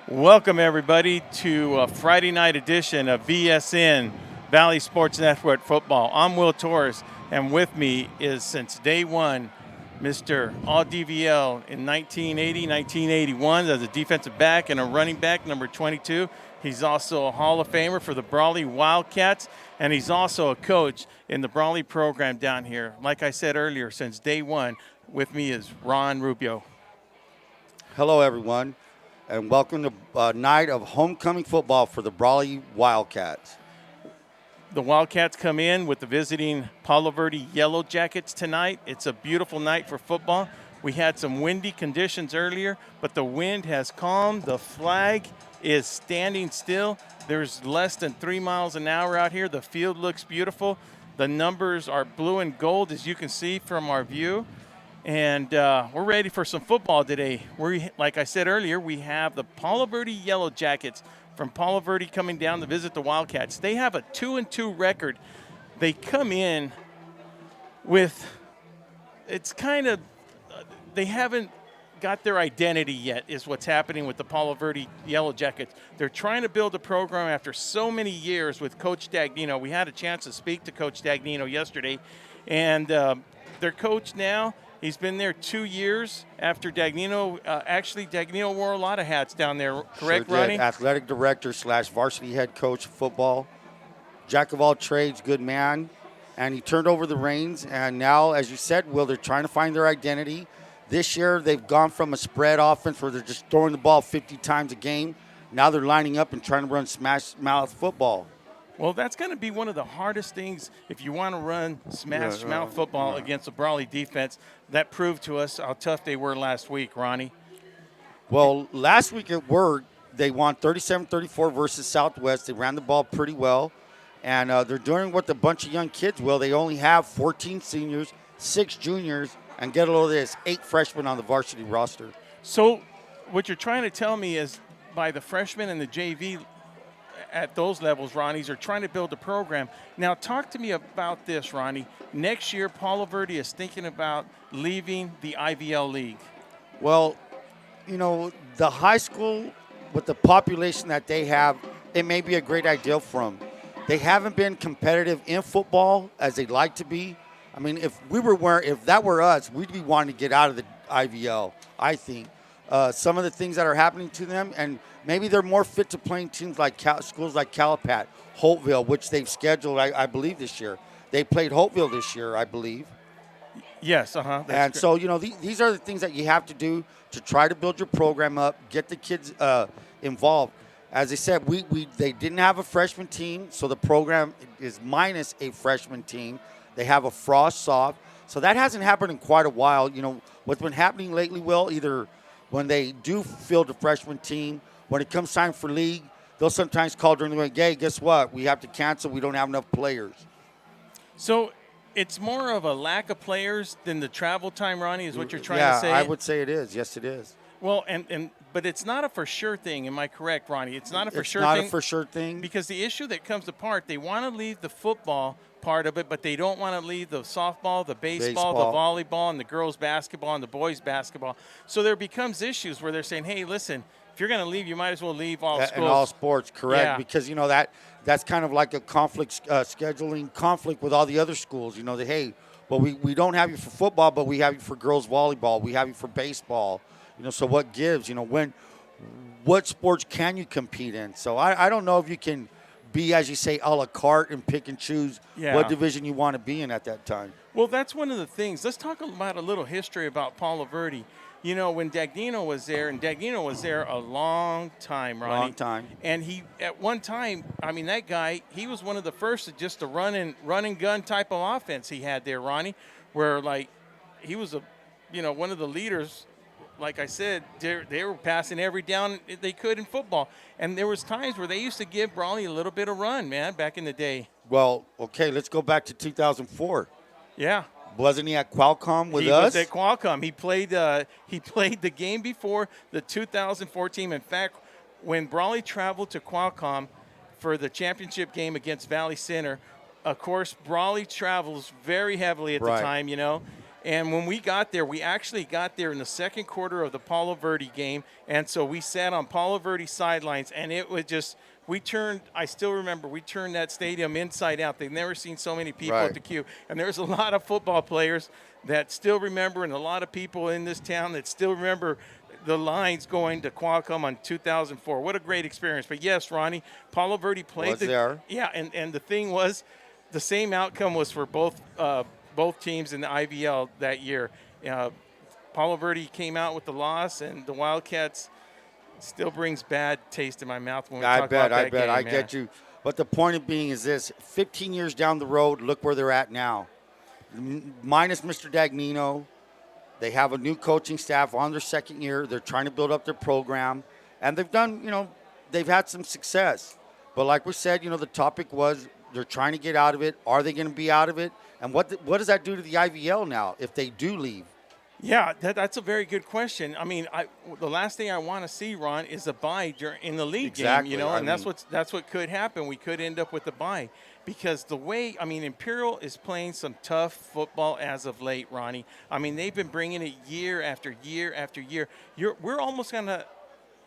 Welcome, everybody, to a Friday night edition of VSN, Valley Sports Network Football. I'm Will Torres, and with me is, since day one, Mr. All-DVL in 1980, 1981 as a defensive back and a running back, number 22. He's also a Hall of Famer for the Brawley Wildcats, and he's also a coach in the Brawley program down here. Like I said earlier, since day one, with me is Ron Rubio. Hello, everyone, and welcome to a night of homecoming football for the Brawley Wildcats. The Wildcats come in with the visiting Palo Verde Yellow Jackets tonight. It's a beautiful night for football. We had some windy conditions earlier, but the wind has calmed. The flag is standing still. There's less than 3 miles an hour out here. The field looks beautiful. The numbers are blue and gold, as you can see from our view. And we're ready for some football today. Like I said earlier, we have the Palo Verde Yellow Jackets from Palo Verde coming down to visit the Wildcats. They have a 2-2 record. They come in with, it's kind of, they haven't got their identity yet is what's happening with the Palo Verde Yellow Jackets. They're trying to build a program after so many years with Coach Dagnino. We had a chance to speak to Coach Dagnino yesterday, and their coach now, he's been there 2 years after Dagnino. Actually, Dagnino wore a lot of hats down there, correct, Sure Ronnie? did. Athletic director / varsity head coach of football. Jack of all trades, good man. And he turned over the reins. And now, as you said, Will, they're trying to find their identity. This year, they've gone from a spread offense where they're just throwing the ball 50 times a game. Now they're lining up and trying to run smash mouth football. Well, that's going to be one of the hardest things if you want to run smash mouth football against a Brawley defense. That proved to us how tough they were last week, Ronnie. Well, last week at Word, they won 37-34 versus Southwest. They ran the ball pretty well. And they're doing what a bunch of young kids will. They only have 14 seniors, 6 juniors, and get a load of this, 8 freshmen on the varsity roster. So what you're trying to tell me is by the freshmen and the JV at those levels, Ronnie's are trying to build a program. Now, talk to me about this, Ronnie. Next year, Palo Verde is thinking about leaving the IVL League. Well, you know, the high school, with the population that they have, it may be a great idea for them. They haven't been competitive in football as they'd like to be. I mean, if that were us, we'd be wanting to get out of the IVL, I think. Some of the things that are happening to them, and maybe they're more fit to playing teams like schools like Calapat, Holtville, which they've scheduled, I believe, this year. They played Holtville this year, I believe. Yes, And so, you know, these are the things that you have to do to try to build your program up, get the kids involved. As I said, they didn't have a freshman team, so the program is minus a freshman team. They have a frost soft. So that hasn't happened in quite a while. You know, what's been happening lately, Will, either when they do field a freshman team, when it comes time for league, they'll sometimes call during the week, hey, guess what? We have to cancel. We don't have enough players. So it's more of a lack of players than the travel time, Ronnie, is what you're trying to say? Yeah, I would say it is. Yes, it is. Well, but it's not a for sure thing. Am I correct, Ronnie? It's not a for sure thing. It's not a for sure thing. Because the issue that comes apart, they want to leave the football part of it, but they don't want to leave the softball, the baseball, the volleyball, and the girls' basketball and the boys' basketball. So there becomes issues where they're saying, hey, listen, if you're going to leave, you might as well leave all schools. And all sports, correct. Yeah. Because, you know, that's kind of like a conflict, scheduling conflict with all the other schools. You know, hey, well, we don't have you for football, but we have you for girls' volleyball. We have you for baseball. You know, so what gives? You know, what sports can you compete in? So I don't know if you can be, as you say, a la carte and pick and choose what division you want to be in at that time. Well, that's one of the things. Let's talk about a little history about Palo Verde. You know, when Dagnino was there, and Dagnino was there a long time, Ronnie. Long time. And he, at one time, I mean, that guy, he was one of the first to run and gun type of offense he had there, Ronnie, where, like, he was one of the leaders. Like I said, they were passing every down they could in football. And there was times where they used to give Brawley a little bit of run, man, back in the day. Well, okay, let's go back to 2004. Yeah. Wasn't he at Qualcomm with us? He was at Qualcomm. He played the game before the 2014. In fact, when Brawley traveled to Qualcomm for the championship game against Valley Center, of course, Brawley travels very heavily at the time, you know. And when we got there, we actually got there in the second quarter of the Palo Verde game. And so we sat on Palo Verde sidelines, and it was just, I still remember, we turned that stadium inside out. They've never seen so many people at the queue. And there's a lot of football players that still remember, and a lot of people in this town that still remember the lines going to Qualcomm on 2004. What a great experience. But yes, Ronnie, Palo Verde played there. Yeah, and the thing was, the same outcome was for both teams in the IVL that year. Palo Verde came out with the loss, and the Wildcats still brings bad taste in my mouth when we talk about that game. I get you. But the point of being is this: 15 years down the road, look where they're at now. Minus Mr. Dagnino, they have a new coaching staff on their second year. They're trying to build up their program, and they've done, they've had some success. But like we said, the topic was they're trying to get out of it. Are they going to be out of it? And what does that do to the IVL now if they do leave? Yeah, that's a very good question. I mean, the last thing I want to see, Ron, is a bye in the league game, and that's what could happen. We could end up with a bye because Imperial is playing some tough football as of late, Ronnie. I mean, they've been bringing it year after year after year. We're almost gonna.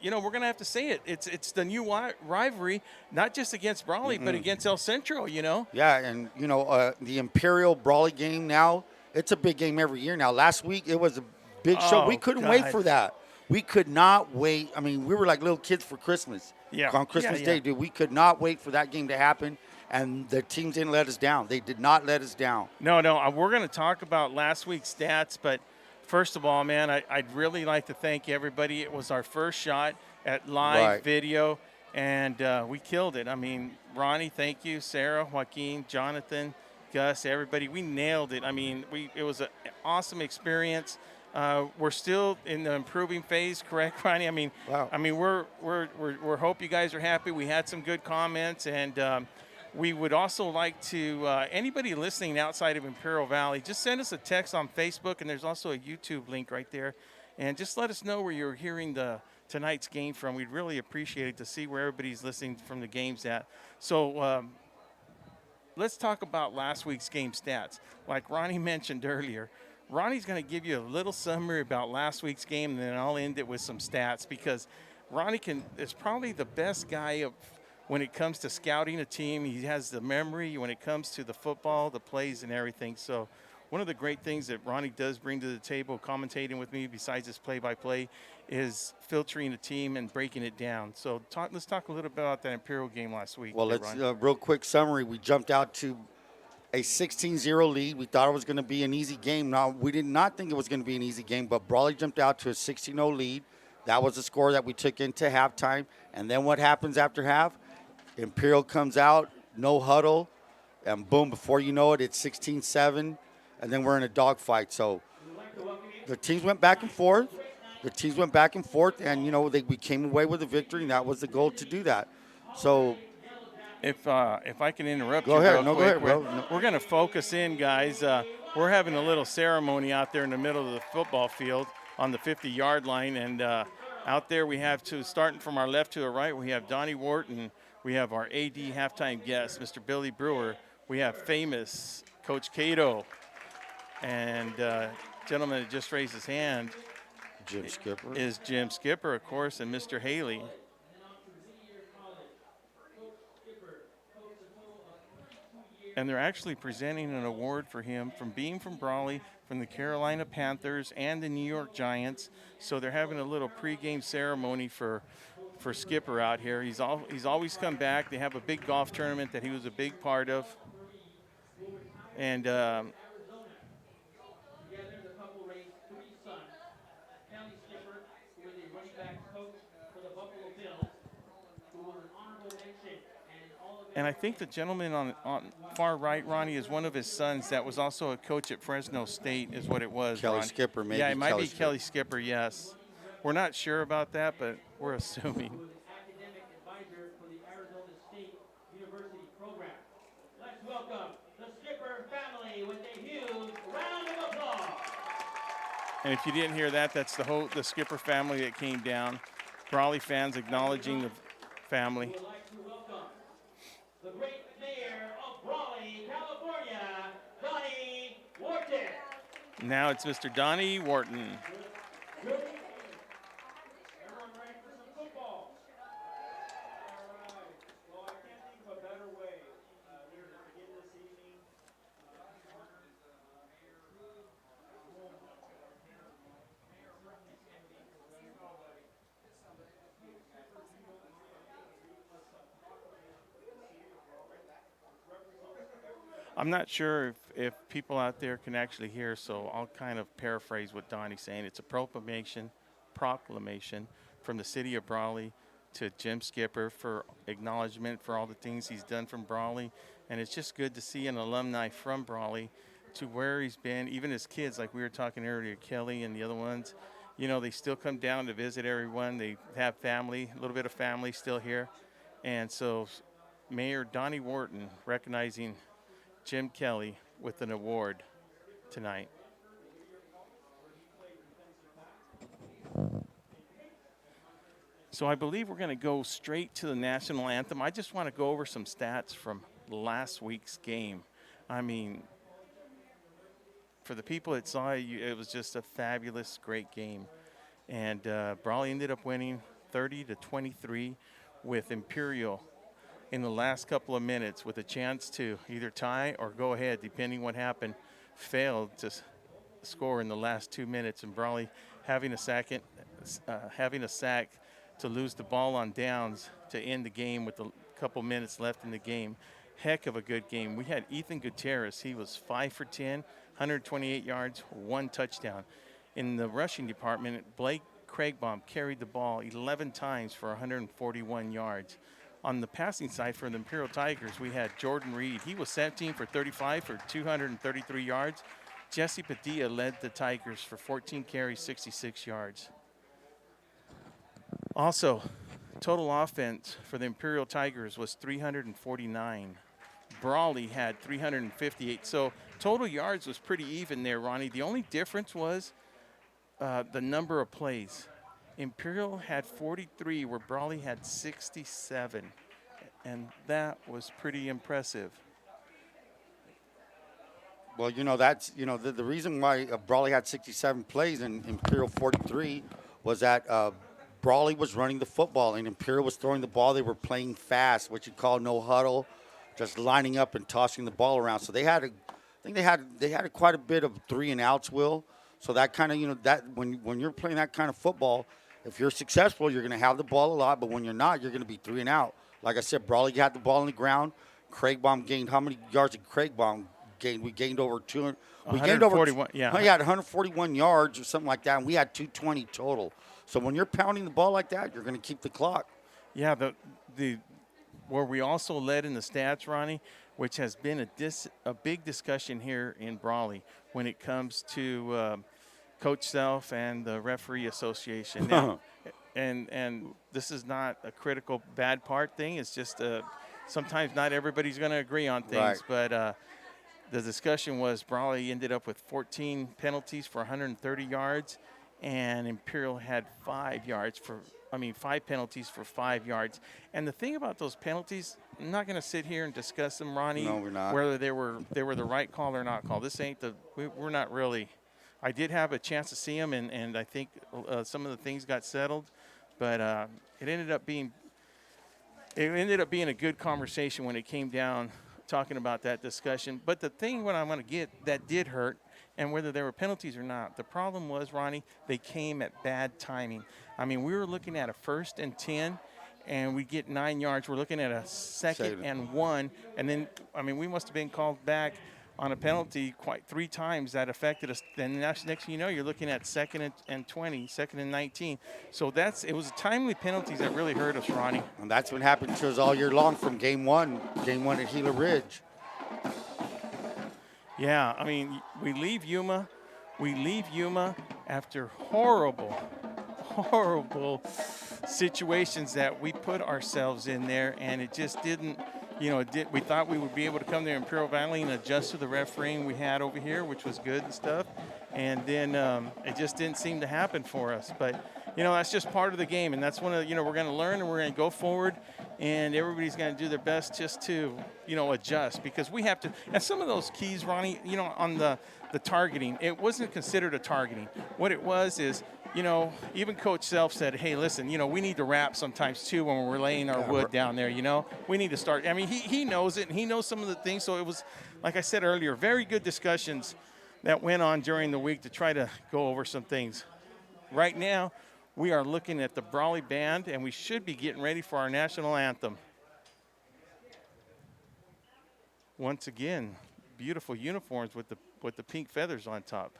We're going to have to say it. It's the new rivalry, not just against Brawley, but against El Centro, Yeah, and, the Imperial Brawley game now, it's a big game every year now. Last week, it was a big show. We couldn't wait for that. We could not wait. I mean, we were like little kids for Christmas. Yeah. On Christmas Day, dude. We could not wait for that game to happen, and the teams didn't let us down. They did not let us down. No, we're going to talk about last week's stats, but first of all, man, I'd really like to thank everybody. It was our first shot at live video, and we killed it. I mean, Ronnie, thank you. Sarah, Joaquin, Jonathan, Gus, everybody. We nailed it. I mean, it was an awesome experience. We're still in the improving phase, correct, Ronnie? I mean, wow. I mean, we're hope you guys are happy. We had some good comments, and we would also like to, anybody listening outside of Imperial Valley, just send us a text on Facebook, and there's also a YouTube link right there. And just let us know where you're hearing tonight's game from. We'd really appreciate it to see where everybody's listening from the games at. So let's talk about last week's game stats. Like Ronnie mentioned earlier, Ronnie's going to give you a little summary about last week's game, and then I'll end it with some stats because Ronnie is probably the best guy when it comes to scouting a team. He has the memory when it comes to the football, the plays, and everything. So one of the great things that Ronnie does bring to the table, commentating with me, besides his play-by-play, is filtering a team and breaking it down. So let's talk a little bit about that Imperial game last week. Well, let's real quick summary. We jumped out to a 16-0 lead. We thought it was going to be an easy game. Now, we did not think it was going to be an easy game, but Brawley jumped out to a 16-0 lead. That was the score that we took into halftime. And then what happens after half? Imperial comes out, no huddle, and boom, before you know it, it's 16-7, and then we're in a dogfight. So the teams went back and forth. And, we came away with a victory, and that was the goal to do that. So if I can interrupt go you ahead. real No, quick, go ahead, bro. We're going to focus in, guys. We're having a little ceremony out there in the middle of the football field on the 50-yard line, and out there we have starting from our left to our right, we have Donnie Wharton. We have our AD halftime guest, Mr. Billy Brewer. We have famous Coach Cato. And gentleman that just raised his hand is Jim Skipper, of course, and Mr. Haley. And they're actually presenting an award for him from being from Brawley, from the Carolina Panthers, and the New York Giants. So they're having a little pregame ceremony for Skipper out here. He's always come back. They have a big golf tournament that he was a big part of. And and I think the gentleman on far right, Ronnie, is one of his sons that was also a coach at Fresno State, is what it was. Kelly Ron. Skipper, maybe. Yeah, it might Kelly be Skipper. Kelly Skipper, yes. We're not sure about that, but we're assuming. Academic advisor for the Arizona State University program. Let's welcome the Skipper family with a huge round of applause. And if you didn't hear that, that's the Skipper family that came down. Brawley fans acknowledging the family. We would like to welcome the great mayor of Brawley, California, Donnie Wharton. Now it's Mr. Donnie Wharton. Everyone ready for some football? All right. Well, I can't think of a better way here to begin this evening. I'm not sure if people out there can actually hear, so I'll kind of paraphrase what Donnie's saying. It's a proclamation from the city of Brawley to Jim Skipper for acknowledgement for all the things he's done from Brawley. And it's just good to see an alumni from Brawley to where he's been, even his kids, like we were talking earlier, Kelly and the other ones. You know, they still come down to visit everyone. They have family, a little bit of family still here. And so Mayor Donnie Wharton recognizing Jim Kelly with an award tonight. So I believe we're going to go straight to the national anthem. I just want to go over some stats from last week's game. I mean, for the people that saw it, it was just a fabulous, great game. And Brawley ended up winning 30-23 with Imperial in the last couple of minutes with a chance to either tie or go ahead, depending what happened, failed to score in the last 2 minutes. And Brawley having a sack to lose the ball on downs to end the game with a couple minutes left in the game. Heck of a good game. We had Ethan Gutierrez. He was 5 for 10, 128 yards, 1 touchdown. In the rushing department, Blake Craigbaum carried the ball 11 times for 141 yards. On the passing side for the Imperial Tigers, we had Jordan Reed. He was 17 for 35 for 233 yards. Jesse Padilla led the Tigers for 14 carries, 66 yards. Also, total offense for the Imperial Tigers was 349. Brawley had 358. So total yards was pretty even there, Ronnie. The only difference was the number of plays. Imperial had 43, where Brawley had 67, and that was pretty impressive. Well, that's the reason why Brawley had 67 plays and Imperial 43 was that Brawley was running the football and Imperial was throwing the ball. They were playing fast, what you call no huddle, just lining up and tossing the ball around. So they had quite a bit of 3 and outs, Will. So that kind of that when you're playing that kind of football, if you're successful, you're going to have the ball a lot. But when you're not, you're going to be 3 and out. Like I said, Brawley had the ball on the ground. Craigbaum gained how many yards did Craigbaum gain? We gained over 200. We gained over 141, yeah. He had 141 yards or something like that, and we had 220 total. So when you're pounding the ball like that, you're going to keep the clock. Yeah, the where we also led in the stats, Ronnie, which has been a big discussion here in Brawley when it comes to Coach Self and the referee association. Now, and this is not a critical bad part thing. It's just sometimes not everybody's going to agree on things. Right. But the discussion was Brawley ended up with 14 penalties for 130 yards, and Imperial had 5 penalties for 5 yards. And the thing about those penalties, I'm not going to sit here and discuss them, Ronnie. No, we're not. Whether they were the right call or not call. This ain't we're not really. I did have a chance to see them, and I think some of the things got settled, but it ended up being a good conversation when it came down talking about that discussion. But the thing what I want to get that did hurt, and whether there were penalties or not, the problem was, Ronnie, they came at bad timing. I mean, we were looking at a 1st and 10, and we get 9 yards. We're looking at a 2nd and 1, and then, I mean, we must have been called back on a penalty quite 3 times that affected us. Then next thing you know, you're looking at 2nd and 20, 2nd and 19. So it was timely penalties that really hurt us, Ronnie. And that's what happened to us all year long from game one at Gila Ridge. Yeah, I mean, we leave Yuma after horrible situations that we put ourselves in there, and it just didn't. We thought we would be able to come to Imperial Valley and adjust to the refereeing we had over here, which was good and stuff. And then it just didn't seem to happen for us. But that's just part of the game, and that's one of we're going to learn and we're going to go forward, and everybody's going to do their best just to adjust, because we have to. And some of those keys, Ronnie, on the targeting, it wasn't considered a targeting. What it was is, even Coach Self said, hey, listen, we need to wrap sometimes too when we're laying our wood down there. We need to start. I mean, he knows it, and he knows some of the things. So it was, like I said earlier, very good discussions that went on during the week to try to go over some things. Right now, we are looking at the Brawley Band, and we should be getting ready for our national anthem. Once again, beautiful uniforms with the pink feathers on top.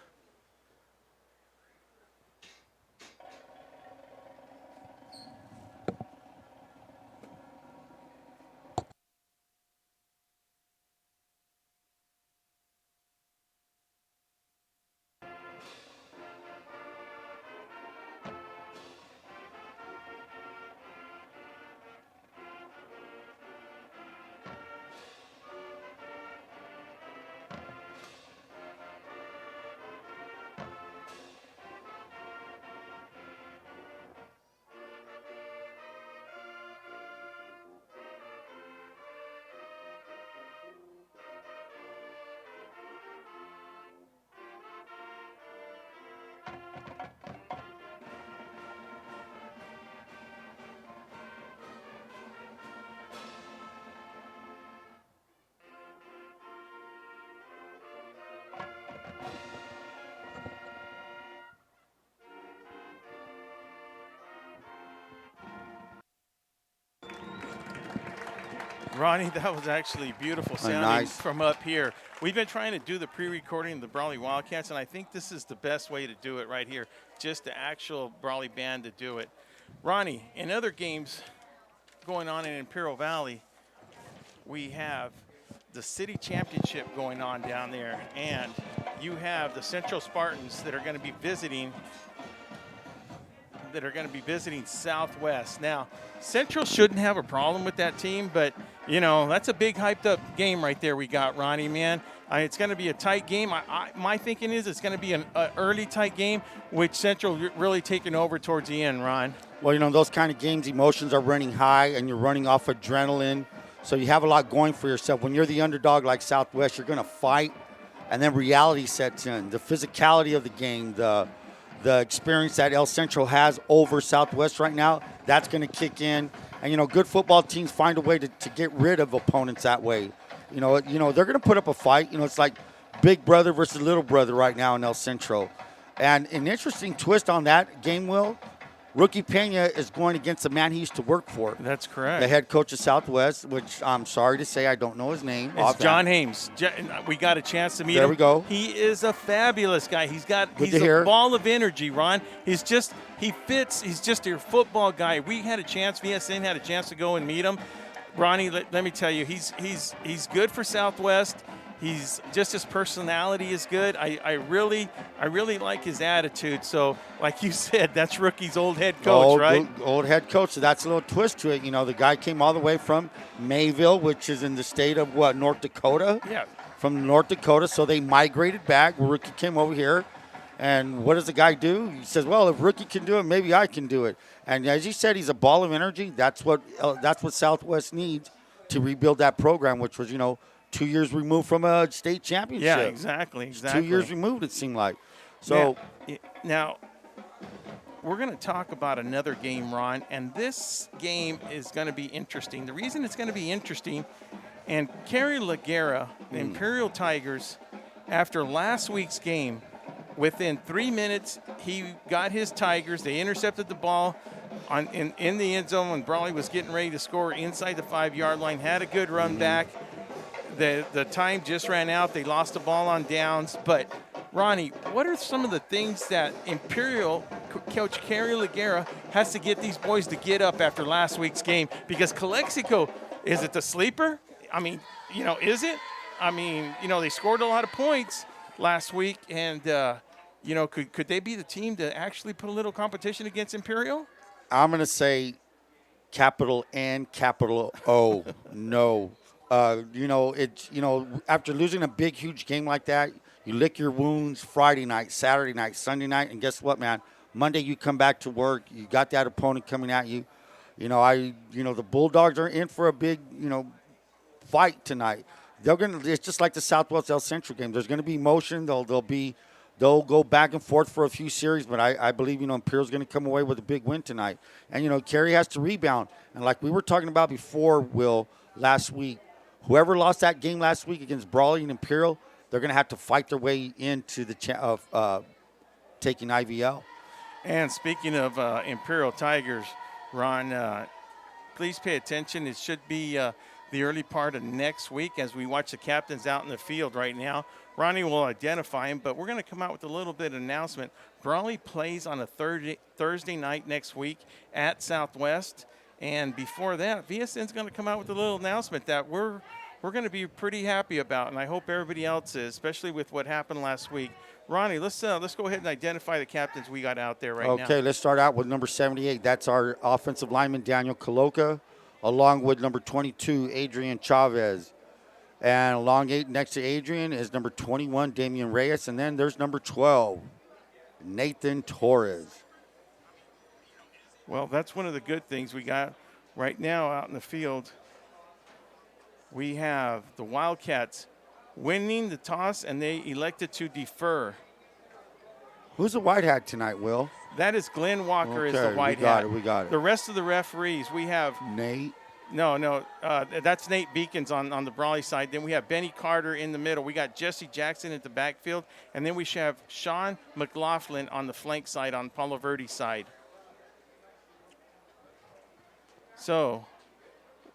Ronnie, that was actually beautiful sounding Nice. from up here. We've been trying to do the pre-recording of the Brawley Wildcats, and I think this is the best way to do it right here, just the actual Brawley Band to do it. Ronnie, in other games going on in Imperial Valley, we have the city championship going on down there, and you have the Central Spartans that are going to be visiting Southwest. Now, Central shouldn't have a problem with that team, but, that's a big hyped up game right there we got, Ronnie, man. It's going to be a tight game. My thinking is it's going to be an early tight game, with Central really taking over towards the end, Ron. Well, those kind of games, emotions are running high, and you're running off adrenaline. So you have a lot going for yourself. When you're the underdog like Southwest, you're going to fight, and then reality sets in. The physicality of the game, the experience that El Centro has over Southwest right now, that's going to kick in. And, good football teams find a way to get rid of opponents that way. They're going to put up a fight. It's like big brother versus little brother right now in El Centro. And an interesting twist on that game, Will, Rookie Pena is going against the man he used to work for. That's correct. The head coach of Southwest, which I'm sorry to say I don't know his name. It's John Hames. We got a chance to meet him. There we go. He is a fabulous guy. He's hear. a ball of energy, Ron. He fits. He's just your football guy. VSN had a chance to go and meet him. Ronnie, let me tell you, he's good for Southwest. He's just, his personality is good. I really like his attitude. So, like you said, that's Rookie's old head coach, right? Old head coach. So that's a little twist to it. The guy came all the way from Mayville, which is in the state of North Dakota. Yeah. From North Dakota. So they migrated back. Rookie came over here. And what does the guy do? He says, well, if Rookie can do it, maybe I can do it. And as you said, he's a ball of energy. That's what Southwest needs to rebuild that program, which was, 2 years removed from a state championship. Yeah, exactly. 2 years removed, it seemed like. So now we're going to talk about another game, Ron, and this game is going to be interesting. The reason it's going to be interesting, and Kerry Laguerra, the Imperial Tigers, after last week's game, within 3 minutes, he got his Tigers. They intercepted the ball in the end zone when Brawley was getting ready to score inside the 5-yard line, had a good run back. The time just ran out. They lost the ball on downs. But, Ronnie, what are some of the things that Imperial coach Kerry Laguerra has to get these boys to get up after last week's game? Because Calexico, is it the sleeper? I mean, is it? I mean, they scored a lot of points last week. And, could they be the team to actually put a little competition against Imperial? I'm going to say capital N, capital O, no. After losing a big, huge game like that, you lick your wounds Friday night, Saturday night, Sunday night, and guess what, man? Monday you come back to work. You got that opponent coming at you. The Bulldogs are in for a big, fight tonight. It's just like the Southwest El Central game. There's gonna be motion. They'll go back and forth for a few series, but I believe Imperial's gonna come away with a big win tonight. And Cary has to rebound. And like we were talking about before, Will, last week, whoever lost that game last week against Brawley and Imperial, they're gonna have to fight their way into the taking IVL. And speaking of Imperial Tigers, Ron, please pay attention. It should be the early part of next week as we watch the captains out in the field right now. Ronnie will identify him, but we're going to come out with a little bit of announcement. Brawley plays on a Thursday night next week at Southwest. And before that, VSN's going to come out with a little announcement that we're going to be pretty happy about, and I hope everybody else is, especially with what happened last week. Ronnie, let's go ahead and identify the captains we got out there right now. Okay, let's start out with number 78. That's our offensive lineman, Daniel Coloca, along with number 22, Adrian Chavez. And along next to Adrian is number 21, Damian Reyes. And then there's number 12, Nathan Torres. Well, that's one of the good things we got right now out in the field. We have the Wildcats winning the toss, and they elected to defer. Who's the white hat tonight, Will? That is Glenn Walker is the Okay, white hat. we got it. The rest of the referees, we have Nate. No, that's Nate Beacons on the Brawley side. Then we have Benny Carter in the middle. We got Jesse Jackson at the backfield. And then we should have Sean McLaughlin on the flank side, on Palo Verde side. So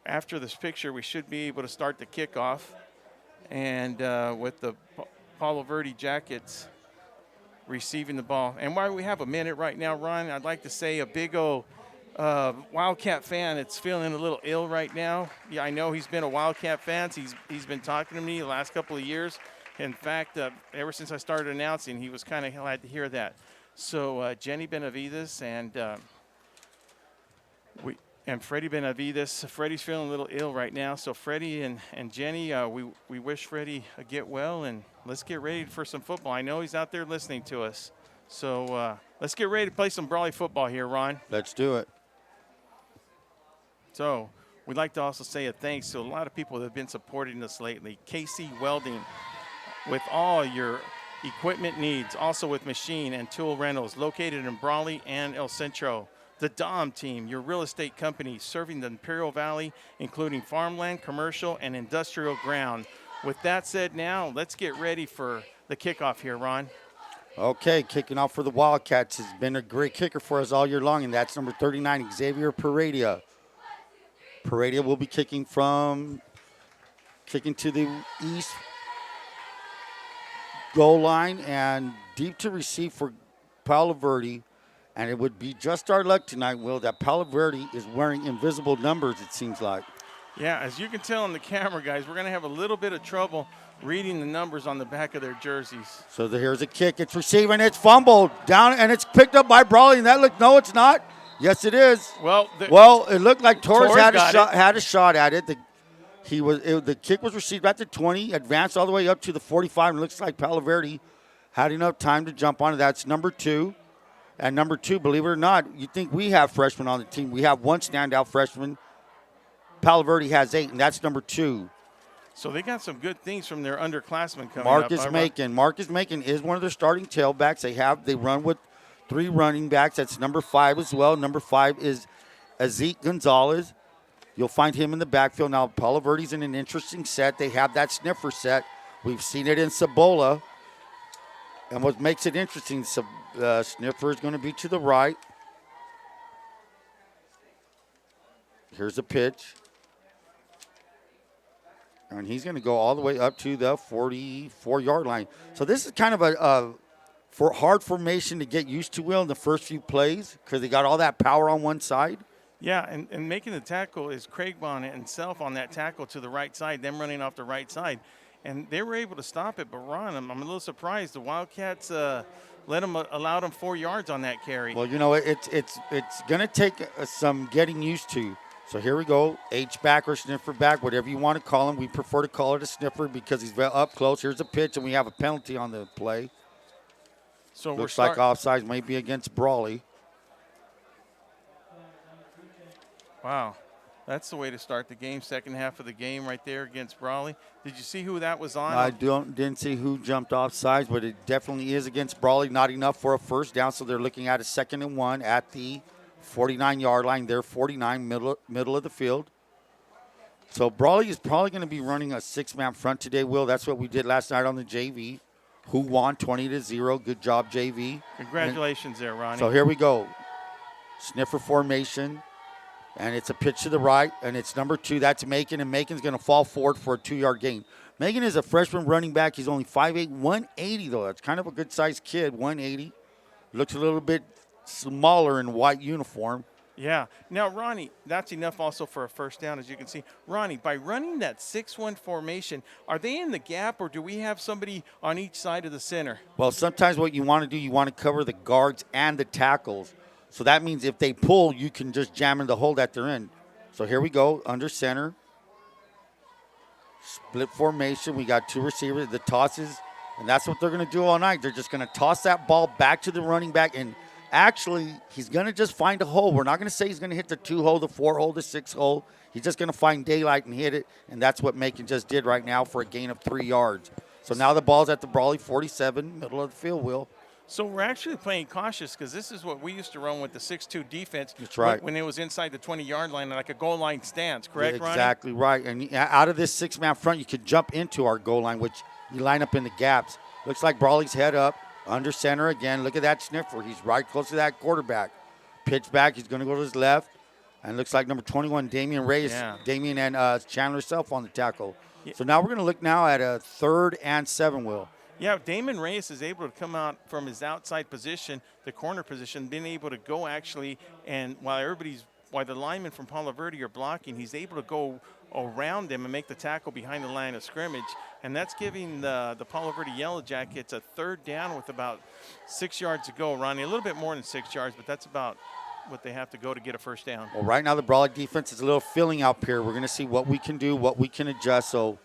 after this picture, we should be able to start the kickoff. And with the Palo Verde Jackets receiving the ball. And while we have a minute right now, Ron, I'd like to say a big old Wildcat fan that's feeling a little ill right now. Yeah, I know he's been a Wildcat fan. He's been talking to me the last couple of years. In fact, ever since I started announcing, he was kind of glad to hear that. So Jenny Benavides and Freddie Benavides. Freddie's feeling a little ill right now. So Freddie and Jenny, we wish Freddie a get well, and let's get ready for some football. I know he's out there listening to us. So let's get ready to play some Brawley football here, Ron. Let's do it. So we'd like to also say a thanks to a lot of people that have been supporting us lately. KC Welding with all your equipment needs, also with machine and tool rentals located in Brawley and El Centro. The Dom Team, your real estate company serving the Imperial Valley, including farmland, commercial, and industrial ground. With that said, now let's get ready for the kickoff here, Ron. Okay, kicking off for the Wildcats has been a great kicker for us all year long, and that's number 39, Xavier Paredia. Paredia will be kicking to the east goal line and deep to receive for Palo Verde. And it would be just our luck tonight, Will, that Palo Verde is wearing invisible numbers, it seems like. Yeah, as you can tell on the camera, guys, we're going to have a little bit of trouble reading the numbers on the back of their jerseys. So here's a kick. It's receiving. It's fumbled down, and it's picked up by Brawley. And no, it's not. Yes, it is. Well, it looked like Torres had a shot at it. The kick was received at the 20, advanced all the way up to the 45, and it looks like Palo Verde had enough time to jump on it. That's number 2. And number 2, believe it or not, you think we have freshmen on the team. We have one standout freshman. Palo Verde has 8, and that's number 2. So they got some good things from their underclassmen coming Marcus up. Marcus Macon is one of their starting tailbacks. They run with 3 running backs. That's number 5 as well. Number 5 is Azik Gonzalez. You'll find him in the backfield. Now, Palo Verde's in an interesting set. They have that sniffer set. We've seen it in Cibola. And what makes it interesting, sniffer is going to be to the right. Here's a pitch. And he's going to go all the way up to the 44-yard line. So this is kind of a hard formation to get used to, Will, in the first few plays because they got all that power on one side. Yeah, and making the tackle is Craig Bonnet himself on that tackle to the right side, them running off the right side. And they were able to stop it, but Ron, I'm a little surprised. The Wildcats allowed them 4 yards on that carry. Well, it's going to take some getting used to. So here we go, H-back or sniffer back, whatever you want to call him. We prefer to call it a sniffer because he's up close. Here's a pitch, and we have a penalty on the play. So Looks like offsides may be against Brawley. Wow. That's the way to start the game. Second half of the game right there against Brawley. Did you see who that was on? I didn't see who jumped off sides, but it definitely is against Brawley. Not enough for a first down, so they're looking at a 2nd and 1 at the 49-yard line. They're 49, middle of the field. So Brawley is probably going to be running a 6-man front today, Will. That's what we did last night on the JV. Who won 20-0. Good job, JV. Congratulations there, Ronnie. So here we go. Sniffer formation. And it's a pitch to the right, and it's number 2. That's Macon, and Macon's going to fall forward for a 2-yard gain. Macon is a freshman running back. He's only 5'8", 180, though. That's kind of a good-sized kid, 180. Looks a little bit smaller in white uniform. Yeah. Now, Ronnie, that's enough also for a first down, as you can see. Ronnie, by running that 6-1 formation, are they in the gap, or do we have somebody on each side of the center? Well, sometimes what you want to do, you want to cover the guards and the tackles. So that means if they pull, you can just jam in the hole that they're in. So here we go, under center. Split formation. We got 2 receivers, the tosses, and that's what they're going to do all night. They're just going to toss that ball back to the running back, and actually, he's going to just find a hole. We're not going to say he's going to hit the 2-hole, the 4-hole, the 6-hole. He's just going to find daylight and hit it, and that's what Macon just did right now for a gain of 3 yards. So now the ball's at the Brawley 47, middle of the field, Will. So we're actually playing cautious because this is what we used to run with the 6-2 defense. That's right. When it was inside the 20-yard line, like a goal line stance, correct, Ronnie? Exactly right. And out of this 6-man front, you could jump into our goal line, which you line up in the gaps. Looks like Brawley's head up, under center again. Look at that sniffer. He's right close to that quarterback. Pitch back. He's going to go to his left. And looks like number 21, Damian Reyes. Yeah. Damian and Chandler Self on the tackle. Yeah. So now we're going to look now at a 3rd and 7, Will. Yeah, Damon Reyes is able to come out from his outside position, the corner position, being able to go actually, and while the linemen from Palo Verde are blocking, he's able to go around them and make the tackle behind the line of scrimmage. And that's giving the Palo Verde Yellow Jackets a 3rd down with about 6 yards to go, Ronnie. A little bit more than 6 yards, but that's about what they have to go to get a first down. Well, right now the Brawley defense is a little filling up here. We're going to see what we can do, what we can adjust. So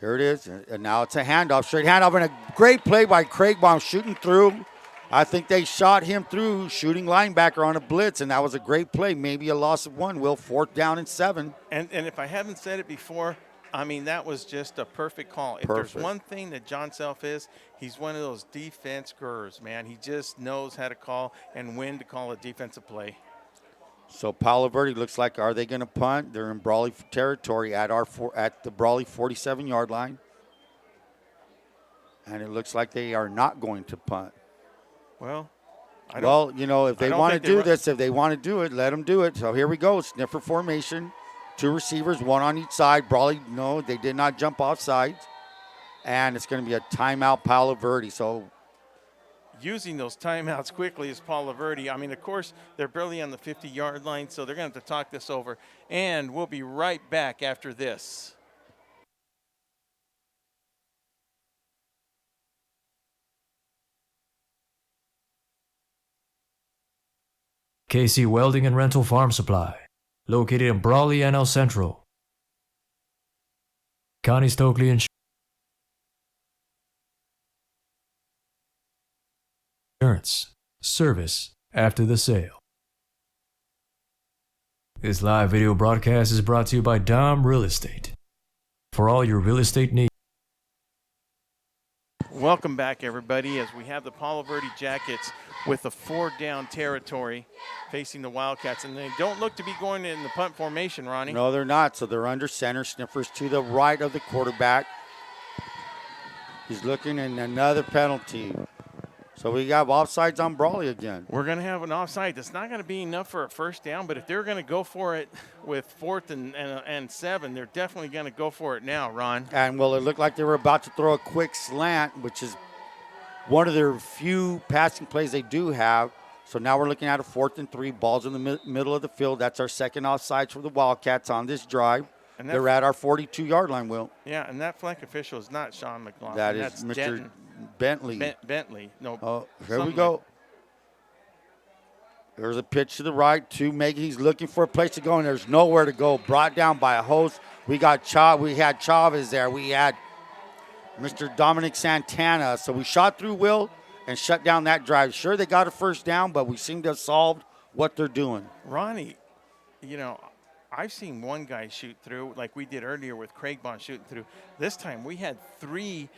here it is, and now it's a handoff, straight handoff, and a great play by Craig Baum shooting through. I think they shot him through, shooting linebacker on a blitz, and that was a great play. Maybe a loss of 1, Will, 4th down and 7. And if I haven't said it before, I mean, that was just a perfect call. If Perfect. there's one thing that John Self is, he's one of those defense gurus, man. He just knows how to call and when to call a defensive play. So Palo Verde looks like, are they going to punt? They're in Brawley territory at the Brawley 47-yard line. And it looks like they are not going to punt. Well, if they want to do this, if they want to do it, let them do it. So here we go, sniffer formation. 2 receivers, 1 on each side. Brawley, no, they did not jump off sides. And it's going to be a timeout, Palo Verde. So using those timeouts quickly is Palo Verde. I mean, of course, they're barely on the 50-yard line, so they're going to have to talk this over. And we'll be right back after this. KC Welding and Rental Farm Supply, located in Brawley and El Centro. Connie Stokely Insurance, service after the sale. This live video broadcast is brought to you by Dom Real Estate. For all your real estate needs. Welcome back, everybody, as we have the Palo Verde Jackets with the 4-down territory facing the Wildcats. And they don't look to be going in the punt formation, Ronnie. no, they're not. So they're under center. Sniffers to the right of the quarterback. He's looking in another penalty. So we got offsides on Brawley again. We're going to have an offside. That's not going to be enough for a first down, but if they're going to go for it with 4th and 7, they're definitely going to go for it now, Ron. And, well, it looked like they were about to throw a quick slant, which is one of their few passing plays they do have. So now we're looking at a 4th and 3, balls in the middle of the field. That's our second offsides for the Wildcats on this drive. And they're at our 42-yard line, Will. Yeah, and that flag official is not Sean McLaughlin. That's Mr. Bentley. Bentley. No. Oh, here we go. There's a pitch to the right to Maggie. He's looking for a place to go, and there's nowhere to go. Brought down by a host. We had Chavez there. We had Mr. Dominic Santana. So we shot through Will, and shut down that drive. Sure, they got a first down, but we seem to have solved what they're doing. Ronnie, you know, I've seen one guy shoot through like we did earlier with Craig Bond shooting through. This time we had 3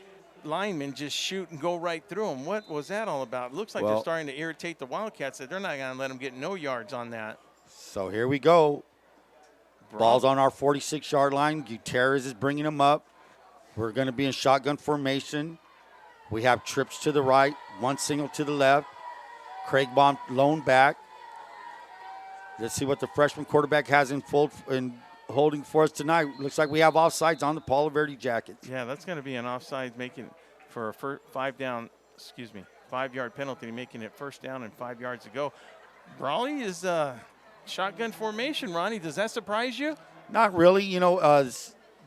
linemen just shoot and go right through them. What was that all about? It looks like they're starting to irritate the Wildcats that they're not going to let them get no yards on that. So here we go. Ball's on our 46-yard line. Gutierrez is bringing them up. We're going to be in shotgun formation. We have trips to the right, 1 single to the left. Craig Baum lone back. Let's see what the freshman quarterback has in holding for us tonight. Looks like we have offsides on the Palo Verde Jackets. Yeah, that's going to be an offside, making for a 5-yard penalty, making it first down and 5 yards to go. Brawley is shotgun formation. Ronnie, does that surprise you? Not really. You know,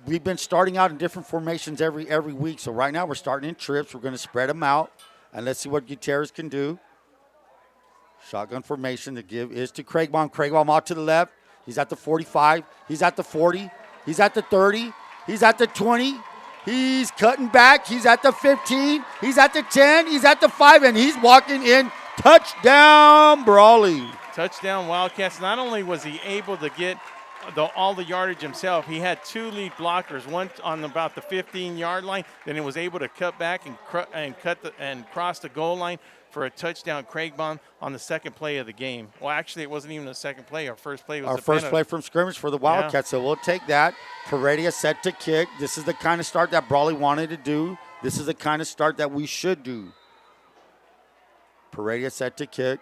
we've been starting out in different formations every week. So right now we're starting in trips. We're going to spread them out, and let's see what Gutierrez can do. Shotgun formation to give is to Craig Baum. Craig Baum out to the left. He's at the 45. He's at the 40. He's at the 30. He's at the 20. He's cutting back. He's at the 15. He's at the 10. He's at the 5, and he's walking in. Touchdown, Brawley. Touchdown, Wildcats. Not only was he able to get all the yardage himself, he had 2 lead blockers, one on about the 15-yard line, then he was able to cut back and cross the goal line for a touchdown. Craig Baum on the second play of the game. Well, actually, it wasn't even the second play. Our first play was our first play from scrimmage for the Wildcats, so we'll take that. Paredes set to kick. This is the kind of start that Brawley wanted to do. This is the kind of start that we should do. Paredes set to kick.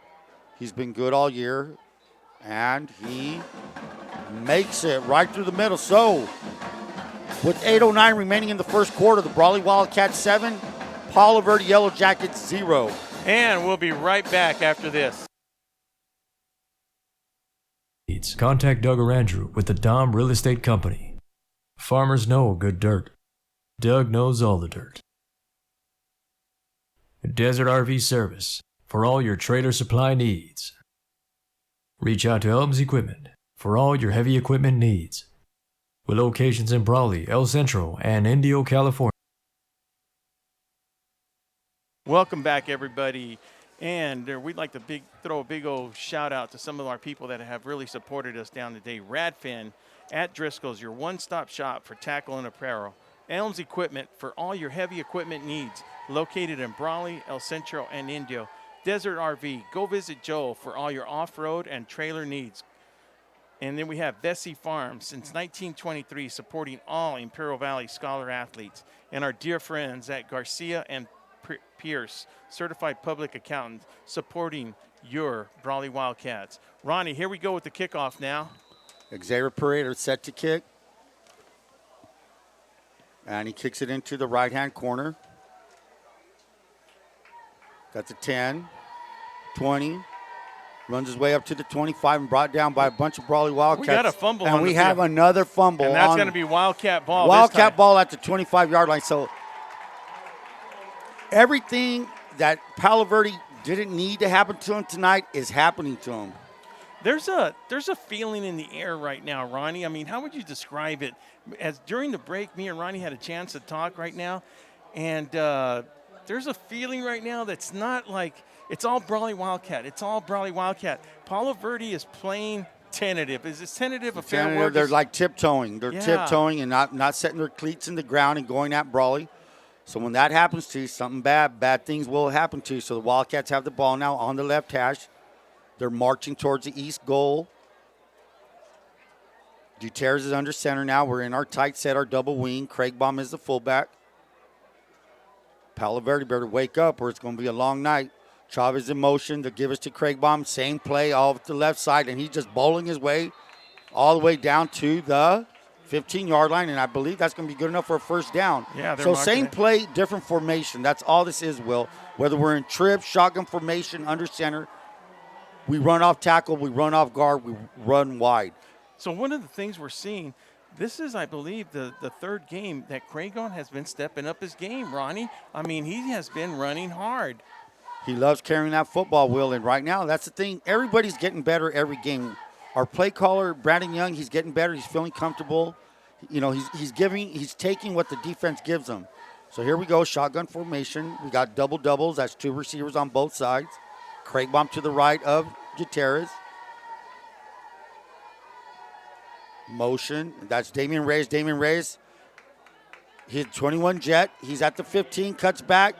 He's been good all year, and he makes it right through the middle. So, with 8:09 remaining in the first quarter, the Brawley Wildcats 7, Palo Verde Yellow Jackets 0. And we'll be right back after this. Contact Doug or Andrew with the Dom Real Estate Company. Farmers know good dirt. Doug knows all the dirt. Desert RV Service for all your trailer supply needs. Reach out to Elms Equipment for all your heavy equipment needs. With locations in Brawley, El Centro, and Indio, California. Welcome back, everybody. And we'd like to throw a big old shout out to some of our people that have really supported us down today. Radfin at Driscoll's, your one-stop shop for tackle and apparel. Elms Equipment for all your heavy equipment needs, located in Brawley, El Centro, and Indio. Desert RV, go visit Joe for all your off-road and trailer needs. And then we have Vesey Farms, since 1923, supporting all Imperial Valley Scholar athletes. And our dear friends at Garcia and Pierce, certified public accountants, supporting your Brawley Wildcats. Ronnie, here we go with the kickoff now. Xavier Paredes set to kick. And he kicks it into the right-hand corner. That's a 10, 20. Runs his way up to the 25 and brought down by a bunch of Brawley Wildcats. We got a fumble. And we have another fumble. And that's going to be Wildcat ball. Wildcat ball at the 25-yard line. So everything that Palo Verde didn't need to happen to him tonight is happening to him. There's a feeling in the air right now, Ronnie. I mean, how would you describe it? As during the break, me and Ronnie had a chance to talk right now, and there's a feeling right now that's not like it's all Brawley Wildcat. It's all Brawley Wildcat. Palo Verde is playing tentative. Is this tentative a fair word? They're like tiptoeing. They're tiptoeing and not setting their cleats in the ground and going at Brawley. So when that happens to you, something bad things will happen to you. So the Wildcats have the ball now on the left hash. They're marching towards the east goal. Gutierrez is under center now. We're in our tight set, our double wing. Craig Baum is the fullback. Palo Verde better wake up or it's going to be a long night. Chavez in motion to give us to Craig Baum. Same play off the left side, and he's just bowling his way all the way down to the 15-yard line, and I believe that's going to be good enough for a first down. Yeah, so same play, different formation. That's all this is, Will. Whether we're in trip, shotgun formation, under center, we run off tackle, we run off guard, we run wide. So one of the things we're seeing, this is, I believe, the third game that Cragon has been stepping up his game, Ronnie. I mean, he has been running hard. He loves carrying that football, Will, and right now, that's the thing. Everybody's getting better every game. Our play caller, Brandon Young, he's getting better. He's feeling comfortable. You know, he's taking what the defense gives him. So here we go, shotgun formation. We got double doubles. That's 2 receivers on both sides. Craig Baum to the right of Gutierrez. Motion. That's Damian Reyes. Damian Reyes, he's 21 jet. He's at the 15, cuts back,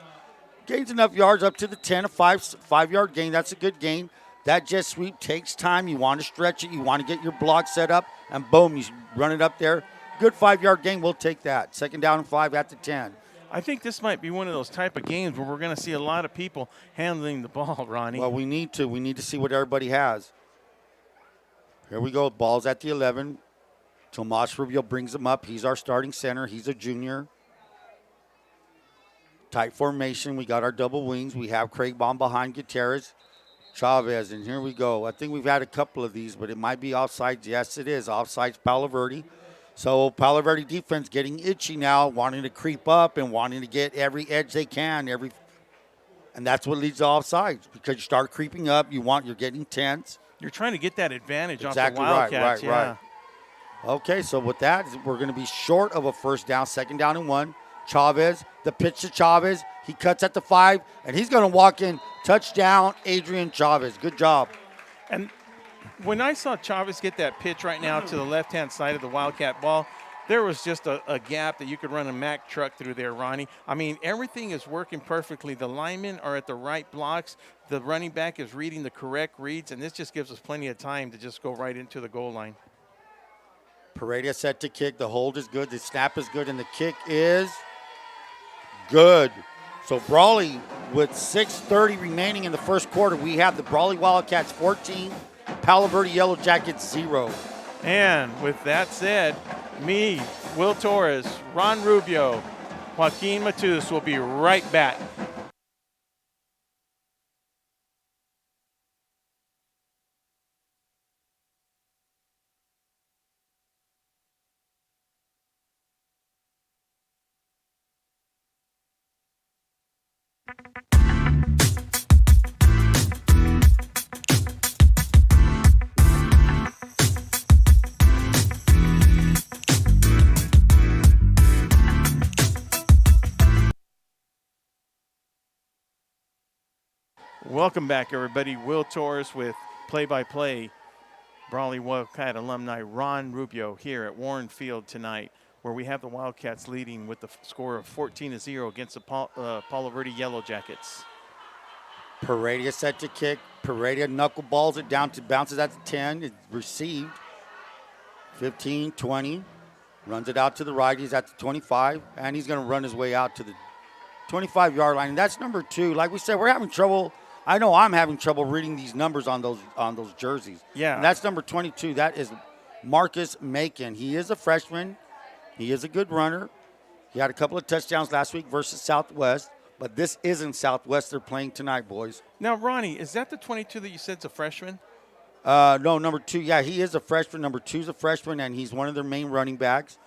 gains enough yards up to the 10, a 5-yard gain. That's a good gain. That jet sweep takes time. You want to stretch it. You want to get your block set up, and boom, you run it up there. Good 5-yard gain. We'll take that. 2nd down and 5 at the 10. I think this might be one of those type of games where we're going to see a lot of people handling the ball, Ronnie. Well, we need to. We need to see what everybody has. Here we go. Ball's at the 11. Tomas Rubio brings him up. He's our starting center. He's a junior. Tight formation. We got our double wings. We have Craig Baum behind Gutierrez. Chavez, and here we go. I think we've had a couple of these, but it might be offsides. Yes, it is. Offsides, Palo Verde. So Palo Verde defense getting itchy now, wanting to creep up and wanting to get every edge they can. And that's what leads to offsides, because you start creeping up. You're getting tense. You're trying to get that advantage Exactly off the Wildcats. Right. Okay, so with that, we're going to be short of a 1st down, 2nd down and 1. Chavez, the pitch to Chavez. He cuts at the 5, and he's going to walk in. Touchdown, Adrian Chavez. Good job. And when I saw Chavez get that pitch right now to the left-hand side of the Wildcat ball, there was just a gap that you could run a Mack truck through there, Ronnie. I mean, everything is working perfectly. The linemen are at the right blocks. The running back is reading the correct reads, and this just gives us plenty of time to just go right into the goal line. Paredes set to kick. The hold is good. The snap is good, and the kick is good. So Brawley, with 6:30 remaining in the 1st quarter, we have the Brawley Wildcats 14, Palo Verde Yellow Jackets 0. And with that said, me, Will Torres, Ron Rubio, Joaquin Matus will be right back. Welcome back, everybody. Will Torres with play-by-play Brawley Wildcat alumni Ron Rubio here at Warren Field tonight, where we have the Wildcats leading with the score of 14-0 against the Palo Verde Yellow Jackets. Paredes set to kick. Paredes knuckleballs it down to bounces at the 10. It's received. 15, 20. Runs it out to the right. He's at the 25, and he's going to run his way out to the 25-yard line. And that's number 2. Like we said, we're having trouble. I know I'm having trouble reading these numbers on those jerseys. Yeah. And that's number 22. That is Marcus Macon. He is a freshman. He is a good runner. He had a couple of touchdowns last week versus Southwest. But this isn't Southwest. They're playing tonight, boys. Now, Ronnie, is that the 22 that you said is a freshman? No, number 2. Yeah, he is a freshman. Number 2 is a freshman, and he's one of their main running backs.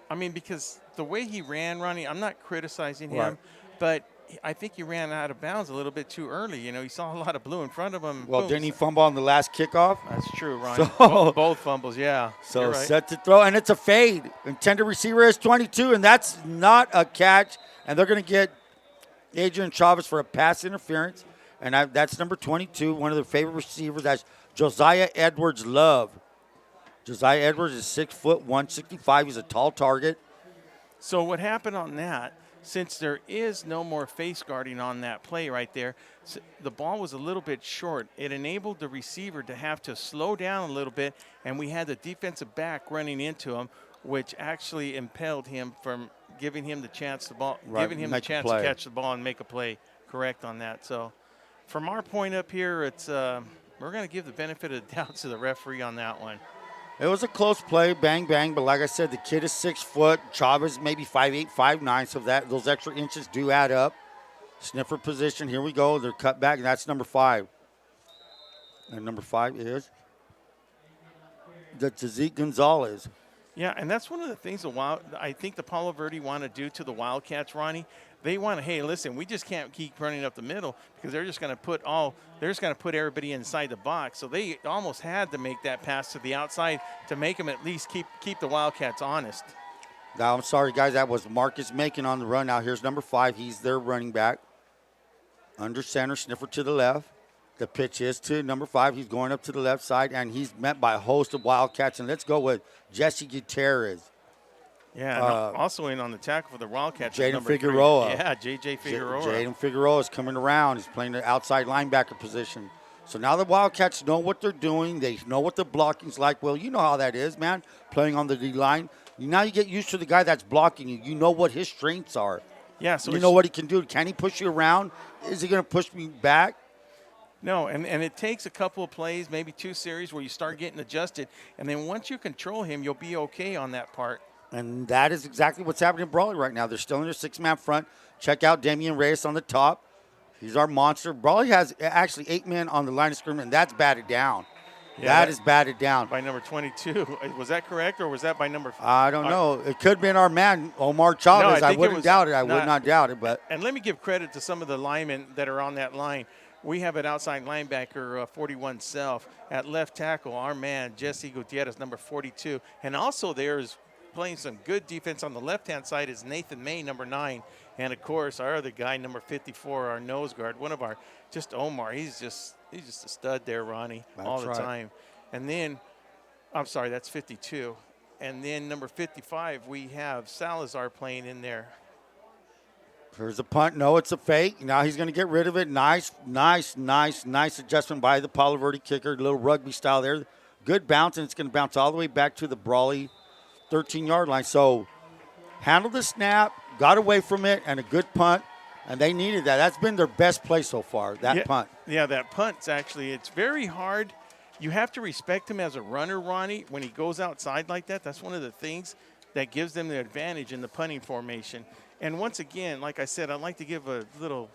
I mean, because the way he ran, Ronnie, I'm not criticizing him, Right. but I think he ran out of bounds a little bit too early. You know, he saw a lot of blue in front of him. Well, Boom. didn't he fumble on the last kickoff? That's true, Ronnie. So- Both fumbles, yeah. So You're right. set to throw, and it's a fade. Intended receiver is 22, and that's not a catch. And they're going to get Adrian Chavez for a pass interference. And that's number 22, one of their favorite receivers. That's Josiah Edwards Love. Josiah Edwards is 6 foot 165. He's a tall target. So what happened on that, since there is no more face guarding on that play right there, the ball was a little bit short. It enabled the receiver to have to slow down a little bit, and we had the defensive back running into him, which actually impelled him from giving him the chance to catch the ball and make a play correct on that. So from our point up here, it's we're going to give the benefit of the doubt to the referee on that one. It was a close play, bang, bang. But like I said, the kid is 6 foot. Chavez maybe 5'8", 5'9", so those extra inches do add up. Sniffer position, here we go. They're cut back, and that's number 5. And number 5 is the Tazik Gonzalez. Yeah, and that's one of the things I think the Palo Verde want to do to the Wildcats, Ronnie. They want to, hey, listen, we just can't keep running up the middle because they're just going to put everybody inside the box. So they almost had to make that pass to the outside to make them at least keep the Wildcats honest. Now, I'm sorry, guys. That was Marcus Macon on the run. Now, here's number 5. He's their running back. Under center, sniffer to the left. The pitch is to number 5. He's going up to the left side, and he's met by a host of Wildcats. And let's go with Jesse Gutierrez. Yeah, and also in on the tackle for the Wildcats. Jaden Figueroa. Yeah, J.J. Figueroa. Jaden Figueroa is coming around. He's playing the outside linebacker position. So now the Wildcats know what they're doing. They know what the blocking's like. Well, you know how that is, man, playing on the D-line. Now you get used to the guy that's blocking you. You know what his strengths are. Yeah, so you know what he can do. Can he push you around? Is he going to push me back? No, and it takes a couple of plays, maybe 2 series where you start getting adjusted. And then once you control him, you'll be okay on that part. And that is exactly what's happening in Brawley right now. They're still in their 6-man front. Check out Damian Reyes on the top. He's our monster. Brawley has actually 8 men on the line of scrimmage, and that's batted down. Yeah, that is batted down. By number 22. Was that correct, or was that by number 5? I don't know. It could have been our man, Omar Chavez. No, I wouldn't doubt it. I would not doubt it. But And let me give credit to some of the linemen that are on that line. We have an outside linebacker, 41 Self. At left tackle, our man, Jesse Gutierrez, number 42. And also there's playing some good defense on the left-hand side is Nathan May, number 9. And, of course, our other guy, number 54, our nose guard, one of our, just Omar. He's just a stud there, Ronnie, all the time. And then, I'm sorry, that's 52. And then number 55, we have Salazar playing in there. Here's a punt. No, it's a fake. Now he's going to get rid of it. Nice adjustment by the Palo Verde kicker. A little rugby style there. Good bounce, and it's going to bounce all the way back to the Brawley 13-yard line. So handled the snap, got away from it, and a good punt. And they needed that. That's been their best play so far, that punt. Yeah, that punt's actually, it's very hard. You have to respect him as a runner, Ronnie, when he goes outside like that. That's one of the things that gives them the advantage in the punting formation. And once again, like I said, I'd like to give a little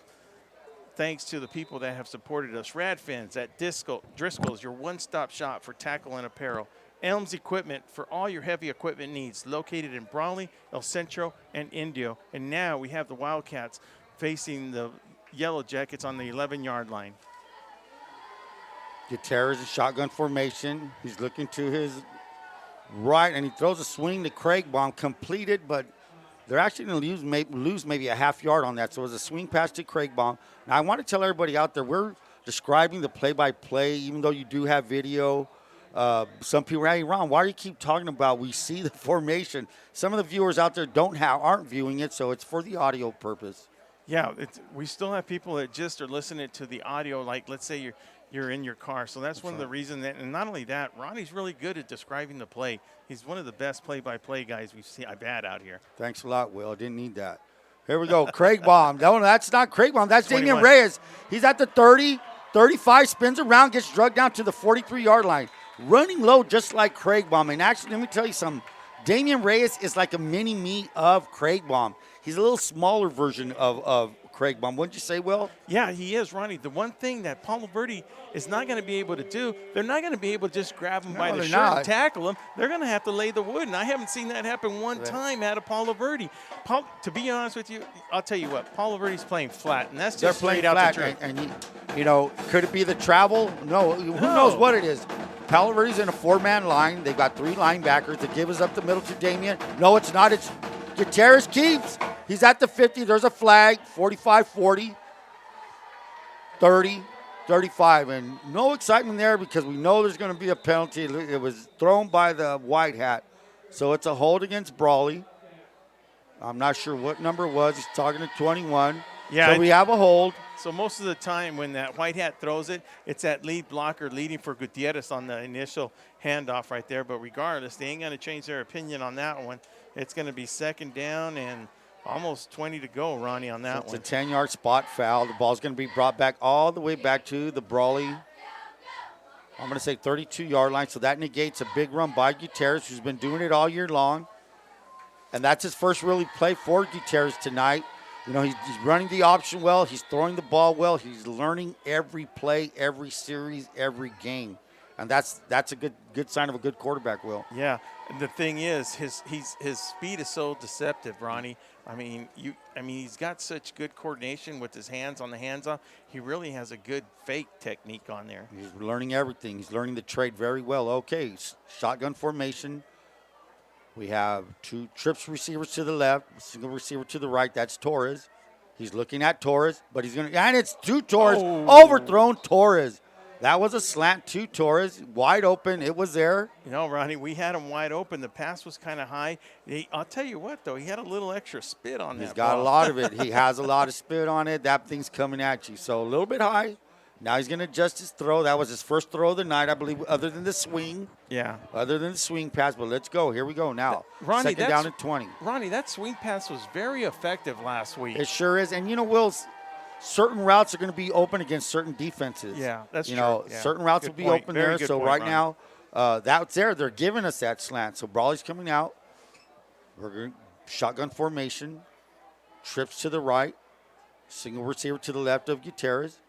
thanks to the people that have supported us. Radfins at Driscoll's, your one-stop shop for tackle and apparel. Elms Equipment for all your heavy equipment needs, located in Brawley, El Centro, and Indio. And now we have the Wildcats facing the Yellow Jackets on the 11-yard line. Gutierrez in shotgun formation. He's looking to his right, and he throws a swing to Craig Baum, completed, but they're actually going to lose maybe a half yard on that. So it was a swing pass to Craig Baum. Now, I want to tell everybody out there, we're describing the play-by-play, even though you do have video. Some people are, hey, Ron, why do you keep talking about we see the formation? Some of the viewers out there aren't viewing it, so it's for the audio purpose. Yeah, we still have people that just are listening to the audio, like let's say you're in your car. So that's one of the reasons that, and not only that, Ronnie's really good at describing the play. He's one of the best play-by-play guys I've had out here. Thanks a lot, Will. I didn't need that. Here we go. Craig Baum. No, that's not Craig Baum. That's 21. Damian Reyes. He's at the 30, 35, spins around, gets drugged down to the 43-yard line. Running low just like Craig Baum. And actually, let me tell you something. Damian Reyes is like a mini-me of Craig Baum. He's a little smaller version of Craig Baum. Wouldn't you say, Will? Yeah, he is, Ronnie. The one thing that Palo Verde is not going to be able to do, they're not going to be able to just grab him by the shirt and tackle him. They're going to have to lay the wood, and I haven't seen that happen one time out of Palo Verde. To be honest with you, I'll tell you what, Palo Verde's playing flat, and that's just straight out the truth. And could it be the travel? No. Who knows what it is? Palo Verde's in a 4-man line. They've got 3 linebackers. They give us up the middle to Damian. No, it's not. It's Gutierrez keeps. He's at the 50. There's a flag. 45, 40, 30, 35. And no excitement there because we know there's going to be a penalty. It was thrown by the white hat. So it's a hold against Brawley. I'm not sure what number it was. He's talking to 21. Yeah, so we have a hold. So most of the time when that white hat throws it, it's that lead blocker leading for Gutierrez on the initial handoff right there. But regardless, they ain't going to change their opinion on that one. It's going to be second down and almost 20 to go, Ronnie, on that one. It's a 10-yard spot foul. The ball's going to be brought back all the way back to the Brawley, I'm going to say 32-yard line. So that negates a big run by Gutierrez, who's been doing it all year long. And that's his first really play for Gutierrez tonight. You know, he's running the option well. He's throwing the ball well. He's learning every play, every series, every game. And that's a good sign of a good quarterback, Will. Yeah. And the thing is, his speed is so deceptive, Ronnie. I mean, he's got such good coordination with his hands on the hands-off. He really has a good fake technique on there. He's learning everything. He's learning the trade very well. Okay, shotgun formation. We have 2 trips receivers to the left, single receiver to the right. That's Torres. He's looking at Torres, but he's going to, and it's to Torres. Oh. Overthrown Torres. That was a slant to Torres. Wide open. It was there. You know, Ronnie, we had him wide open. The pass was kind of high. I'll tell you what, though, he had a little extra spit on that. He's got ball. a lot of it. He has a lot of spit on it. That thing's coming at you. So a little bit high. Now he's going to adjust his throw. That was his first throw of the night, I believe, other than the swing. Yeah. Other than the swing pass. But let's go. Here we go now. Ronnie, Second down and 20. Ronnie, that swing pass was very effective last week. It sure is. And, you know, Will, certain routes are going to be open against certain defenses. Yeah, that's true. Yeah. Certain routes Good will be point. open Very there. good So point, right Ronnie. now, that's there. They're giving us that slant. So Brawley's coming out. We're going shotgun formation. Trips to the right. Single receiver to the left of Gutierrez.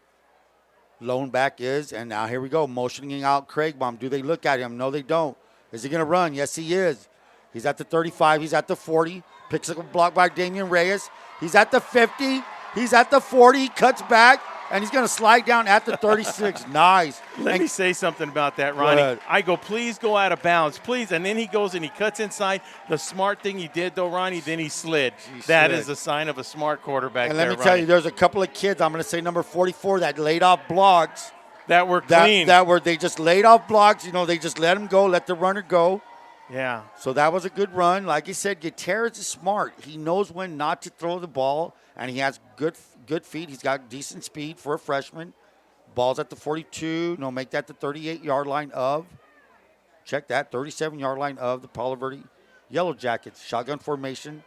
Lone back is, and now here we go, motioning out Craigbaum. Do they look at him? No, they don't. Is he going to run? Yes, he is. He's at the 35. He's at the 40. Picks up a block by Damian Reyes. He's at the 50. He's at the 40. He cuts back, and he's going to slide down at the 36. Nice. Let me say something about that, Ronnie. ahead. I go, please go out of bounds, please. And then he goes and he cuts inside. The smart thing he did, though, Ronnie, then he slid. That slid. is a sign of a smart quarterback. And there, let me tell Ronnie. you, there's a couple of kids, I'm going to say number 44, that laid off blocks. that were clean. They just laid off blocks. You know, they just let him go, let the runner go. Yeah. So that was a good run. Like I said, Gutierrez is smart. He knows when not to throw the ball, and he has good feet. He's got decent speed for a freshman. Ball's at the 42. No, make that the 38-yard line of. Check that, 37-yard line of the Palo Verde Yellow Jackets. Shotgun formation.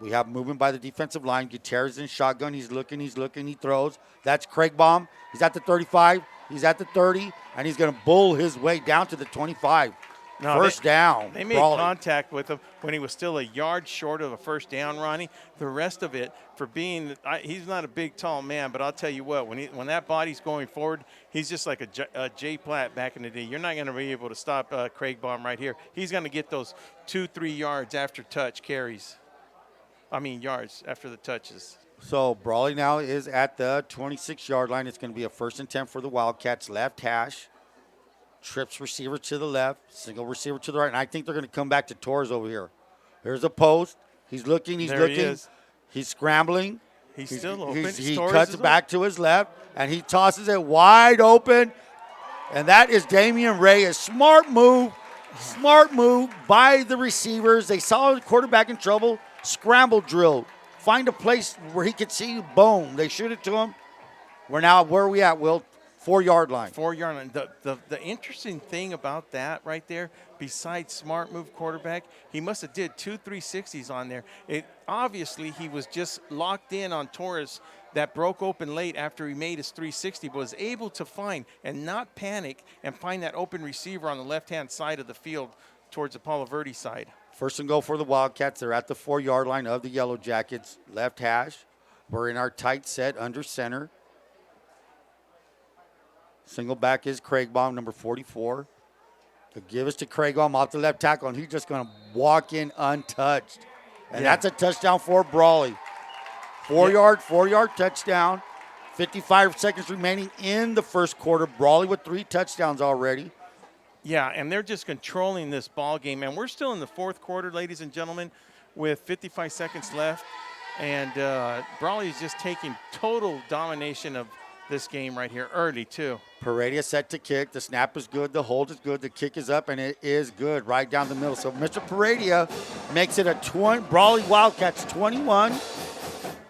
We have movement by the defensive line. Gutierrez in shotgun. He's looking, he throws. That's Craigbaum. He's at the 35. He's at the 30, and he's going to bull his way down to the 25. No, First down. They made Brawley. contact with him when he was still a yard short of a first down, Ronnie. The rest of it, for being he's not a big, tall man, but I'll tell you what, when that body's going forward, he's just like a Jay Platt back in the day. You're not going to be able to stop Craigbaum right here. He's going to get those 2-3 yards after touch carries. Yards after the touches. So Brawley now is at the 26-yard line. It's going to be a 1st and 10 for the Wildcats. Left hash. Trips receiver to the left. Single receiver to the right. And I think they're going to come back to Torres over here. Here's a post. He's looking. He's There looking. he is. He's scrambling. He's still open. He Torres cuts is back to his left, and he tosses it wide open. And that is Damian Reyes. Smart move by the receivers. They saw the quarterback in trouble. Scramble drill. Find a place where he could see you. Boom. They shoot it to him. Where are we at, Will? 4-yard line. 4-yard line. The interesting thing about that right there, besides smart move quarterback, he must have did 2 360s on there. Obviously he was just locked in on Torres that broke open late after he made his 360, but was able to find and not panic and find that open receiver on the left-hand side of the field towards the Palo Verde side. 1st and goal for the Wildcats. They're at the 4-yard line of the Yellow Jackets. Left hash. We're in our tight set under center. Single back is Craigbaum, number 44. To give us to Craigbaum off the left tackle, and he's just going to walk in untouched. And that's a touchdown for Brawley. 4-yard touchdown. 55 seconds remaining in the first quarter. Brawley with 3 touchdowns already. Yeah, and they're just controlling this ball game. And we're still in the 4th quarter, ladies and gentlemen, with 55 seconds left. And Brawley is just taking total domination of this game right here early, too. Paredes set to kick. The snap is good. The hold is good. The kick is up, and it is good right down the middle. So Mr. Paredes makes it a Brawley Wildcats 21.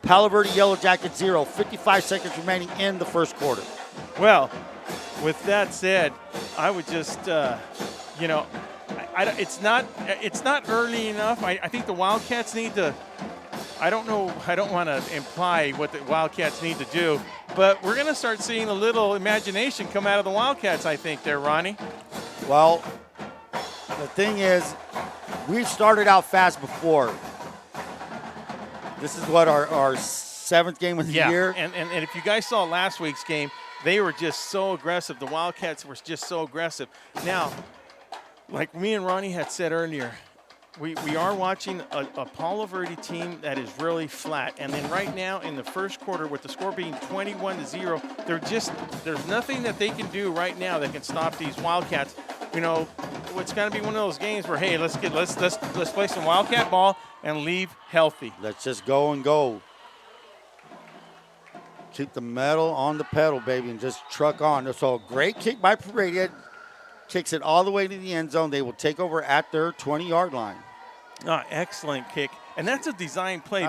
Palo Verde Yellow Jackets 0. 55 seconds remaining in the first quarter. Well, with that said, I would just, it's not early enough. I think the Wildcats need to. I don't want to imply what the Wildcats need to do, but we're going to start seeing a little imagination come out of the Wildcats, I think, there, Ronnie. Well, the thing is, we've started out fast before. This is what our 7th game of the year. And if you guys saw last week's game, they were just so aggressive. The Wildcats were just so aggressive. Now, like me and Ronnie had said earlier, we are watching a Palo Verde team that is really flat. And then right now in the first quarter, with the score being 21-0, there's nothing that they can do right now that can stop these Wildcats. it's going to be one of those games where, hey, let's play some Wildcat ball and leave healthy. Let's just go and go. Keep the metal on the pedal, baby, and just truck on. So great kick by Parade. Kicks it all the way to the end zone. They will take over at their 20-yard line. Excellent kick. And that's a design play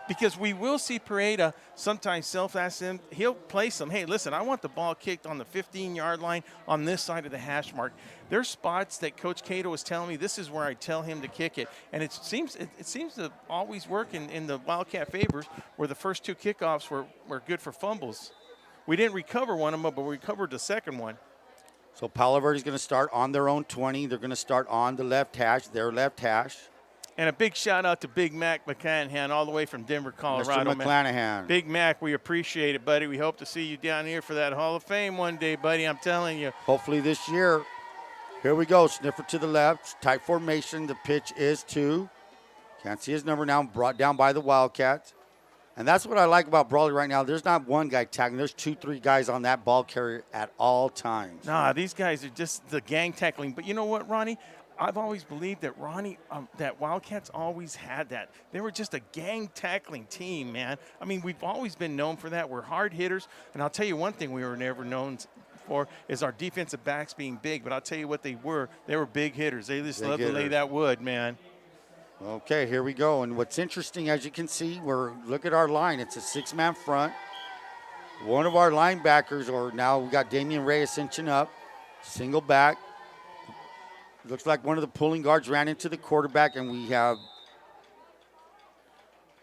because we will see Pareda sometimes self-ask him. He'll play some, hey, listen, I want the ball kicked on the 15-yard line on this side of the hash mark. There's spots that Coach Cato was telling me this is where I tell him to kick it. And it seems to always work in the Wildcat favors where the first two kickoffs were good for fumbles. We didn't recover one of them, but we recovered the second one. So Palo Verde is going to start on their own 20. They're going to start on the left hash, their left hash. And a big shout out to Big Mac McClanahan all the way from Denver, Colorado. Mr. McClanahan. Big Mac, we appreciate it, buddy. We hope to see you down here for that Hall of Fame one day, buddy. I'm telling you. Hopefully this year. Here we go. Sniffer to the left. Tight formation. The pitch is to. Can't see his number now. Brought down by the Wildcats. And that's what I like about Brawley right now. There's not one guy tackling. There's 2-3 guys on that ball carrier at all times. Nah, these guys are just the gang tackling. But you know what, Ronnie? I've always believed that that Wildcats always had that. They were just a gang tackling team, man. I mean, we've always been known for that. We're hard hitters. And I'll tell you one thing we were never known for is our defensive backs being big. But I'll tell you what they were. They were big hitters. They just love to lay that wood, man. Okay, here we go. And what's interesting, as you can see, look at our line. It's a 6-man front. One of our linebackers, or now we got Damian Reyes inching up. Single back. Looks like one of the pulling guards ran into the quarterback, and we have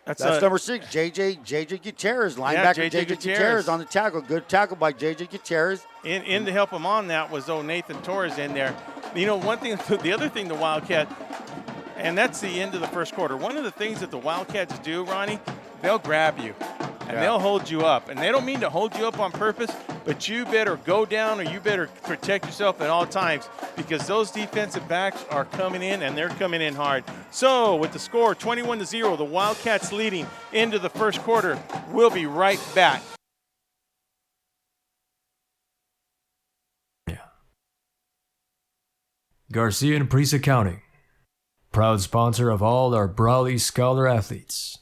that's number 6, JJ Gutierrez, linebacker. JJ Gutierrez on the tackle. Good tackle by JJ Gutierrez. In to help him on that was Nathan Torres in there. You know, one thing, the other thing the Wildcat, and that's the end of the first quarter. One of the things that the Wildcats do, Ronnie, they'll grab you. And they'll hold you up. And they don't mean to hold you up on purpose, but you better go down or you better protect yourself at all times because those defensive backs are coming in, and they're coming in hard. So with the score 21-0, the Wildcats leading into the first quarter. We'll be right back. Garcia and Priest Accounting, proud sponsor of all our Brawley Scholar athletes.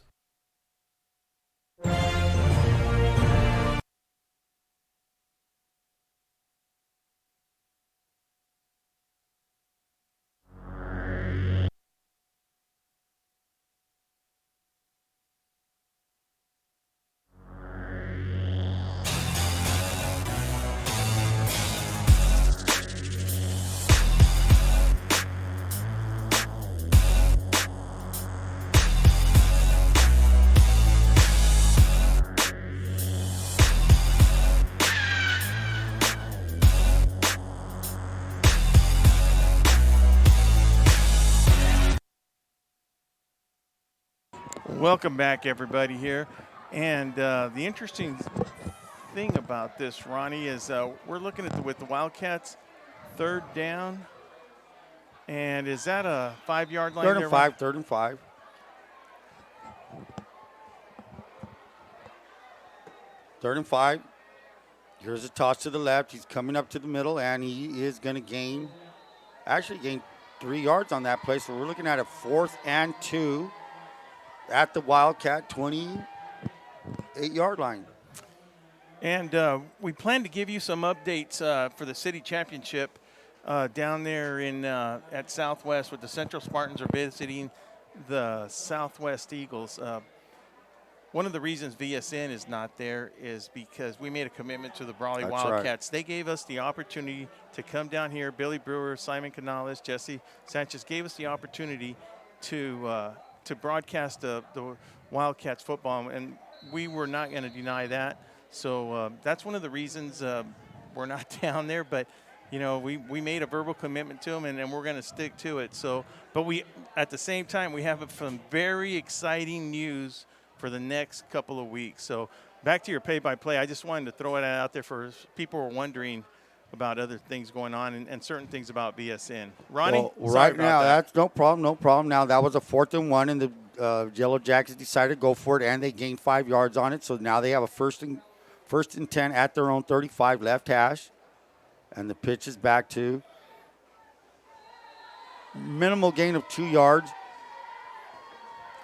Welcome back, everybody, here. And the interesting thing about this, Ronnie, is we're looking at with the Wildcats, 3rd down. And is that a 5-yard line? 3rd and 5, 3rd and 5. Third and 5. Here's a toss to the left. He's coming up to the middle, and he is going to gain 3 yards on that play. So we're looking at a 4th and 2 at the Wildcat 28-yard line. And we plan to give you some updates for the city championship down there at Southwest with the Central Spartans are visiting the Southwest Eagles. One of the reasons VSN is not there is because we made a commitment to the Brawley Wildcats. Right. They gave us the opportunity to come down here. Billy Brewer, Simon Canales, Jesse Sanchez gave us the opportunity to broadcast the Wildcats football, and we were not going to deny that. So that's one of the reasons we're not down there. But, you know, we made a verbal commitment to them, and we're going to stick to it. So, but at the same time, we have some very exciting news for the next couple of weeks. So back to your play-by-play. I just wanted to throw it out there for people who are wondering about other things going on and certain things about BSN. Ronnie? Well, right now, that's no problem. Now, that was a 4th and 1, and the Yellow Jackets decided to go for it, and they gained 5 yards on it. So now they have a first and 10 at their own 35 left hash. And the pitch is back to minimal gain of 2 yards.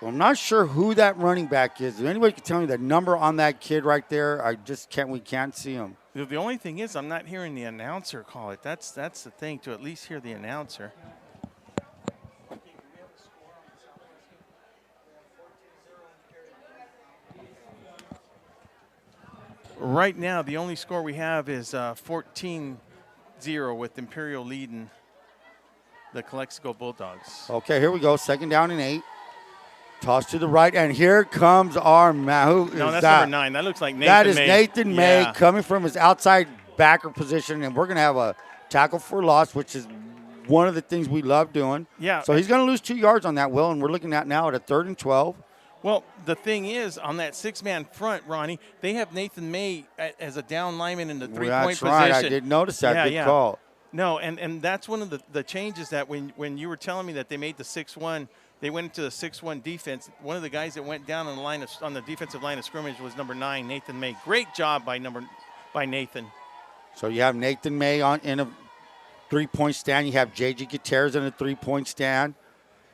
Well, I'm not sure who that running back is. If anybody can tell me the number on that kid right there, we can't see him. The only thing is I'm not hearing the announcer call it. That's the thing, to at least hear the announcer. Right now, the only score we have is 14-0 with Imperial leading the Calexico Bulldogs. Okay, here we go. 2nd down and 8. Toss to the right, and here comes our man. No, that's number 9. That looks like Nathan May. That is Nathan May Yeah. coming from his outside backer position, and we're going to have a tackle for loss, which is one of the things we love doing. Yeah. So he's going to lose 2 yards on that, Will, and we're looking at now at a 3rd and 12. Well, the thing is, on that 6-man front, Ronnie, they have Nathan May as a down lineman in the 3-point position. That's right. I did notice that. Good call. No, and that's one of the changes that when you were telling me that they made the 6-1, they went into the 6-1 defense. One of the guys that went down on the defensive line of scrimmage was number 9, Nathan May. Great job by Nathan. So you have Nathan May in a 3-point stand. You have J.J. Gutierrez in a 3-point stand.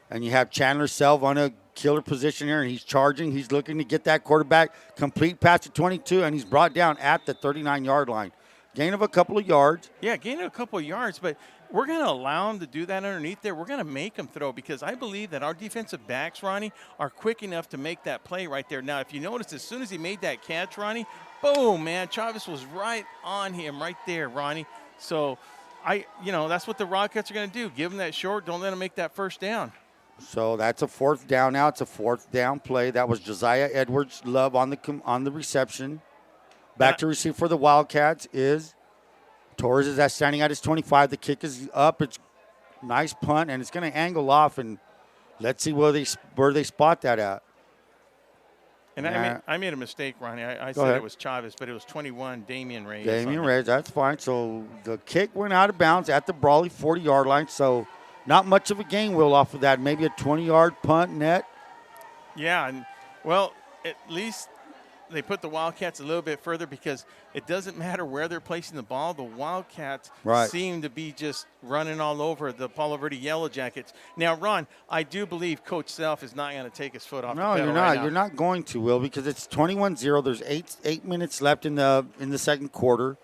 And you have Chandler Self on a killer position here, and he's charging. He's looking to get that quarterback complete pass to 22, and he's brought down at the 39-yard line. Gain of a couple of yards. Yeah, gain of a couple of yards, but we're going to allow him to do that underneath there. We're going to make him throw because I believe that our defensive backs, Ronnie, are quick enough to make that play right there. Now, if you notice, as soon as he made that catch, Ronnie, boom, man, Chavez was right on him right there, Ronnie. So, that's what the Rockets are going to do. Give him that short. Don't let him make that first down. So that's a 4th down now. It's a 4th down play. That was Josiah Edwards-Love on the reception. Back to receive for the Wildcats is Torres is standing at his 25. The kick is up. It's nice punt, and it's going to angle off. And let's see where they spot that at. And I made a mistake, Ronnie. I said it was Chavez, but it was 21, Damian Reyes. Damian Reyes, that's fine. So the kick went out of bounds at the Brawley 40-yard line. So not much of a gain, Will, off of that. Maybe a 20-yard punt net. Yeah, and, well, at least they put the Wildcats a little bit further because it doesn't matter where they're placing the ball. The Wildcats seem to be just running all over the Palo Verde Yellow Jackets. Now, Ron, I do believe Coach Self is not going to take his foot off the pedal. No, you're not. Right now. You're not going to, Will, because it's 21-0. There's eight minutes left in the second quarter.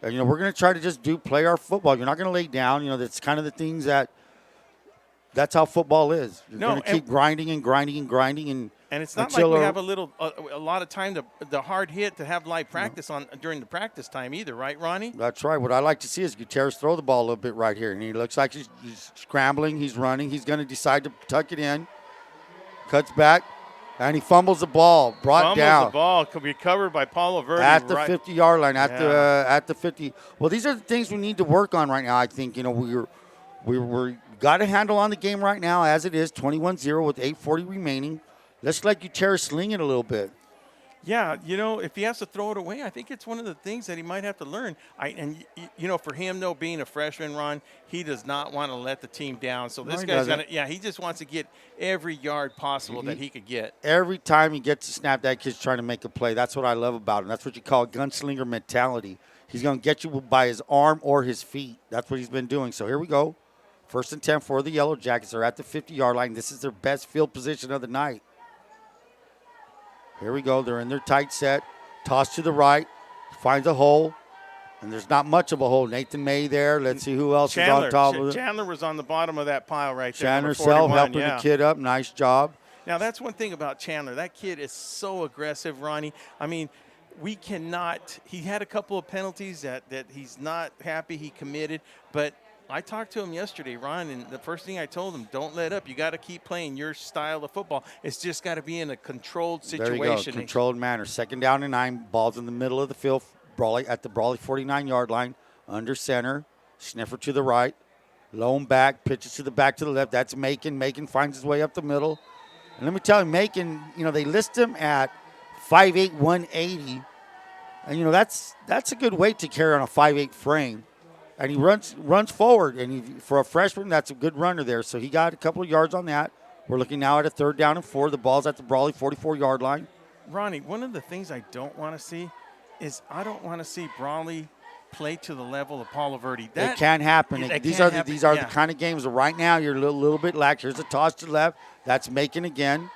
And, we're going to try to play our football. You're not going to lay down. That's kind of the things that's how football is. You're going to keep grinding and grinding and grinding. And it's not like we have a lot of time to hard hit to have live practice on during the practice time either, right, Ronnie? That's right. What I like to see is Gutierrez throw the ball a little bit right here. And he looks like he's scrambling. He's running. He's going to decide to tuck it in. Cuts back. And he fumbles the ball. Brought down. The ball could be covered by Palo Verde. At the 50-yard line. At the 50. Well, these are the things we need to work on right now, I think. We're got a handle on the game right now as it is, 21-0 with 8:40 remaining. Let's let Gutierrez sling it a little bit. Yeah, if he has to throw it away, I think it's one of the things that he might have to learn. For him, though, being a freshman, Ron, he does not want to let the team down. So this guy's going to, he just wants to get every yard possible that he could get. Every time he gets a snap, that kid's trying to make a play. That's what I love about him. That's what you call a gunslinger mentality. He's going to get you by his arm or his feet. That's what he's been doing. So here we go. 1st and 10 for the Yellow Jackets. They're at the 50-yard line. This is their best field position of the night. Here we go. They're in their tight set. Toss to the right. Finds a hole. And there's not much of a hole. Nathan May there. Let's see who else is on top of it. Chandler was on the bottom of that pile right there. Chandler Self helping the kid up. Nice job. Now, that's one thing about Chandler. That kid is so aggressive, Ronnie. I mean, we cannot – he had a couple of penalties that he's not happy he committed, but – I talked to him yesterday, Ron, and the first thing I told him, don't let up. You got to keep playing your style of football. It's just got to be in a controlled situation. There you go, controlled manner. 2nd down and 9. Ball's in the middle of the field. Brawley at the Brawley 49-yard line. Under center. Sniffer to the right. Lone back. Pitches to the back to the left. That's Macon. Macon finds his way up the middle. And let me tell you, Macon, they list him at 5'8", 180. And, that's a good weight to carry on a 5'8" frame. And he runs forward, and for a freshman, that's a good runner there. So he got a couple of yards on that. We're looking now at a 3rd down and 4. The ball's at the Brawley 44-yard line. Ronnie, one of the things I don't want to see is I don't want to see Brawley play to the level of Palo Verde. It can happen. These are the kind of games that right now you're a little bit lax. Here's a toss to the left. That's making again.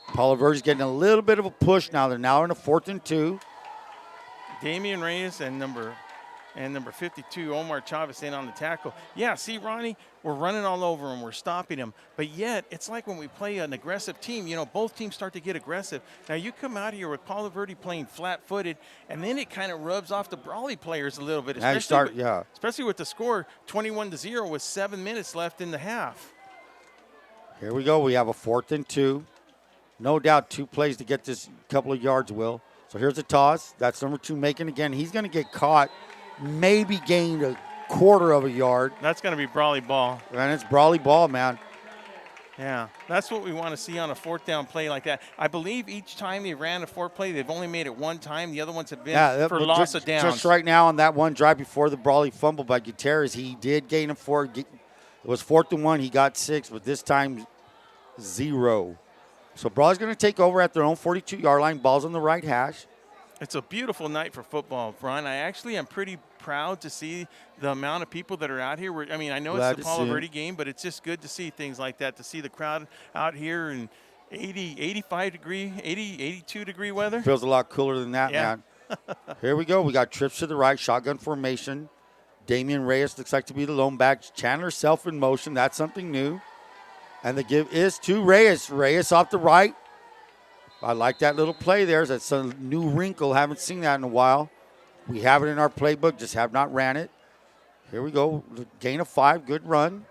Palo Verde's getting a little bit of a push now. They're now in a 4th and 2. Damian Reyes and number 52, Omar Chavez, in on the tackle. Yeah, see, Ronnie, we're running all over him. We're stopping him. But yet, it's like when we play an aggressive team, both teams start to get aggressive. Now, you come out here with Palo Verde playing flat-footed, and then it kind of rubs off the Brawley players a little bit. Especially with the score 21-0 with 7 minutes left in the half. Here we go. We have a 4th and 2. No doubt 2 plays to get this couple of yards, Will. So here's a toss. That's number 2 making again. He's going to get caught, maybe gained a 1/4 of a yard. That's going to be Brawley ball. And it's Brawley ball, man. Yeah, that's what we want to see on a 4th down play like that. I believe each time they ran a 4th play, they've only made it 1 time. The other ones have been for loss of downs. Just right now on that one drive before the Brawley fumble by Gutierrez, he did gain a 4. It was 4th and 1. He got 6, but this time 0. So Brawley's going to take over at their own 42-yard line. Ball's on the right hash. It's a beautiful night for football, Ron. I actually am pretty proud to see the amount of people that are out here. I know it's the Palo Verde game, but it's just good to see things like that, to see the crowd out here in 82-degree weather. Feels a lot cooler than that, man. Here we go. We got trips to the right, shotgun formation. Damian Reyes looks like to be the lone back. Chandler Self in motion. That's something new. And the give is to Reyes. Reyes off the right. I like that little play there. That's a new wrinkle. Haven't seen that in a while. We have it in our playbook, just have not ran it. Here we go. Gain of 5. Good run.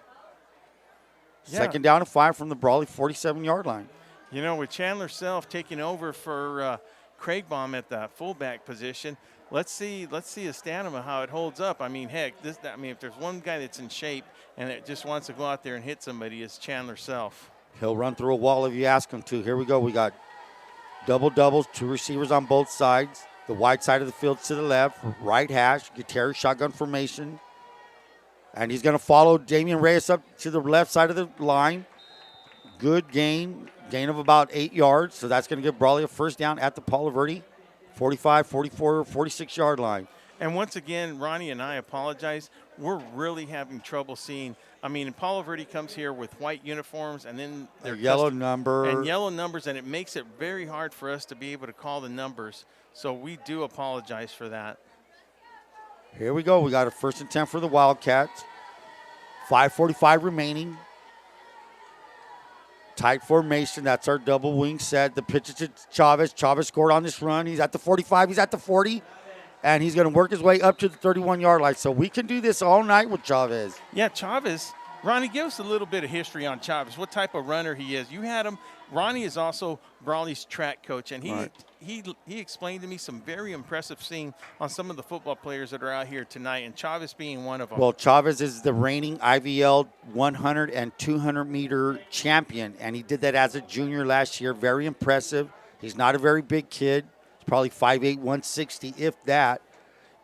Yeah. 2nd down and 5 from the Brawley 47-yard line. With Chandler Self taking over for Craig Baum at the fullback position, let's see his stamina, how it holds up. I mean, heck, if there's one guy that's in shape and it just wants to go out there and hit somebody, it's Chandler Self. He'll run through a wall if you ask him to. Here we go. We got double-doubles, 2 receivers on both sides. The wide side of the field to the left, right hash, Gutierrez shotgun formation. And he's going to follow Damian Reyes up to the left side of the line. Good gain of about 8 yards. So that's going to give Brawley a 1st down at the Palo Verde 45, 44, 46-yard line. And once again, Ronnie and I apologize. We're really having trouble seeing. Palo Verde comes here with white uniforms and then their yellow number. And yellow numbers, and it makes it very hard for us to be able to call the numbers. So we do apologize for that. Here we go. We got a 1st and 10 for the Wildcats. 5:45 remaining. Tight formation. That's our double wing set. The pitch is to Chavez. Chavez scored on this run. He's at the 45. He's at the 40. And he's going to work his way up to the 31-yard line. So we can do this all night with Chavez. Yeah, Chavez. Ronnie, give us a little bit of history on Chavez, what type of runner he is. You had him. Ronnie is also Brawley's track coach, and he explained to me some very impressive things on some of the football players that are out here tonight, and Chavez being one of them. Well, Chavez is the reigning IVL 100 and 200-meter champion, and he did that as a junior last year. Very impressive. He's not a very big kid. He's probably 5'8", 160, if that.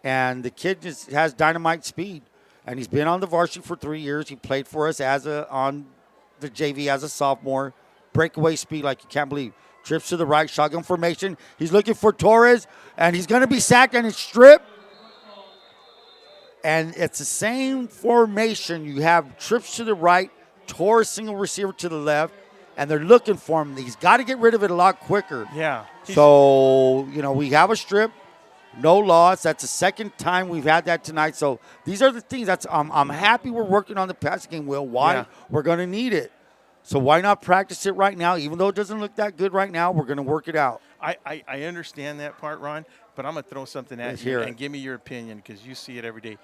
And the kid just has dynamite speed. And he's been on the varsity for 3 years. He played for us on the JV as a sophomore. Breakaway speed like you can't believe. Trips to the right, shotgun formation. He's looking for Torres, and he's going to be sacked and it's stripped. And it's the same formation. You have trips to the right, Torres single receiver to the left, and they're looking for him. He's got to get rid of it a lot quicker. Yeah. So, we have a strip. No loss. That's the 2nd time we've had that tonight. So these are the things. I'm happy we're working on the passing game, Will. Why? Yeah. We're going to need it. So why not practice it right now? Even though it doesn't look that good right now, we're going to work it out. I understand that part, Ron, but I'm going to throw something at you and give me your opinion because you see it every day.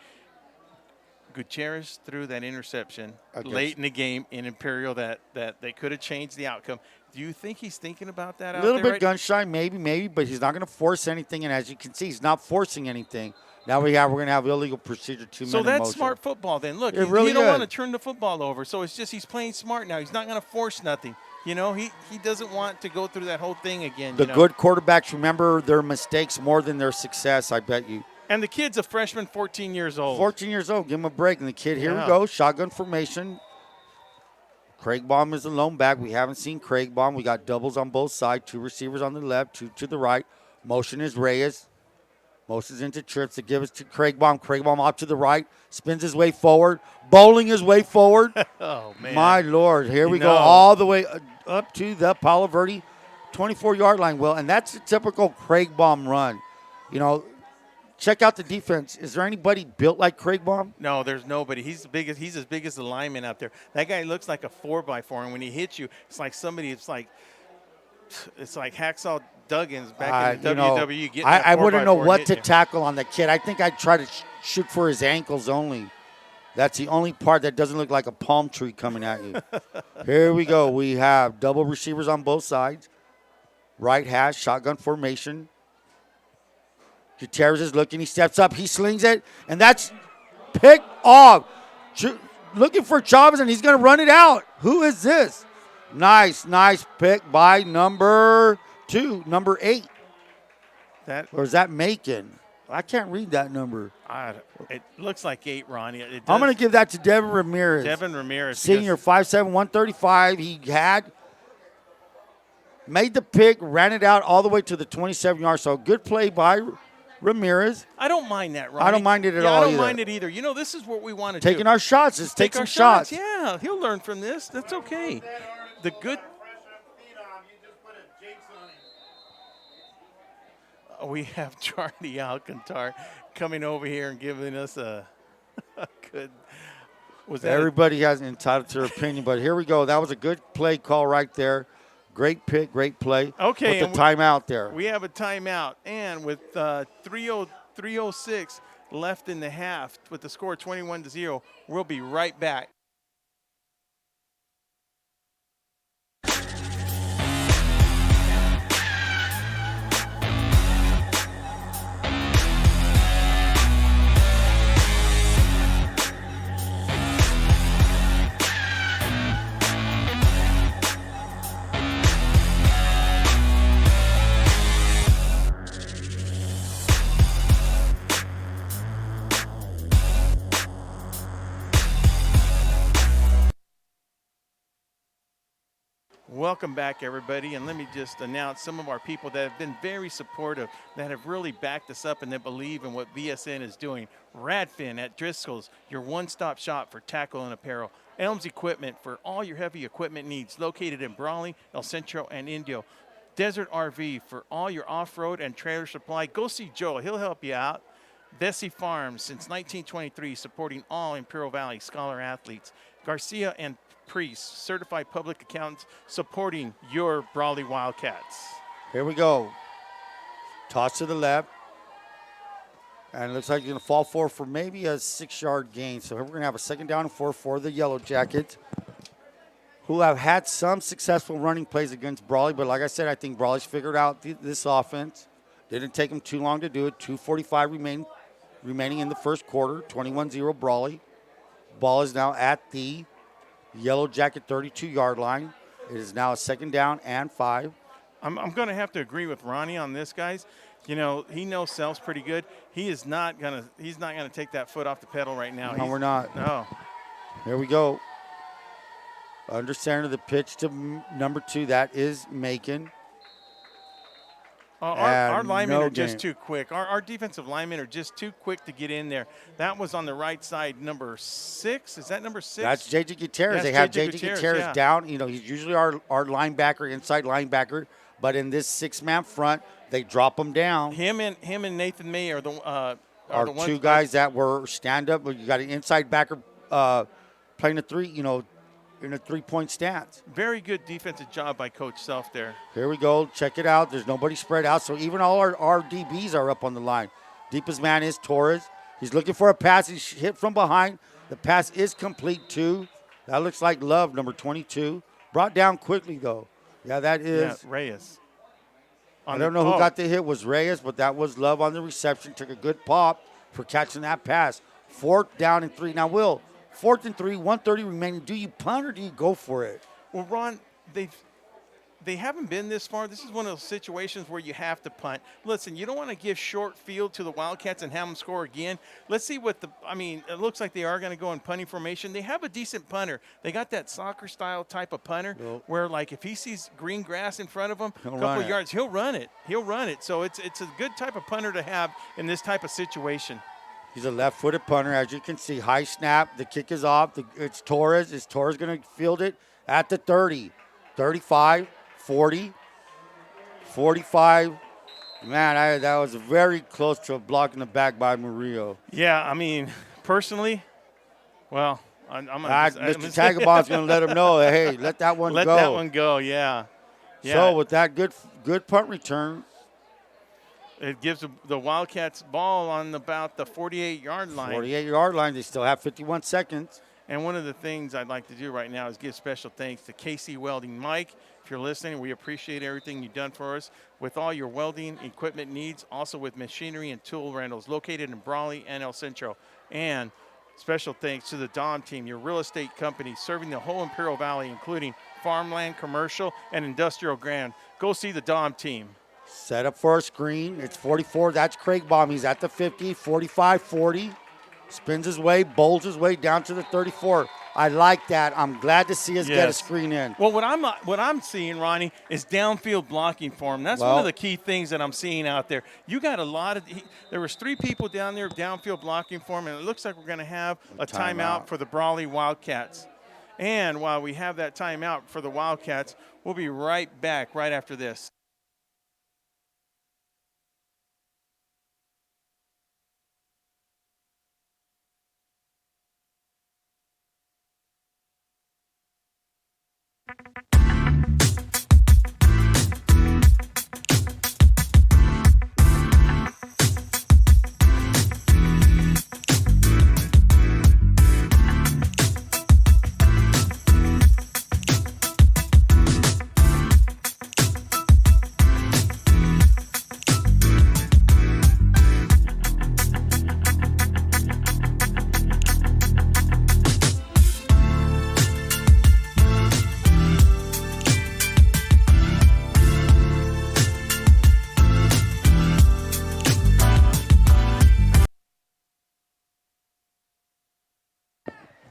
Gutierrez threw that interception late in the game in Imperial that they could have changed the outcome. Do you think he's thinking about that out there? A little bit gun shy, maybe, but he's not going to force anything. And as you can see, he's not forcing anything. Now we're going to have illegal procedure 2 minutes. So that's smart football then. Look, you don't want to turn the football over. So it's just he's playing smart now. He's not going to force nothing. He doesn't want to go through that whole thing again. The good quarterbacks remember their mistakes more than their success, I bet you. And the kid's a freshman, 14 years old. 14 years old. Give him a break. And the kid, here we go, shotgun formation. Craig Baum is the lone back. We haven't seen Craig Baum. We got doubles on both sides, 2 receivers on the left, 2 to the right. Motion is Reyes. Motions into trips to give it to Craig Baum. Craig Baum out to the right, spins his way forward, bowling his way forward. Oh, man. My Lord, here we go No. all the way up to the Palo Verde 24-yard line, Will. And that's a typical Craig Baum run. You know, check out the defense. Is there anybody built like Craig Baum? No, there's nobody. He's as big as the lineman out there. That guy looks like a 4x4, and when he hits you, it's like somebody. It's like Hacksaw Duggins back in the WWE. Getting that I wouldn't know 4x4 what and to hitting you. tackle on the kid. I think I'd try to shoot for his ankles only. That's the only part that doesn't look like a palm tree coming at you. Here we go. We have double receivers on both sides. Right hash, shotgun formation. Gutierrez is looking. He steps up. He slings it. And that's picked off. Looking for Chavez, and he's going to run it out. Who is this? Nice pick by number 8. Or is that Macon? I can't read that number. It looks like 8, Ronnie. I'm going to give that to Devin Ramirez. Devin Ramirez. Senior, 5'7", 135. He had made the pick, ran it out all the way to the 27-yard. So good play by Ramirez. I don't mind that, Ronnie. I don't mind it at yeah, all I don't either. mind it either. You know, this is what we want to do. Taking our shots. Let's take some our shots. Yeah, he'll learn from this. That's okay. The good. We have Charlie Alcantar coming over here and giving us a good. Everybody has entitled to their opinion, but here we go. That was a good play call right there. Great pick, great play. Okay, with the timeout there. We have a timeout, and with 3:06 left in the half, with the score 21-0, we'll be right back. Welcome back, everybody, and let me just announce some of our people that have been very supportive, that have really backed us up and that believe in what BSN is doing. Radfin at Driscoll's, your one-stop shop for tackle and apparel. Elms Equipment for all your heavy equipment needs, located in Brawley, El Centro, and Indio. Desert RV for all your off-road and trailer supply. Go see Joe. He'll help you out. Bessie Farms, since 1923, supporting all Imperial Valley Scholar athletes. Garcia and Priest, certified public accountants, supporting your Brawley Wildcats. Here we go. Toss to the left. And it looks like you're going to fall forward for maybe a 6-yard gain. So we're going to have a 2nd down and 4 for the Yellow Jackets, who have had some successful running plays against Brawley. But like I said, I think Brawley's figured out this offense. Didn't take them too long to do it. 2:45 remaining in the first quarter. 21-0 Brawley. Ball is now at the Yellow Jacket 32-yard line. It is now a 2nd down and 5. I'm going to have to agree with Ronnie on this, guys. You know, he knows Self's pretty good. He's not going to take that foot off the pedal right now. No, we're not. No. Here we go. Under center of the pitch to number 2. That is Macon. Our linemen no are just gain. too quick. Our defensive linemen are just too quick to get in there. That was on the right side, number 6. Is that number 6? That's J.J. Gutierrez. That's They have J.J. J.J. Gutierrez, Gutierrez yeah. down. You know, he's usually our linebacker, inside linebacker. But in this 6-man front, they drop him down. Him and Nathan May are the ones, 2 guys that were stand-up. But you got an inside backer playing a 3, you know, in a 3-point stance. Very good defensive job by Coach Self there. Here we go. Check it out. There's nobody spread out. So even all our DBs are up on the line. Deepest man is Torres. He's looking for a pass. He's hit from behind. The pass is complete to, that looks like Love, number 22. Brought down quickly, though. Yeah, that is. Yeah, Reyes. I don't know who got the hit. Was Reyes, but that was Love on the reception. Took a good pop for catching that pass. 4th down and 3. Now, Will, 4th and 3, 1:30 remaining. Do you punt or do you go for it? Well, Ron, they haven't been this far. This is one of those situations where you have to punt. Listen, you don't want to give short field to the Wildcats and have them score again. Let's see what it looks like they are going to go in punting formation. They have a decent punter. They got that soccer-style type of punter where, like, if he sees green grass in front of him, a couple of yards, he'll run it. He'll run it. So it's a good type of punter to have in this type of situation. He's a left-footed punter, as you can see. High snap. The kick is off. It's Torres. Is Torres going to field it at the 30, 35, 40, 45. Man, that was very close to a block in the back by Murillo. Yeah, I mean, personally, well, Mr. Tagabon's going to let him know, hey, let that one go. Let that one go, yeah. So with that good punt return, it gives the Wildcats ball on about the 48-yard line. 48-yard line. They still have 51 seconds. And one of the things I'd like to do right now is give special thanks to KC Welding. Mike, if you're listening, we appreciate everything you've done for us with all your welding equipment needs, also with machinery and tool rentals located in Brawley and El Centro. And special thanks to the Dom team, your real estate company serving the whole Imperial Valley, including farmland, commercial, and industrial ground. Go see the Dom team. Set up for a screen. It's 44. That's Craig Baum. He's at the 50, 45, 40. Spins his way, bowls his way down to the 34. I like that. I'm glad to see us get a screen in. Well, what I'm seeing, Ronnie, is downfield blocking for him. That's one of the key things that I'm seeing out there. You got a lot of there was 3 people down there downfield blocking for him, and it looks like we're going to have a timeout for the Brawley Wildcats. And while we have that timeout for the Wildcats, we'll be right back right after this.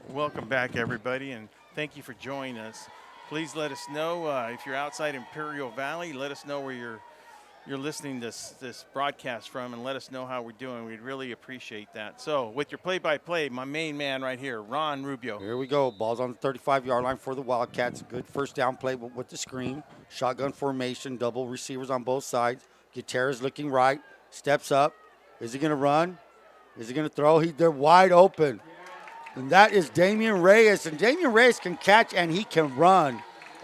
Welcome back, everybody, and thank you for joining us. Please let us know if you're outside Imperial Valley. Let us know where you're listening to this broadcast from, and let us know how we're doing. We'd really appreciate that. So, with your play-by-play, my main man right here, Ron Rubio. Here we go. Ball's on the 35-yard line for the Wildcats. Good first down play with the screen. Shotgun formation, double receivers on both sides. Gutierrez looking right, steps up. Is he going to run? Is he going to throw? They're wide open. And that is Damian Reyes. And Damian Reyes can catch and he can run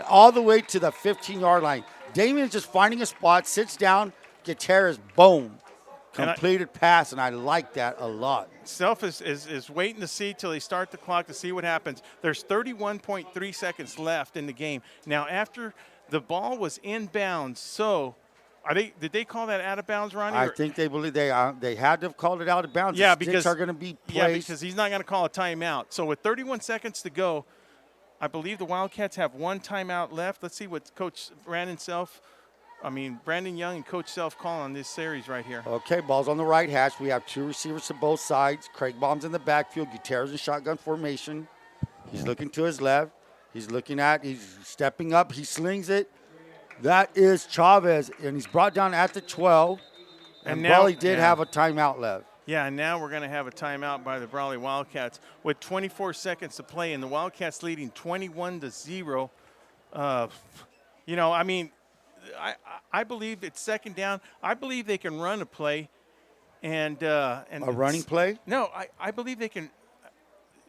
all the way to the 15-yard line. Damian is just finding a spot, sits down, Gutierrez, boom. Completed pass, and I like that a lot. Self is waiting to see till they start the clock to see what happens. There's 31.3 seconds left in the game. Now, after the ball was inbounds, so did they call that out of bounds, Ronnie? I think they believe they had to have called it out of bounds. Yeah, because are going to be placed. Yeah, because he's not going to call a timeout. So with 31 seconds to go, I believe the Wildcats have one timeout left. Let's see what Brandon Young and Coach Self call on this series right here. Okay, ball's on the right hash. We have 2 receivers to both sides. Craig Baum's in the backfield. Gutierrez in shotgun formation. He's looking to his left. He's stepping up. He slings it. That is Chavez, and he's brought down at the 12. And Brawley did have a timeout left. Yeah, and now we're going to have a timeout by the Brawley Wildcats with 24 seconds to play, and the Wildcats leading 21-0. I believe it's second down. I believe they can run a play. And a running play? No, I believe they can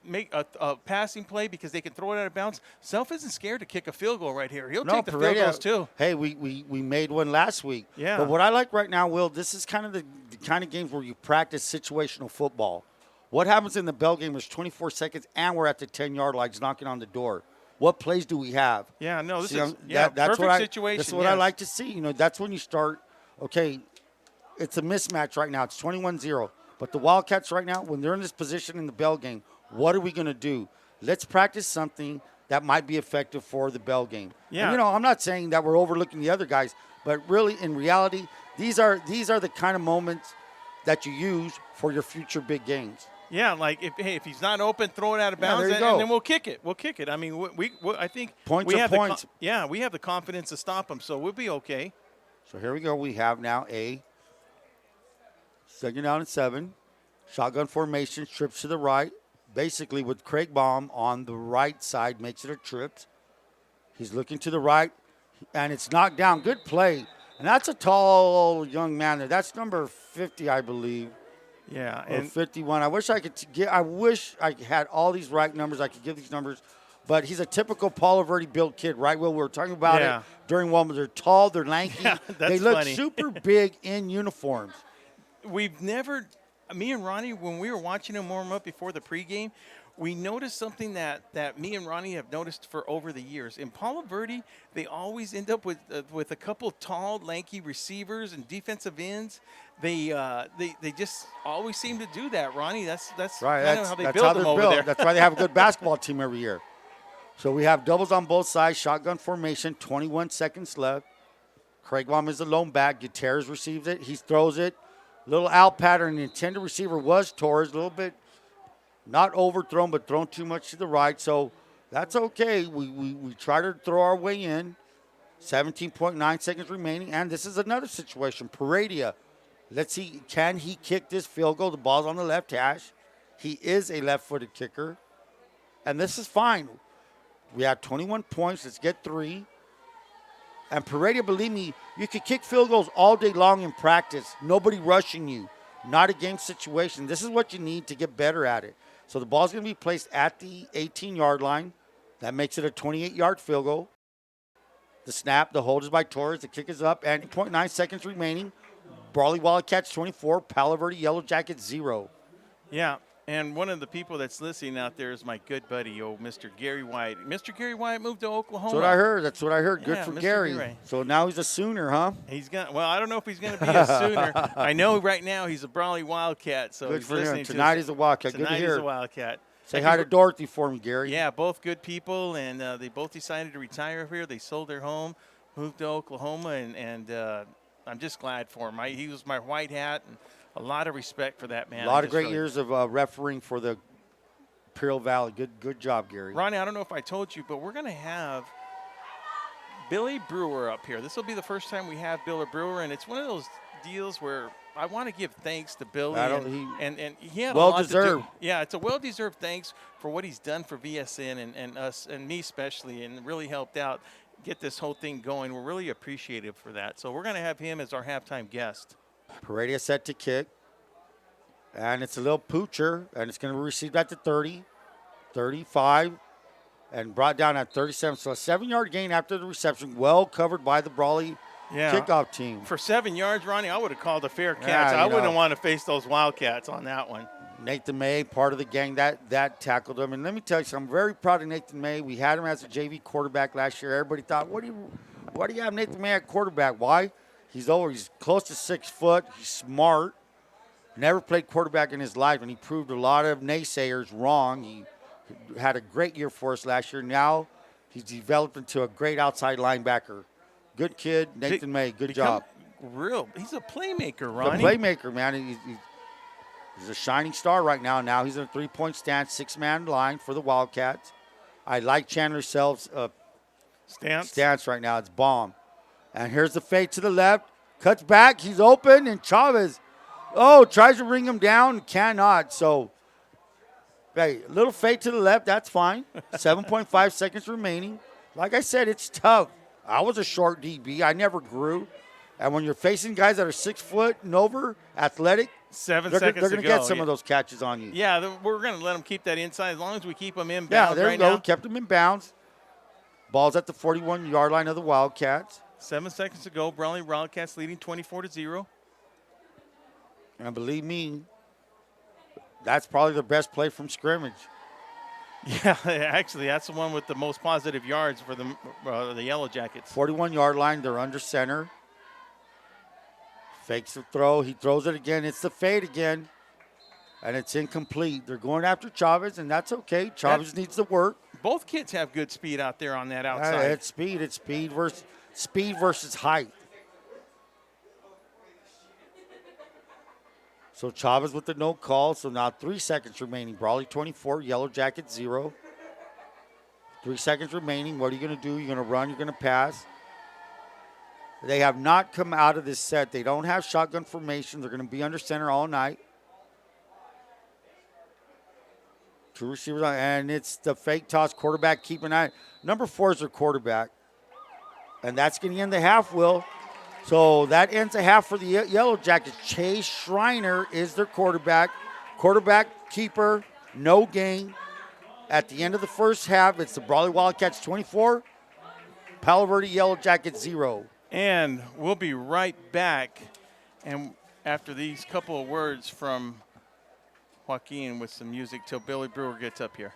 make a passing play because they can throw it out of bounds. Self isn't scared to kick a field goal right here. He'll take the field goals too. Hey, we made one last week. Yeah. But what I like right now, Will, this is kind of the kind of games where you practice situational football. What happens in the bell game is 24 seconds, and we're at the 10-yard line knocking on the door. What plays do we have? Yeah, no, this is that's perfect situation. That's what I like to see. That's when you start, okay, it's a mismatch right now. It's 21-0. But the Wildcats right now, when they're in this position in the bell game, what are we going to do? Let's practice something that might be effective for the Bell game. Yeah. And, I'm not saying that we're overlooking the other guys, but really, in reality, these are the kind of moments that you use for your future big games. Yeah, like if he's not open, throw it out of bounds, there you and go. then we'll kick it. We'll kick it. I mean, I think Points we are have points. we have the confidence to stop him, so we'll be okay. So here we go. We have now a 2nd down and 7. Shotgun formation, trips to the right. Basically, with Craig Baum on the right side, makes it a trip. He's looking to the right, and it's knocked down. Good play. And that's a tall young man there. That's number 50, I believe. Yeah, Or and 51. I wish I had all these right numbers. I could give these numbers. But he's a typical Palo Verde built kid, right? Well, we were talking about Yeah. it during one. They're tall, they're lanky. Yeah, that's they look funny. super big in uniforms. we've never, me and Ronnie, when we were watching him warm up before the pregame, we noticed something that me and Ronnie have noticed for over the years. In Palo Verde, they always end up with a couple tall, lanky receivers and defensive ends. They just always seem to do that, Ronnie. That's Right, kind of how they that's build how them they're over built. there. That's why they have a good basketball team every year. So we have doubles on both sides, shotgun formation, 21 seconds left. Craig Baum is the lone back. Gutierrez receives it. He throws it. Little out pattern. The intended receiver was Torres. A little bit not overthrown, but thrown too much to the right. So that's okay. We try to throw our way in. 17.9 seconds remaining. And this is another situation. Paredia. Let's see, can he kick this field goal? The ball's on the left hash. He is a left-footed kicker. And this is fine. We have 21 points. Let's get 3. And Paredia, believe me, you could kick field goals all day long in practice. Nobody rushing you. Not a game situation. This is what you need to get better at it. So the ball's going to be placed at the 18-yard line. That makes it a 28-yard field goal. The snap, the hold is by Torres. The kick is up, and 0.9 seconds remaining. Brawley Wildcats 24, Palo Verde Yellow Jackets 0. Yeah, and one of the people that's listening out there is my good buddy, Mr. Gary White. Mr. Gary White moved to Oklahoma. That's what I heard. That's what I heard. Good Yeah, for Mr. Gary. Gary. So now he's a Sooner, huh? He's gonna. Well, I don't know if he's gonna be a Sooner. I know right now he's a Brawley Wildcat. So Good he's for him. listening Tonight to he's a Wildcat. Good to tonight hear. he's a Wildcat. Say Thank hi you to Dorothy for me, Gary. Yeah, both good people, and they both decided to retire here. They sold their home, moved to Oklahoma, and I'm just glad for him. He was my white hat, and a lot of respect for that man. A lot of great years of refereeing for the Imperial Valley. Good job, Gary. Ronnie, I don't know if I told you, but we're going to have Billy Brewer up here. This will be the first time we have Billy Brewer, and it's one of those deals where I want to give thanks to Billy. And he had a lot to do. Well-deserved. Yeah, it's a well-deserved thanks for what he's done for VSN and us and me especially, and really helped out get this whole thing going. We're really appreciative for that. So we're going to have him as our halftime guest. Paredia set to kick. And it's a little poocher, and it's going to be received at the 30, 35, and brought down at 37. So a 7-yard gain after the reception, well covered by the Brawley kickoff team. For 7 yards, Ronnie, I would have called a fair catch. Yeah, I wouldn't want to face those Wildcats on that one. Nathan May, part of the gang, that tackled him. And let me tell you something, I'm very proud of Nathan May. We had him as a JV quarterback last year. Everybody thought, why do you have Nathan May at quarterback? Why? He's close to 6 foot. He's smart. Never played quarterback in his life, and he proved a lot of naysayers wrong. He had a great year for us last year. Now he's developed into a great outside linebacker. Good kid, Nathan May. Good job. He's a playmaker, He's Ronnie. a playmaker, man. He's a shining star right now. Now he's in a 3-point stance, 6-man line for the Wildcats. I like Chandler Self's stance right now. It's bomb. And here's the fade to the left. Cuts back. He's open, and Chavez tries to ring him down. Cannot. So, hey, a little fade to the left. That's fine. 7.5 seconds remaining. Like I said, it's tough. I was a short DB. I never grew. And when you're facing guys that are 6 foot and over, athletic, 7 they're seconds going to get some of those catches on you. Yeah, we're going to let them keep that inside as long as we keep them in bounds. Yeah, there right you go. now. Kept them in bounds. Ball's at the 41-yard line of the Wildcats. 7 seconds to go. Brawley Wildcats leading 24-0. And believe me, that's probably the best play from scrimmage. Yeah, actually, that's the one with the most positive yards for the Yellow Jackets. 41-yard line. They're under center. Fakes the throw. He throws it again. It's the fade again. And it's incomplete. They're going after Chavez, and that's okay. Chavez needs to work. both kids have good speed out there on that outside. It's speed versus height. So Chavez with the no call. So now 3 seconds remaining. Brawley 24, Yellow Jackets 0. 3 seconds remaining. What are you going to do? You're going to run. You're going to pass. They have not come out of this set. They don't have shotgun formation. They're going to be under center all night. 2 receivers, and it's the fake toss. Quarterback keep an eye. Number 4 is their quarterback. And that's going to end the half, Will. So that ends the half for the Yellow Jackets. Chase Schreiner is their quarterback. Quarterback keeper, no gain. At the end of the first half, it's the Brawley Wildcats 24, Palo Verde Yellow Jackets 0. And we'll be right back. And after these couple of words from Joaquin with some music till Billy Brewer gets up here.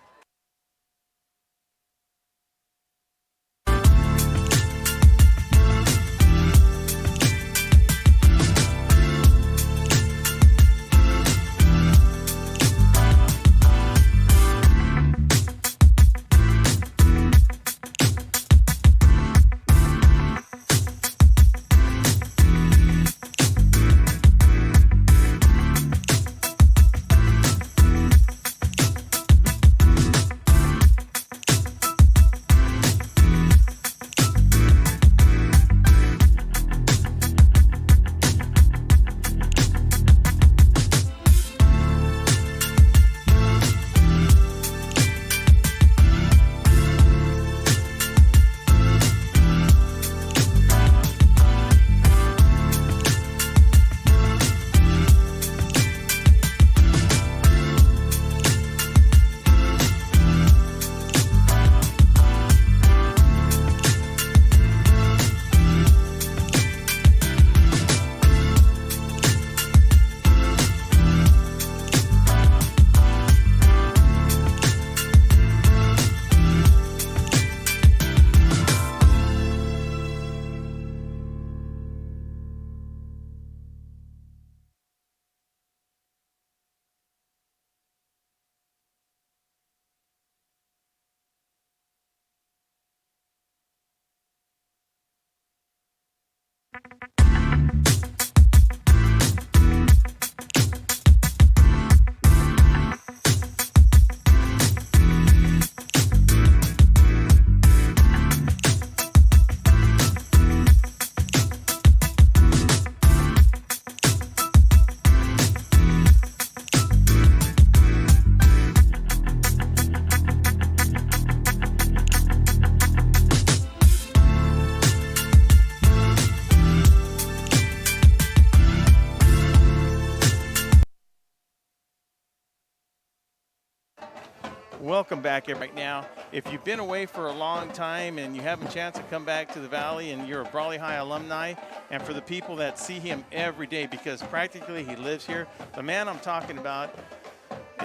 Welcome back right now. If you've been away for a long time and you have a chance to come back to the Valley and you're a Brawley High alumni, and for the people that see him every day because practically he lives here, the man I'm talking about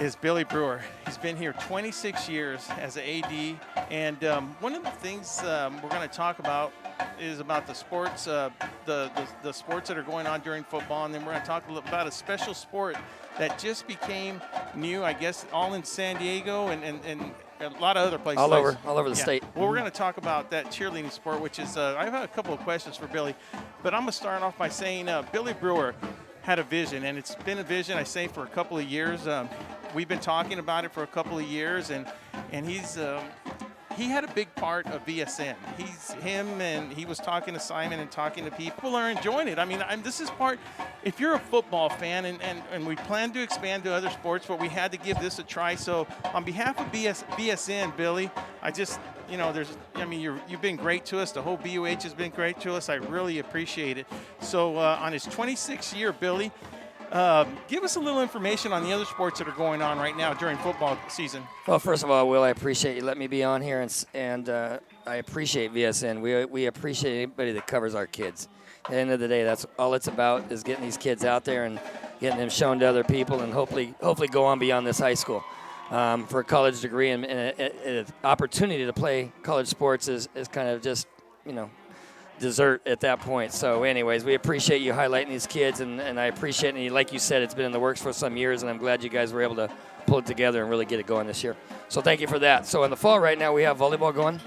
is Billy Brewer. He's been here 26 years as an AD, and one of the things we're going to talk about is about the sports, the sports that are going on during football, and then we're going to talk a little about a special sport that just became new, I guess, all in San Diego and a lot of other places. All over the state. Well, we're going to talk about that cheerleading sport, which is, I have a couple of questions for Billy, but I'm going to start off by saying Billy Brewer had a vision, and it's been a vision, I say, for a couple of years. We've been talking about it for a couple of years, and he had a big part of VSN. He was talking to Simon and talking to people are enjoying it. I mean, this is part, if you're a football fan, and we plan to expand to other sports, but we had to give this a try. So on behalf of VSN, Billy, you've been great to us. The whole BUH has been great to us. I really appreciate it. So on his 26th year, Billy, give us a little information on the other sports that are going on right now during football season. Well, first of all, Will, I appreciate you letting me be on here, and I appreciate VSN. We appreciate anybody that covers our kids. At the end of the day, that's all it's about, is getting these kids out there and getting them shown to other people, and hopefully go on beyond this high school. For a college degree and an opportunity to play college sports is kind of just, dessert at that point. So anyways, we appreciate you highlighting these kids, and I appreciate it. And like you said, it's been in the works for some years, and I'm glad you guys were able to pull it together and really get it going this year. So thank you for that. So in the fall right now, we have volleyball going.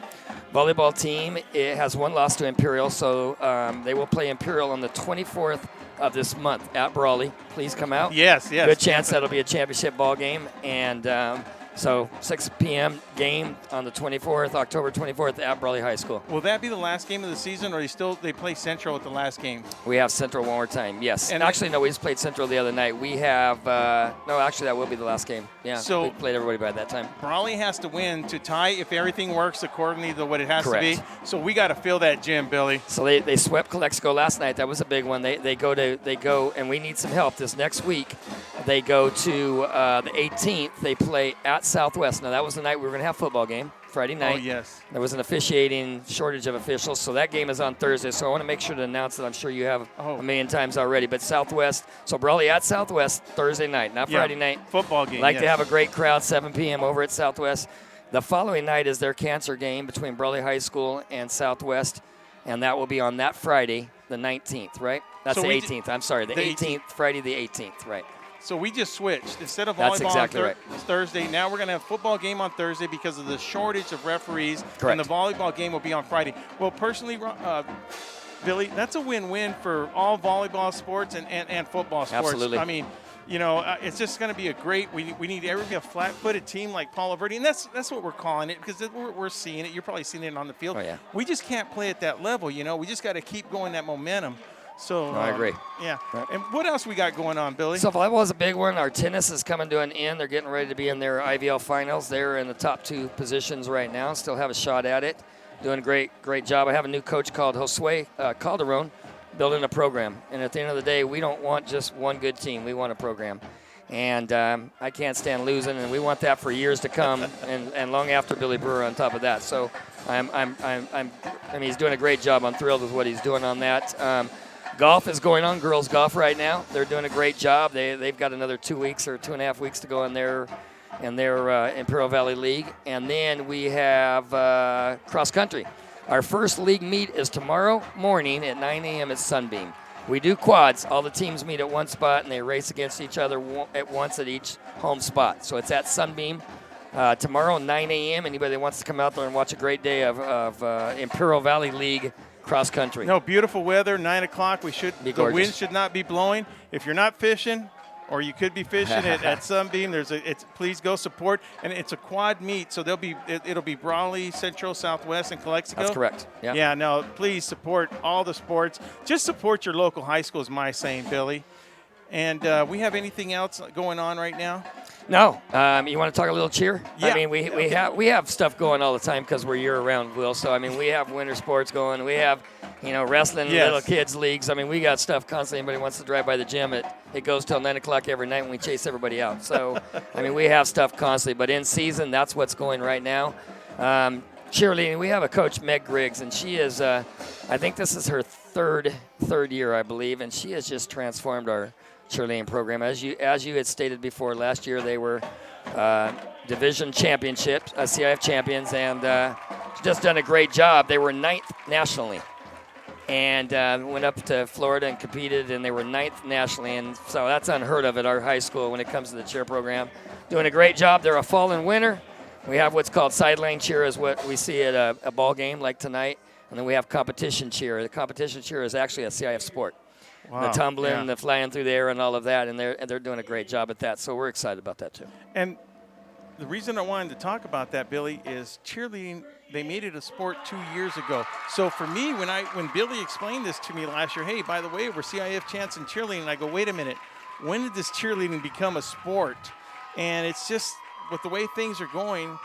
Volleyball team, it has one loss to Imperial, so they will play Imperial on the 24th of this month at Brawley. Please come out. Yes. Good chance that'll be a championship ball game. And so 6 p.m. game on the 24th, October 24th at Brawley High School. Will that be the last game of the season, or they play Central at the last game? We have Central one more time, yes. And actually, no, we just played Central the other night. We have, no, actually, that will be the last game. Yeah, so we played everybody by that time. Brawley has to win to tie if everything works accordingly to what it has Correct. to be. So we got to fill that gym, Billy. So they swept Calexico last night. That was a big one. They go, and we need some help this next week. They go to the 18th. They play at Southwest. Now, that was the night we were going to have a football game, Friday night. Oh, yes. There was an officiating shortage of officials, so that game is on Thursday. So I want to make sure to announce that. I'm sure you have a million times already. But Southwest, so Brawley at Southwest Thursday night, not Friday night. Football game, Like to have a great crowd, 7 p.m. over at Southwest. The following night is their cancer game between Brawley High School and Southwest, and that will be on that Friday, the 19th, right? That's the 18th. I'm sorry, the 18th, Friday the 18th, right. So we just switched. Instead of That's volleyball exactly on right. Thursday, now we're going to have football game on Thursday because of the shortage of referees. Correct. And the volleyball game will be on Friday. Well, personally, Billy, that's a win-win for all volleyball sports and football sports. Absolutely. I mean, you know, it's just going to be a great. We need everybody a flat-footed team like Palo Verde, and that's what we're calling it because we're seeing it. You're probably seeing it on the field. Oh, yeah. We just can't play at that level. You know, we just got to keep going that momentum. So I agree. Yeah. Right. And what else we got going on, Billy? So volleyball is a big one. Our tennis is coming to an end. They're getting ready to be in their IVL finals. They're in the top 2 positions right now. Still have a shot at it. Doing a great job. I have a new coach called Josue Calderon, building a program. And at the end of the day, we don't want just one good team. We want a program. And I can't stand losing, and we want that for years to come, and long after Billy Brewer on top of that. So I mean, he's doing a great job. I'm thrilled with what he's doing on that. Golf is going on, girls golf right now. They're doing a great job. They've got another 2 weeks or 2.5 weeks to go in their Imperial Valley League. And then we have cross country. Our first league meet is tomorrow morning at 9 a.m. at Sunbeam. We do quads. All the teams meet at one spot, and they race against each other at once at each home spot. So it's at Sunbeam tomorrow, 9 a.m. Anybody that wants to come out there and watch a great day of Imperial Valley League cross country. No, beautiful weather, 9 o'clock. Be the gorgeous. wind should not be blowing. If you're not fishing, or you could be fishing at Sunbeam, please go support. And it's a quad meet, so it'll be Brawley, Central, Southwest, and Calexico. That's correct. Yeah. Yeah, no, please support all the sports. Just support your local high school is my saying, Billy. And we have anything else going on right now? No. You want to talk a little cheer? Yeah. I mean, we have stuff going all the time because we're year-round, Will. So, I mean, we have winter sports going. We have, wrestling, Yes. little kids leagues. I mean, we got stuff constantly. Anybody wants to drive by the gym, it goes till 9 o'clock every night when we chase everybody out. So, I mean, we have stuff constantly. But in season, that's what's going right now. Cheerleading, we have a coach, Meg Griggs, and she is, I think this is her third year, I believe, and she has just transformed our cheerleading program. As you had stated before, last year they were division championships, CIF champions, and she's just done a great job. They were 9th nationally, and went up to Florida and competed, and they were 9th nationally, and so that's unheard of at our high school when it comes to the cheer program. Doing a great job. They're a fallen winner. We have what's called sideline cheer, is what we see at a ball game like tonight, and then we have competition cheer. The competition cheer is actually a CIF sport. Wow. The tumbling, Yeah. the flying through the air, and all of that, and they're doing a great job at that. So we're excited about that too. And the reason I wanted to talk about that, Billy, is cheerleading. They made it a sport 2 years ago. So for me, when Billy explained this to me last year, hey, by the way, we're CIF champs in cheerleading. I go, wait a minute, when did this cheerleading become a sport? And it's just with the way things are going.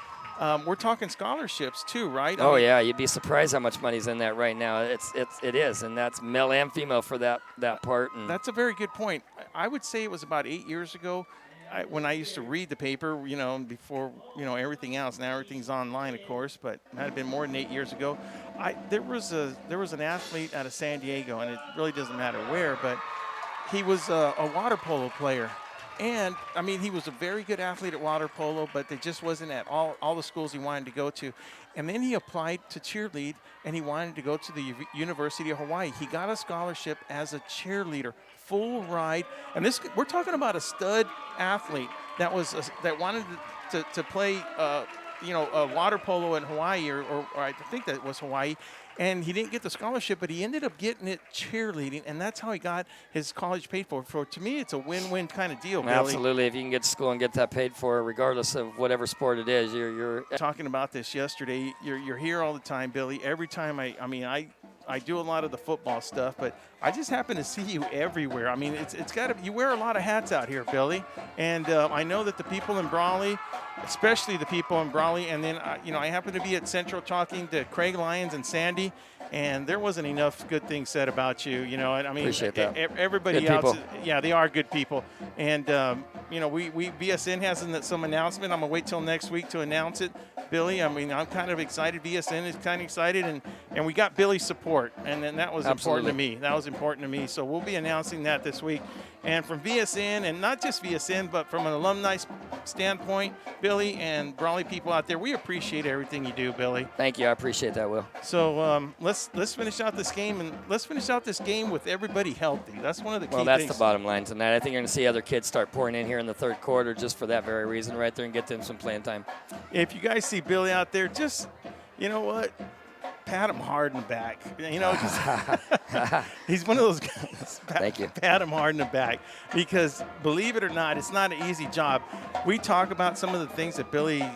We're talking scholarships too, right? Oh yeah, you'd be surprised how much money's in that right now. It is, and that's male and female for that part. And that's a very good point. I would say it was about 8 years ago when I used to read the paper, before, everything else. Now everything's online, of course, but it might have been more than 8 years ago. There was an athlete out of San Diego, and it really doesn't matter where, but he was a water polo player. And, I mean, he was a very good athlete at water polo, but it just wasn't at all the schools he wanted to go to. And then he applied to cheerlead, and he wanted to go to the University of Hawaii. He got a scholarship as a cheerleader, full ride. And this, we're talking about a stud athlete that wanted to play, water polo in Hawaii, or I think that was Hawaii. And he didn't get the scholarship, but he ended up getting it cheerleading, and that's how he got his college paid for. To me, it's a win-win kind of deal, Billy. Absolutely. If you can get to school and get that paid for, regardless of whatever sport it is, you're talking about this yesterday. You're here all the time, Billy. Every time I do a lot of the football stuff, but I just happen to see you everywhere. I mean, it's got to. You wear a lot of hats out here, Billy, and I know that the people in Brawley, especially the people in Brawley, and then I happen to be at Central talking to Craig Lyons and Sandy, and there wasn't enough good things said about you. And I mean, appreciate that. Everybody good else, people. yeah, they are good people, and we BSN has some announcement. I'm gonna wait till next week to announce it, Billy. I mean, I'm kind of excited. BSN is kind of excited, and we got Billy's support, and then that was important to me. That was important to me. So we'll be announcing that this week. And from VSN, and not just VSN, but from an alumni standpoint, Billy and Brawley people out there, we appreciate everything you do, Billy. Thank you. I appreciate that, Will. So let's finish out this game, and let's finish out this game with everybody healthy. That's one of the key things. Well, that's the bottom line tonight. I think you're going to see other kids start pouring in here in the third quarter just for that very reason right there and get them some playing time. If you guys see Billy out there, just, you know what? Pat him hard in the back. He's one of those guys. Thank you. Pat him hard in the back, because believe it or not, it's not an easy job. We talk about some of the things that Billy,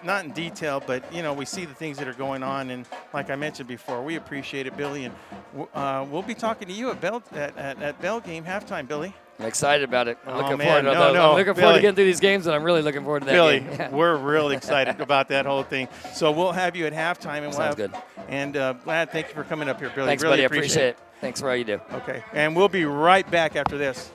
not in detail, but we see the things that are going on, and like I mentioned before, we appreciate it, Billy, and we'll be talking to you at Bell game halftime, Billy. I'm excited about it. I'm looking man, forward to I'm looking forward to getting through these games, and I'm really looking forward to that Billy, game. Yeah. we're really excited about that whole thing. So we'll have you at halftime, and Sounds good. And Glad, thank you for coming up here, Billy. Thanks, really buddy. I appreciate it. Thanks for all you do. Okay, and we'll be right back after this.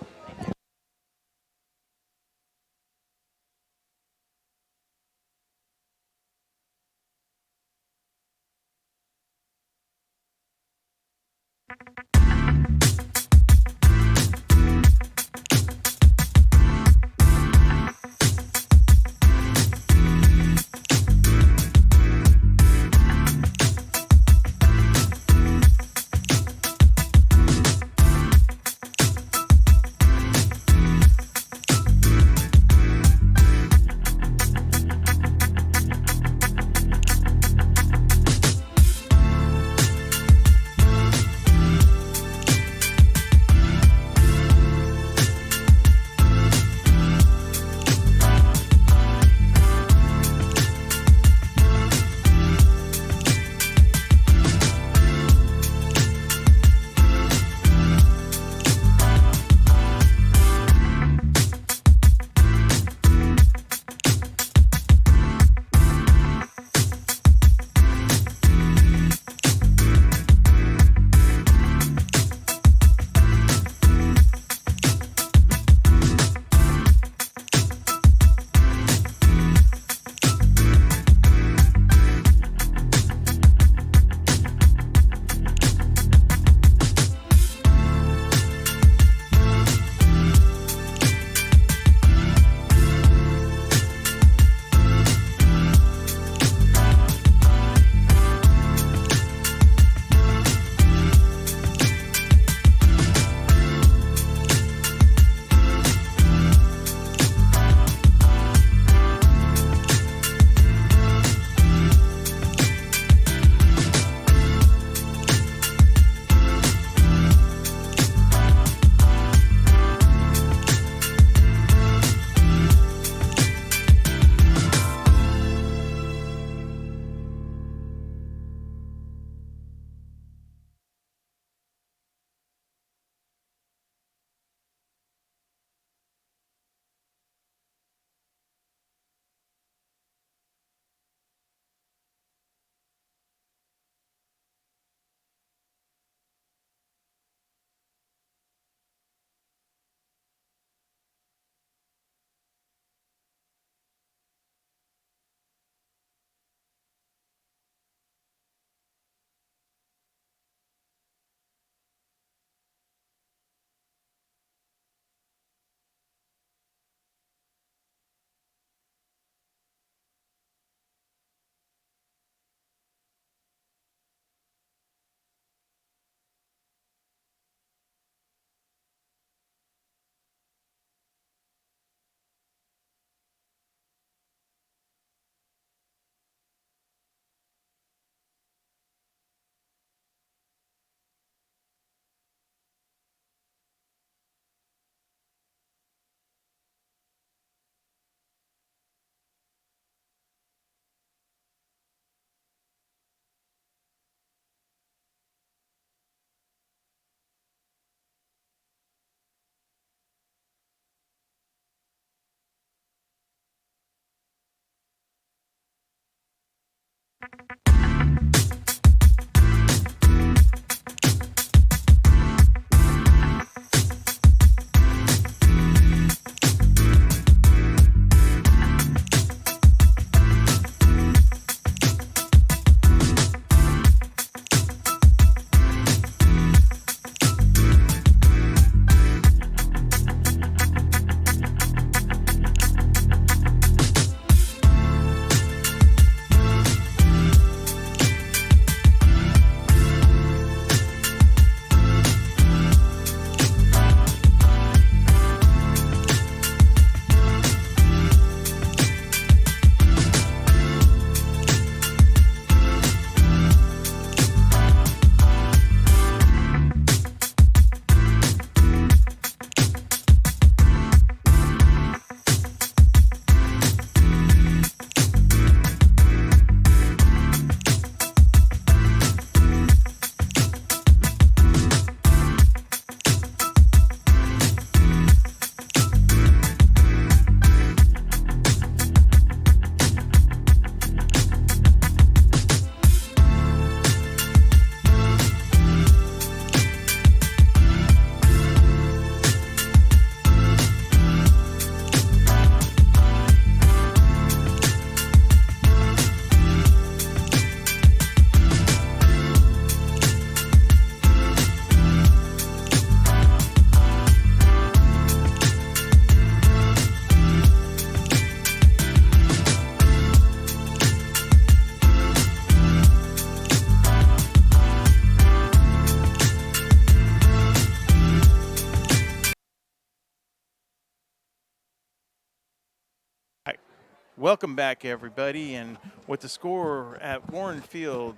Welcome back, everybody. And with the score at Warren Field,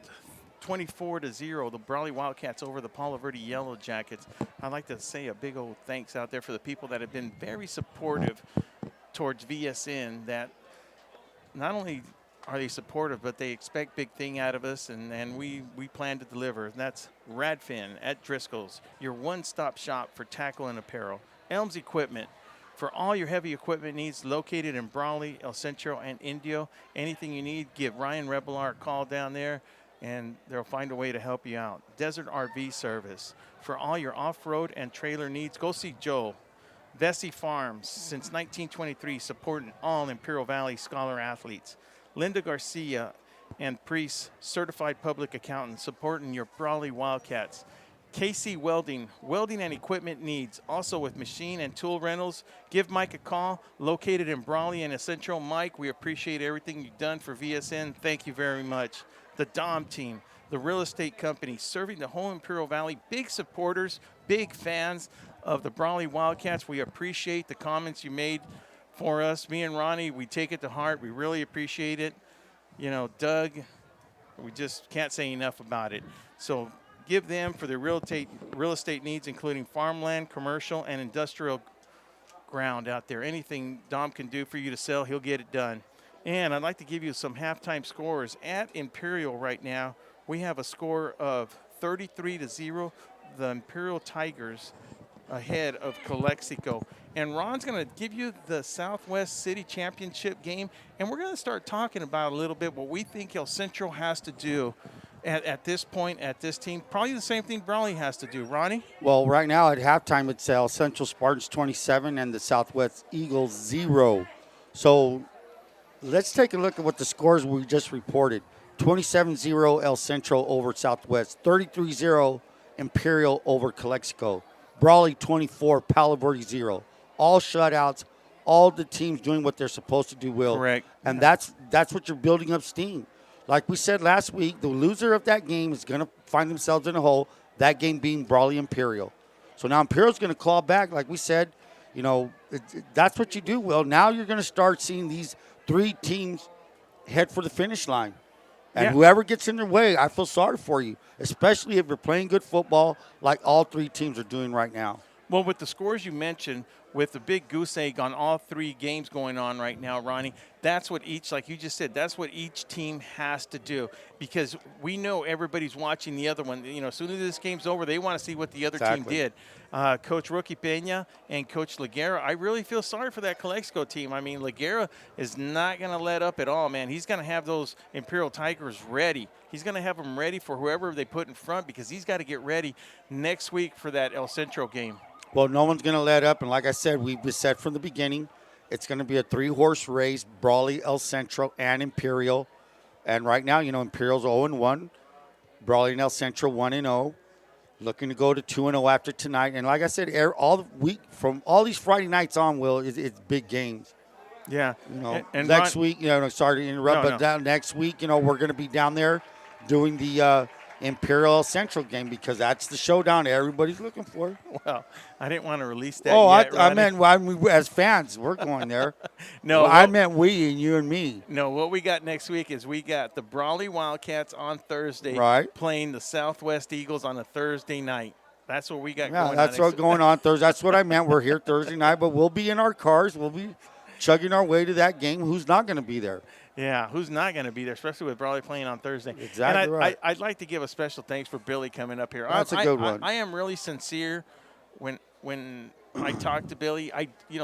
24-0, the Brawley Wildcats over the Palo Verde Yellow Jackets. I'd like to say a big old thanks out there for the people that have been very supportive towards VSN, that not only are they supportive, but they expect big thing out of us, and we plan to deliver. And that's Radfin at Driscoll's, your one-stop shop for tackle and apparel. Elms Equipment, for all your heavy equipment needs, located in Brawley, El Centro, and Indio. Anything you need, give Ryan Rebelar a call down there, and they'll find a way to help you out. Desert RV Service, for all your off-road and trailer needs, go see Joel. Vesey Farms, since 1923, supporting all Imperial Valley Scholar athletes. Linda Garcia and Priest, certified public accountant, supporting your Brawley Wildcats. KC Welding, welding and equipment needs, also with machine and tool rentals. Give Mike a call, located in Brawley and Central. Mike, we appreciate everything you've done for VSN. Thank you very much. The Dom Team, the real estate company, serving the whole Imperial Valley. Big supporters, big fans of the Brawley Wildcats. We appreciate the comments you made for us. Me and Ronnie, we take it to heart. We really appreciate it. You know, Doug, we just can't say enough about it. So give them for their real estate needs, including farmland, commercial, and industrial ground out there. Anything Dom can do for you to sell, he'll get it done. And I'd like to give you some halftime scores. At Imperial right now, we have a score of 33-0. The Imperial Tigers ahead of Calexico. And Ron's going to give you the Southwest City Championship game, and we're going to start talking about a little bit what we think El Central has to do at this point, at this team. Probably the same thing Brawley has to do. Ronnie? Well, right now at halftime, it's El Central Spartans 27 and the Southwest Eagles 0. So let's take a look at what the scores we just reported. 27-0 El Central over Southwest. 33-0 Imperial over Calexico. Brawley 24, Palo Verde 0. All shutouts, all the teams doing what they're supposed to do, Will. Correct. And that's what you're building up steam. Like we said last week, the loser of that game is going to find themselves in a hole, that game being Brawley Imperial. So now Imperial's going to claw back, like we said. You know, that's what you do, Will. Now you're going to start seeing these three teams head for the finish line. And whoever gets in their way, I feel sorry for you, especially if you're playing good football like all three teams are doing right now. Well, with the scores you mentioned, with the big goose egg on all three games going on right now, Ronnie, that's what each, like you just said, that's what each team has to do, because we know everybody's watching the other one. You know, as soon as this game's over, they want to see what the other team did. Coach Rocky Peña and Coach Laguerra, I really feel sorry for that Calexico team. I mean, Laguerra is not going to let up at all, man. He's going to have those Imperial Tigers ready. He's going to have them ready for whoever they put in front, because he's got to get ready next week for that El Centro game. Well, no one's going to let up. And like I said, we've said from the beginning, it's going to be a three-horse race, Brawley, El Centro, and Imperial. And right now, you know, Imperial's 0-1. Brawley and El Centro 1-0. Looking to go to 2-0 after tonight. And like I said, all the week, from all these Friday nights on, Will, it's big games. Yeah. You know, and next week, you know, sorry to interrupt, next week, you know, we're going to be down there doing the Imperial Central game, because that's the showdown everybody's looking for. Well, I didn't want to release that yet, I meant as fans, we're going there. No, well, I meant we and you and me. No, what we got next week is we got the Brawley Wildcats on Thursday, playing the Southwest Eagles on a Thursday night. That's what we got going on. That's what's going on Thursday. That's what I meant. We're here Thursday night, but we'll be in our cars. We'll be chugging our way to that game. Who's not going to be there? Yeah, who's not going to be there, especially with Brawley playing on Thursday. Exactly and right. I'd like to give a special thanks for Billy coming up here. That's a good one. I am really sincere when I talk to Billy.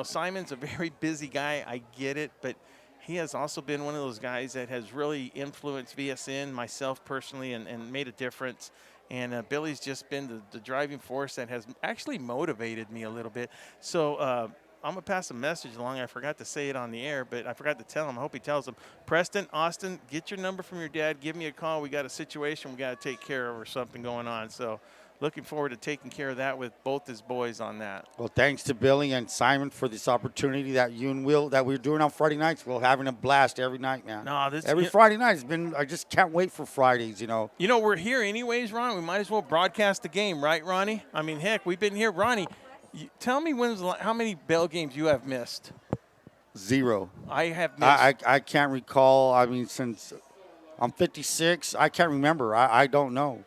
Simon's a very busy guy. I get it, but he has also been one of those guys that has really influenced VSN, myself personally, and made a difference. And Billy's just been the driving force that has actually motivated me a little bit. So I'm going to pass a message along. I forgot to say it on the air, but I forgot to tell him. I hope he tells him. Preston, Austin, get your number from your dad. Give me a call. We got a situation we got to take care of or something going on. So looking forward to taking care of that with both his boys on that. Well, thanks to Billy and Simon for this opportunity that you and Will, that we're doing on Friday nights. We're having a blast every night, man. Every Friday night has been, I just can't wait for Fridays, you know. You know, we're here anyways, Ron. We might as well broadcast the game, right, Ronnie? I mean, heck, we've been here. Ronnie, tell me how many Bell games you have missed. Zero. I have missed. I can't recall. I mean, since I'm 56, I can't remember. I don't know.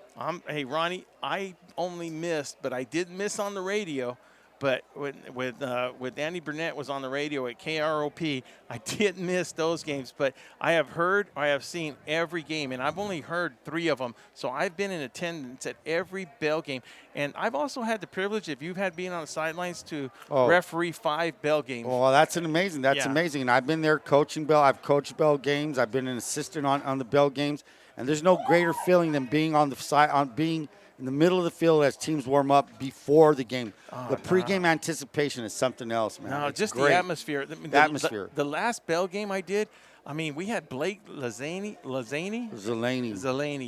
Hey, Ronnie, I only missed, but I did miss on the radio. But with Andy Burnett was on the radio at KROP, I did miss those games. But I have heard, I have seen every game, and I've only heard 3 of them. So I've been in attendance at every Bell game. And I've also had the privilege, if you've had being on the sidelines, to referee 5 Bell games. Well, that's amazing. That's amazing. And I've been there coaching Bell. I've coached Bell games. I've been an assistant on the Bell games. And there's no greater feeling than being on the side, being in the middle of the field as teams warm up before the game. The pregame anticipation is something else, man. No, it's just great. the atmosphere. The atmosphere. The last Bell game I did, I mean, we had Blake Zeleny,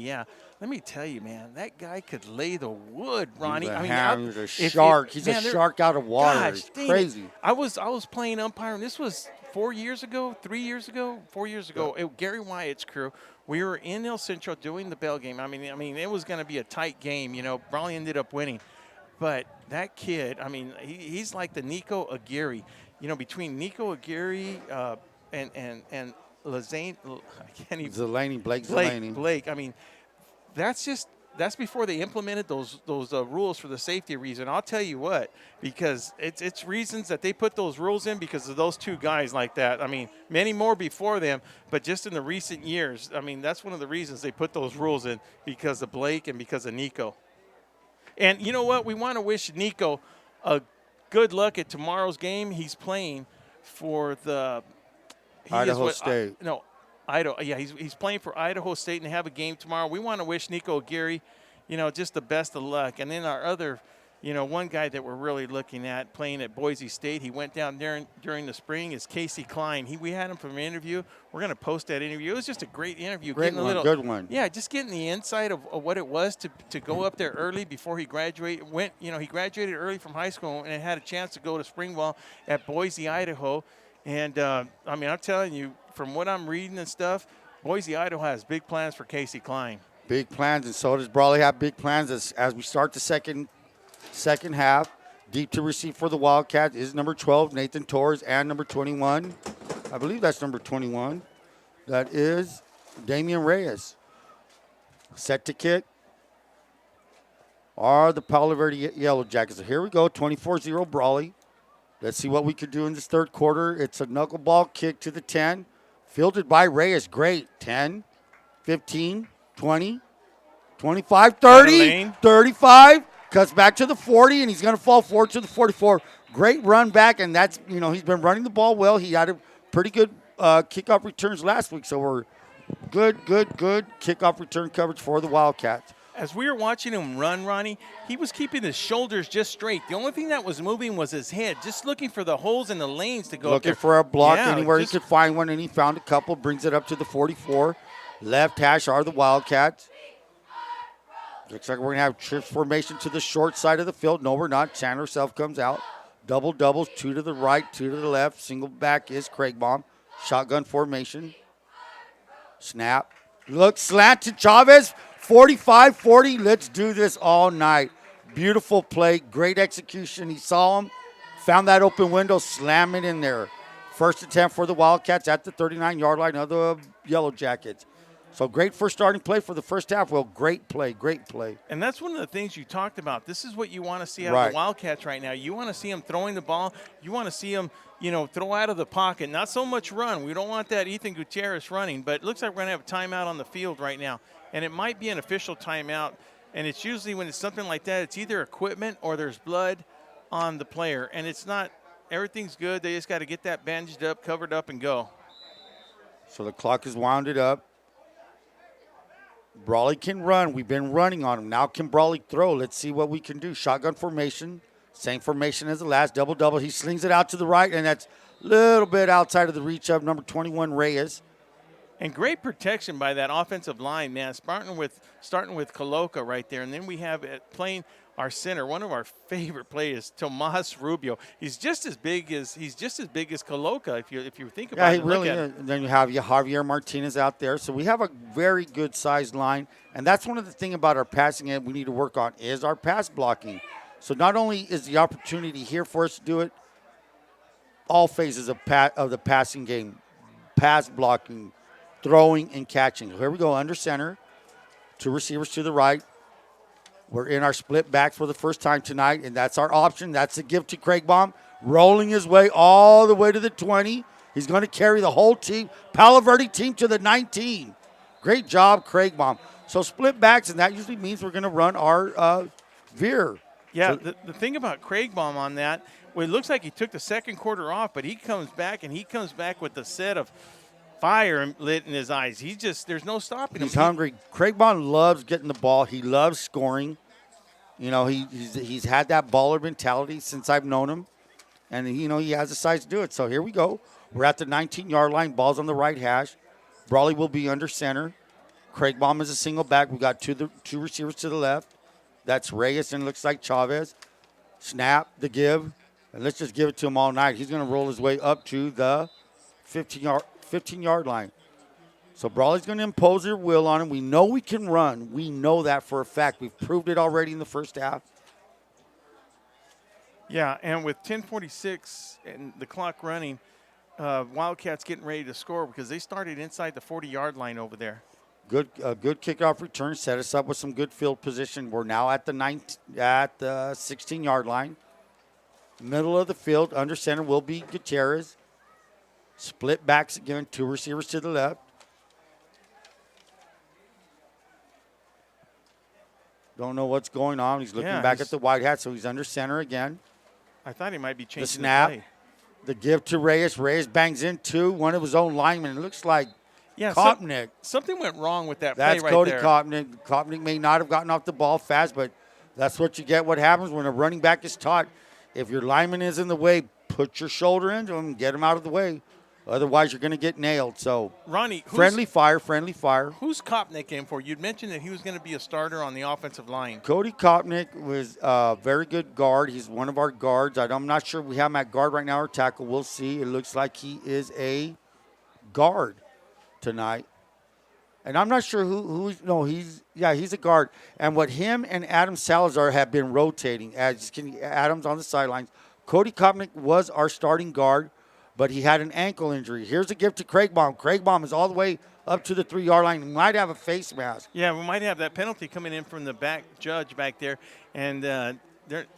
yeah. Let me tell you, man, that guy could lay the wood, Ronnie. He's a shark. He's a shark out of water. Gosh, it's crazy. I was playing umpire, and this was 4 years ago, 3 years ago, 4 years ago. Gary Wyatt's crew. We were in El Centro doing the Bell game. I mean, it was going to be a tight game. You know, Brawley ended up winning. But that kid, I mean, he's like the Nico Aguirre. You know, between Nico Aguirre and Lazane, I can't even. Blake Zeleny. Blake. I mean, that's before they implemented those rules for the safety reason. I'll tell you what, because it's reasons that they put those rules in because of those 2 guys like that. I mean, many more before them, but just in the recent years, I mean, that's one of the reasons they put those rules in, because of Blake and because of Nico. And you know what? We want to wish Nico a good luck at tomorrow's game. He's playing for the Idaho State. Idaho. Yeah, he's playing for Idaho State, and they have a game tomorrow. We want to wish Nico Aguirre, you know, just the best of luck. And then our other, you know, one guy that we're really looking at playing at Boise State, he went down there during the spring, is Casey Klein. We had him from an interview. We're going to post that interview. It was just a great interview. Good one. Yeah, just getting the insight of what it was to go up there early before he graduated. He graduated early from high school and had a chance to go to spring ball at Boise, Idaho. And, I mean, I'm telling you, from what I'm reading and stuff, Boise, Idaho has big plans for Casey Klein. Big plans, and so does Brawley have big plans as we start the second half. Deep to receive for the Wildcats is number 12, Nathan Torres, and number 21. I believe that's number 21. That is Damian Reyes. Set to kick are the Palo Verde Yellow Jackets. So here we go, 24-0 Brawley. Let's see what we can do in this third quarter. It's a knuckleball kick to the 10. Fielded by Reyes. Great. 10, 15, 20, 25, 30, 35. Cuts back to the 40, and he's going to fall forward to the 44. Great run back, and that's, you know, he's been running the ball well. He had a pretty good kickoff returns last week, so we're good kickoff return coverage for the Wildcats. As we were watching him run, Ronnie, he was keeping his shoulders just straight. The only thing that was moving was his head, just looking for the holes in the lanes to go up there. Looking for a block anywhere he could find one, and he found a couple, brings it up to the 44. Left hash are the Wildcats. Looks like we're going to have trips formation to the short side of the field. No, we're not. Chandler Self comes out. Double doubles, 2 to the right, 2 to the left. Single back is Craigbaum. Shotgun formation. Snap. Look, slant to Chavez. 45-40. Let's do this all night. Beautiful play. Great execution. He saw him. Found that open window. Slam it in there. First attempt for the Wildcats at the 39-yard line of the Yellow Jackets. So great first starting play for the first half. Well, great play. And that's one of the things you talked about. This is what you want to see out of the Wildcats right now. You want to see them throwing the ball. You want to see them, you know, throw out of the pocket. Not so much run. We don't want that Ethan Gutierrez running. But it looks like we're going to have a timeout on the field right now. And it might be an official timeout. And it's usually when it's something like that, it's either equipment or there's blood on the player. And it's not, everything's good. They just got to get that bandaged up, covered up, and go. So the clock is wounded up. Brawley can run. We've been running on him. Now can Brawley throw? Let's see what we can do. Shotgun formation. Same formation as the last. Double. He slings it out to the right, and that's a little bit outside of the reach of number 21, Reyes. And great protection by that offensive line, man. Starting with Coloca right there. And then we have playing our center. One of our favorite players, Tomas Rubio. He's just as big as Coloca if you think about it. Yeah, he really is. And then you have Javier Martinez out there. So we have a very good sized line. And that's one of the things about our passing that we need to work on is our pass blocking. So not only is the opportunity here for us to do it, all phases of the passing game, pass blocking, throwing, and catching. Here we go, under center, 2 receivers to the right. We're in our split backs for the first time tonight, and that's our option. That's a give to Craig Baum, rolling his way all the way to the 20. He's going to carry the whole team, Palo Verde team, to the 19. Great job, Craig Baum. So split backs, and that usually means we're going to run our veer. Yeah, So, the thing about Craig Baum on that, well, it looks like he took the second quarter off, but he comes back, and he comes back with a set of fire lit in his eyes. There's no stopping him. he's hungry. Craig Baum loves getting the ball. He loves scoring. You know, he's had that baller mentality since I've known him. And, you know, he has the size to do it. So here we go. We're at the 19-yard line. Ball's on the right hash. Brawley will be under center. Craig Baum is a single back. We got two receivers to the left. That's Reyes and looks like Chavez. Snap, the give. And let's just give it to him all night. He's going to roll his way up to the 15-yard line. So Brawley's going to impose their will on him. We know we can run. We know that for a fact. We've proved it already in the first half. Yeah, and with 10:46 and the clock running, Wildcats getting ready to score because they started inside the 40-yard line over there. Good kickoff return. Set us up with some good field position. We're now at the 16-yard line. Middle of the field, under center will be Gutierrez. Split backs again, 2 receivers to the left. Don't know what's going on. He's looking back at the white hat, so he's under center again. I thought he might be changing the snap. play. The give to Reyes. Reyes bangs into one of his own linemen. It looks like Kopnick. Something went wrong with that That's play right Cody there. Kopnick. Kopnick may not have gotten off the ball fast, but that's what you get. What happens when a running back is taught, if your lineman is in the way, put your shoulder into him and get him out of the way. Otherwise, you're going to get nailed. So, Ronnie, friendly fire. Who's Kopnick in for? You'd mentioned that he was going to be a starter on the offensive line. Cody Kopnick was a very good guard. He's one of our guards. I'm not sure we have him at guard right now or tackle. We'll see. It looks like he is a guard tonight. And I'm not sure he's a guard. And what him and Adam Salazar have been rotating, Adam's on the sidelines. Cody Kopnick was our starting guard, but he had an ankle injury. Here's a gift to Craig Baum. Craig Baum is all the way up to the 3-yard line. He might have a face mask. Yeah, we might have that penalty coming in from the back judge back there. And,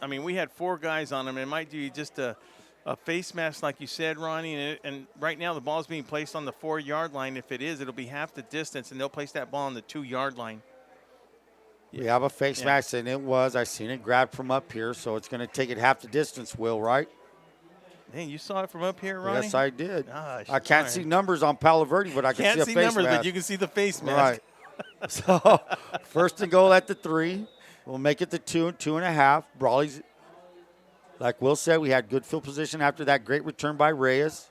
we had 4 guys on him. It might be just a face mask, like you said, Ronnie. And right now the ball's being placed on the 4-yard line. If it is, it'll be half the distance, and they'll place that ball on the 2-yard line. We have a face mask, and I seen it grabbed from up here, so it's going to take it half the distance, Will, right? Dang, you saw it from up here, Ronnie? Yes, I did. Gosh, I can't see numbers on Palo Verde, but I can see a face mask. Can't see numbers, but you can see the face mask. Right. So, first and goal at the 3. We'll make it the 2.5. Brawley's, like Will said, we had good field position after that great return by Reyes.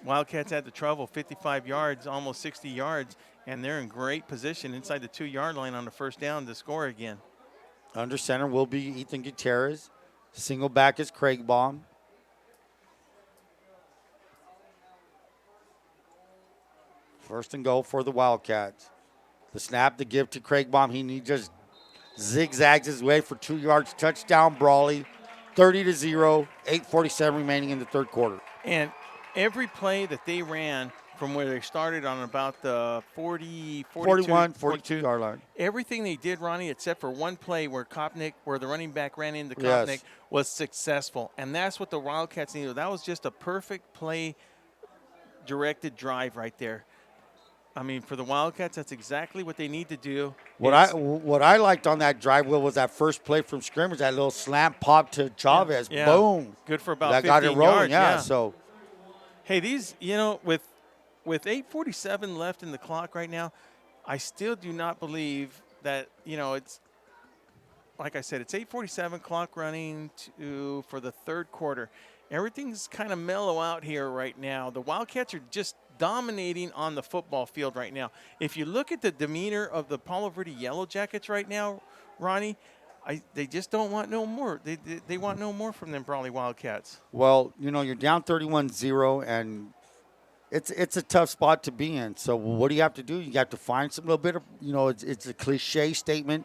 Wildcats had the trouble, 55 yards, almost 60 yards, and they're in great position inside the 2-yard line on the first down to score again. Under center will be Ethan Gutierrez. Single back is Craig Baum. First and goal for the Wildcats. The snap, the give to Craig Baum. He just zigzags his way for 2 yards. Touchdown, Brawley. 30-0, 8:47 remaining in the third quarter. And every play that they ran from where they started on about the 42-yard line. Everything they did, Ronnie, except for one play where the running back ran into Kopnick, was successful. And that's what the Wildcats needed. That was just a perfect play-directed drive right there. I mean, for the Wildcats, that's exactly what they need to do. What I liked on that drive, Will, was that first play from scrimmage, that little slant pop to Chavez. Yeah. Boom. Good for about that 15 got it rolling, yards. So, hey, these, with 8:47 left in the clock right now, I still do not believe that, it's, like I said, it's 8:47 clock running for the third quarter. Everything's kind of mellow out here right now. The Wildcats are just dominating on the football field right now. If you look at the demeanor of the Palo Verde Yellow Jackets right now, Ronnie, they just don't want no more. They want no more from them Brawley Wildcats. Well, you're down 31-0, and it's a tough spot to be in. So what do you have to do? You have to find some little bit of, it's a cliche statement.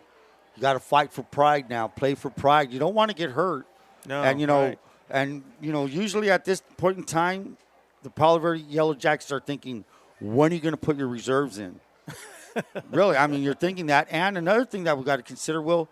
You got to fight for pride now, play for pride. You don't want to get hurt. No, and, right. And, usually at this point in time, the Palo Verde Yellow Jackets are thinking, when are you going to put your reserves in? Really, I mean, you're thinking that. And another thing that we got to consider, Will,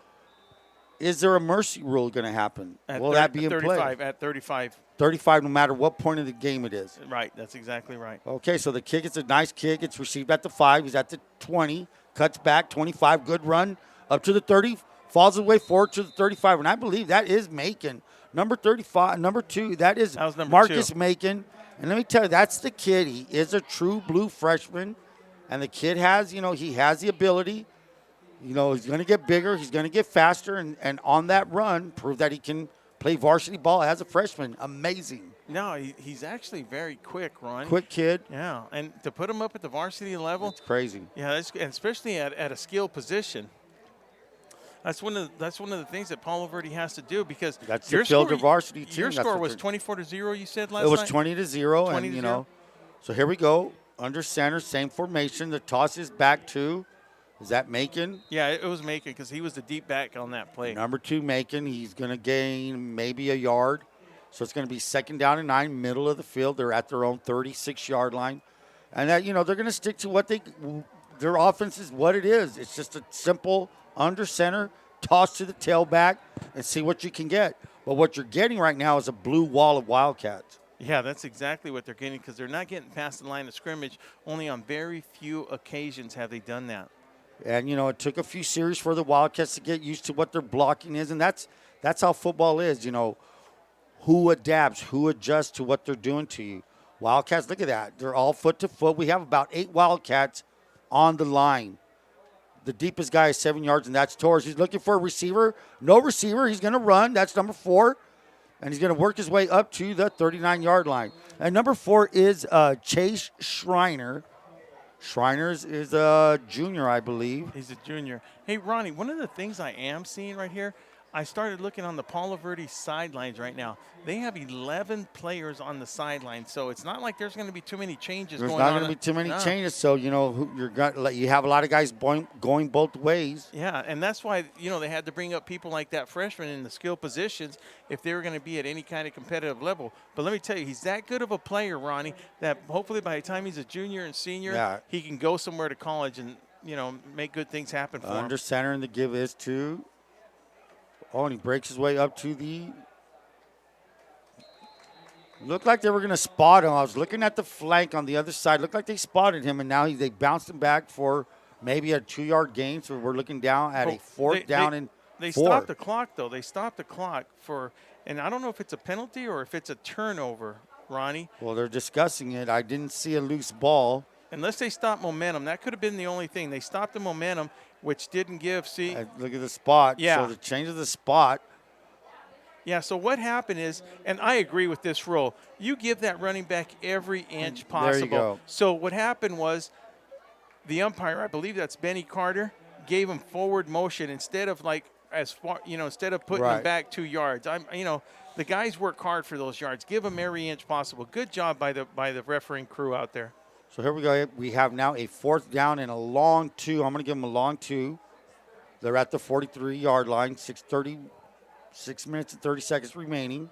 is there a mercy rule going to happen? Will that be in play? At 35. 35, no matter what point of the game it is. Right, that's exactly right. Okay, so the kick is a nice kick. It's received at the 5. He's at the 20. Cuts back, 25. Good run up to the 30. Falls his way forward to the 35. And I believe that is Macon. Number 35, number 2, that is Marcus 2. Macon. And let me tell you, that's the kid. He is a true blue freshman. And the kid has, he has the ability. He's going to get bigger. He's going to get faster. And on that run, prove that he can play varsity ball as a freshman. Amazing. No, he's actually very quick, Ron. Quick kid. Yeah, and to put him up at the varsity level. It's crazy. Yeah, and especially at a skilled position. That's one of the things that Palo Verde has to do because that's the field of varsity team. Your score was 24-0. You said last night. It was night? 20-0, and so here we go. Under center, same formation. The toss is back to, is that Macon? Yeah, it was Macon because he was the deep back on that play. Number 2, Macon. He's going to gain maybe a yard. So it's going to be 2nd down and 9, middle of the field. They're at their own 36-yard line. And that, they're going to stick to their offense is what it is. It's just a simple under center, toss to the tailback, and see what you can get. But what you're getting right now is a blue wall of Wildcats. Yeah, that's exactly what they're getting because they're not getting past the line of scrimmage. Only on very few occasions have they done that. And, it took a few series for the Wildcats to get used to what their blocking is. And that's how football is, who adapts, who adjusts to what they're doing to you. Wildcats, look at that. They're all foot to foot. We have about 8 Wildcats on the line. The deepest guy is 7 yards, and that's Torres. He's looking for a receiver. No receiver. He's going to run. That's number 4. And he's going to work his way up to the 39-yard line. And number 4 is Chase Schreiner. Schreiner is a junior, I believe. He's a junior. Hey, Ronnie, one of the things I am seeing right here, I started looking on the Palo Verde sidelines right now. They have 11 players on the sidelines, so it's not like there's going to be too many changes going on. There's not going to be too many changes, so, you have a lot of guys going both ways. Yeah, and that's why, they had to bring up people like that freshman in the skill positions if they were going to be at any kind of competitive level. But let me tell you, he's that good of a player, Ronnie, that hopefully by the time he's a junior and senior, he can go somewhere to college and, make good things happen for him. Under center, and the give is to... Oh, and he breaks his way up to the... Looked like they were going to spot him. I was looking at the flank on the other side. Looked like they spotted him, and now they bounced him back for maybe a 2-yard gain. So we're looking down at a 4th down and 4. They stopped the clock, though. They stopped the clock for... And I don't know if it's a penalty or if it's a turnover, Ronnie. Well, they're discussing it. I didn't see a loose ball. Unless they stopped momentum. That could have been the only thing. They stopped the momentum, which didn't give, look at the spot. Yeah. So the change of the spot. Yeah, so what happened is, and I agree with this rule, you give that running back every inch possible. There you go. So what happened was the umpire, I believe that's Benny Carter, gave him forward motion instead of instead of putting him back 2 yards. The guys work hard for those yards. Give them every inch possible. Good job by the refereeing crew out there. So here we go. We have now a 4th down and a long 2. I'm going to give them a long 2. They're at the 43-yard line. 6 minutes and 30 seconds remaining.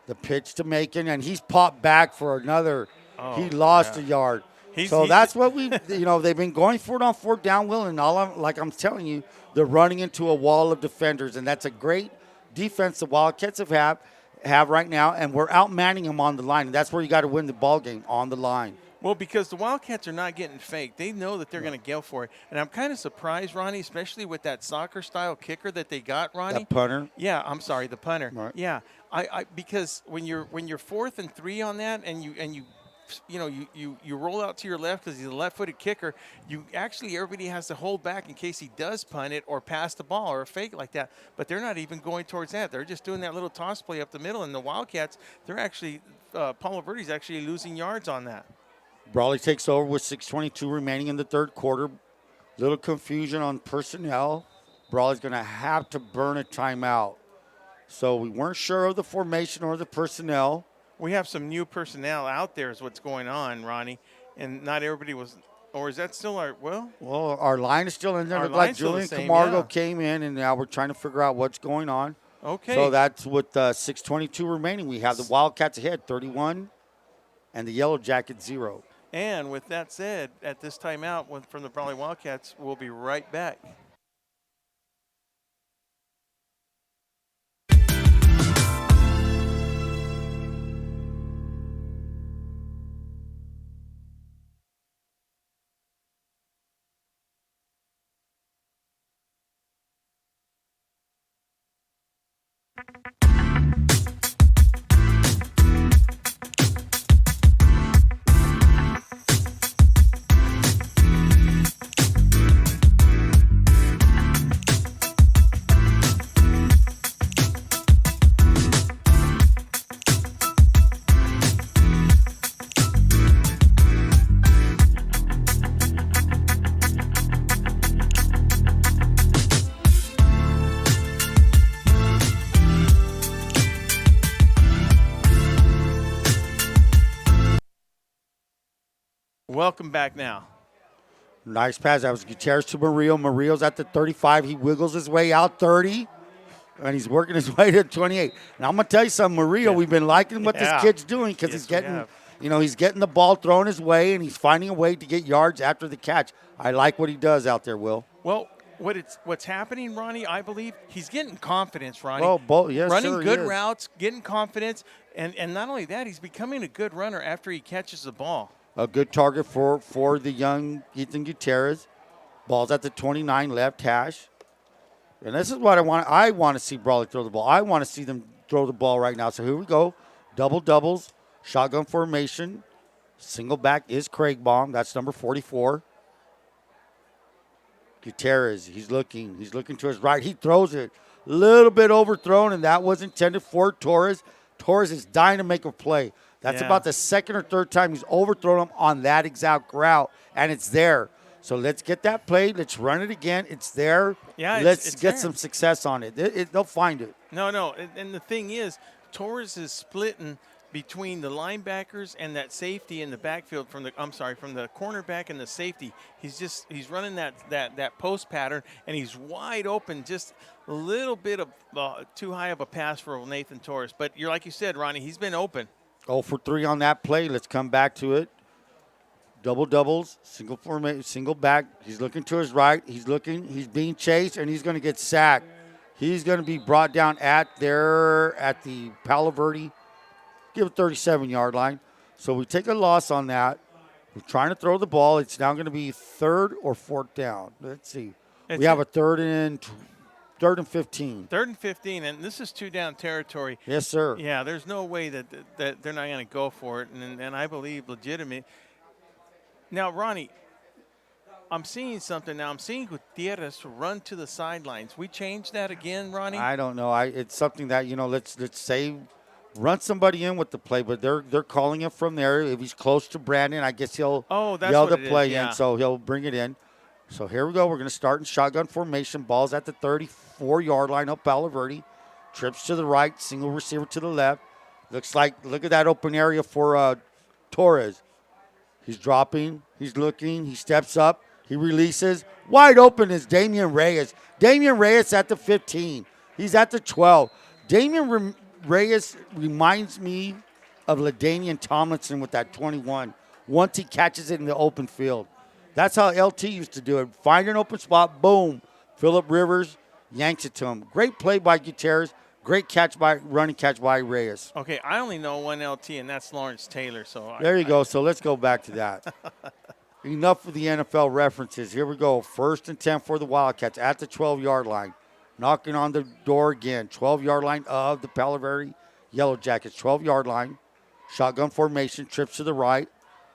The pitch to Macon, and he's popped back for another. He lost a yard. That's what they've been going for it on 4th down, Will, and like I'm telling you, they're running into a wall of defenders, and that's a great defense the Wildcats have right now, and we're outmanning them on the line, and that's where you got to win the ball game, on the line. Well, because the Wildcats are not getting faked. They know that they're going to go for it. And I'm kind of surprised, Ronnie, especially with that soccer-style kicker that they got, Ronnie. That punter? Yeah, I'm sorry, the punter. Right. Yeah, because when you're 4th and 3 on that and you roll out to your left because he's a left-footed kicker, everybody has to hold back in case he does punt it or pass the ball or a fake like that. But they're not even going towards that. They're just doing that little toss play up the middle. And the Wildcats, Palo Verde's actually losing yards on that. Brawley takes over with 6:22 remaining in the 3rd quarter. Little confusion on personnel. Brawley's going to have to burn a timeout. So we weren't sure of the formation or the personnel. We have some new personnel out there is what's going on, Ronnie. And not everybody was – or is that still our – Well, our line is still in there. Look like Julian Camargo came in, and now we're trying to figure out what's going on. Okay. So that's with 6:22 remaining. We have the Wildcats ahead, 31, and the Yellow Jackets 0. And with that said, at this timeout from the Brawley Wildcats, we'll be right back. Welcome back now. Nice pass. That was Gutierrez to Murillo. Murillo's at the 35. He wiggles his way out 30, and he's working his way to 28. And I'm going to tell you something, Murillo, we've been liking what this kid's doing because he's getting, he's getting the ball thrown his way, and he's finding a way to get yards after the catch. I like what he does out there, Will. Well, what's happening, Ronnie, I believe, he's getting confidence, Ronnie. Oh, yes, running sir, good routes, getting confidence, and not only that, he's becoming a good runner after he catches the ball. A good target for the young Ethan Gutierrez. Ball's at the 29 left hash. And this is what I want. I want to see Brawley throw the ball. I want to see them throw the ball right now. So here we go. Double doubles, shotgun formation. Single back is Craig Baum. That's number 44. Gutierrez, he's looking to his right. He throws it. A little bit overthrown, and that was intended for Torres. Torres is dying to make a play. That's about the second or third time he's overthrown him on that exact route, and it's there. So let's get that play. Let's run it again. It's there. Yeah, let's get some success on it. They'll find it. No. And the thing is, Torres is splitting between the linebackers and that safety in the backfield from the cornerback and the safety. He's running that post pattern, and he's wide open, just a little bit of too high of a pass for Nathan Torres. But you're like you said, Ronnie, he's been open. 0 for 3 on that play. Let's come back to it. Double doubles, single formation, single back. He's looking to his right. He's being chased, and he's going to get sacked. He's going to be brought down at the Palo Verde, give it 37-yard line. So we take a loss on that. We're trying to throw the ball. It's now going to be third or fourth down. Let's see. We have a third and 15. 3rd and 15, and this is 2-down territory. Yes, sir. Yeah, there's no way that they're not going to go for it, and I believe legitimate. Now, Ronnie, I'm seeing something now. I'm seeing Gutierrez run to the sidelines. We changed that again, Ronnie? I don't know. It's something that, let's say run somebody in with the play, but they're calling it from there. If he's close to Brandon, I guess he'll yell the play in, so he'll bring it in. So here we go. We're going to start in shotgun formation. Ball's at the 34-yard line up Palo Verde. Trips to the right, single receiver to the left. Look at that open area for Torres. He's dropping. He's looking. He steps up. He releases. Wide open is Damian Reyes. Damian Reyes at the 15. He's at the 12. Damian Reyes reminds me of LaDainian Tomlinson with that 21 once he catches it in the open field. That's how LT used to do it. Find an open spot, boom. Phillip Rivers yanks it to him. Great play by Gutierrez. Great running catch by Reyes. Okay, I only know one LT, and that's Lawrence Taylor. There you go. So let's go back to that. Enough of the NFL references. Here we go. 1st and 10 for the Wildcats at the 12-yard line. Knocking on the door again. 12-yard line of the Palo Verde Yellow Jackets. 12-yard line. Shotgun formation. Trips to the right.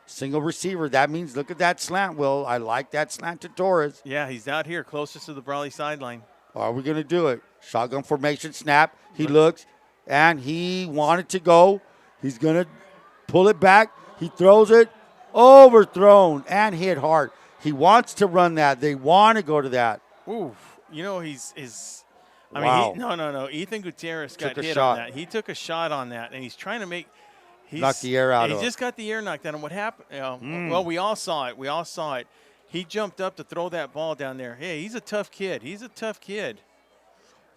Single receiver. That means look at that slant, Will. I like that slant to Torres. Yeah, he's out here closest to the Brawley sideline. Are we going to do it? Shotgun formation, snap. He looks, and he wanted to go. He's going to pull it back. He throws it. Overthrown and hit hard. He wants to run that. They want to go to that. Ooh, no. Ethan Gutierrez got hit on that. He took a shot on that, and he's trying to knock the air out of him. He just got the air knocked out of him. What happened? Well, we all saw it. He jumped up to throw that ball down there. Hey, he's a tough kid.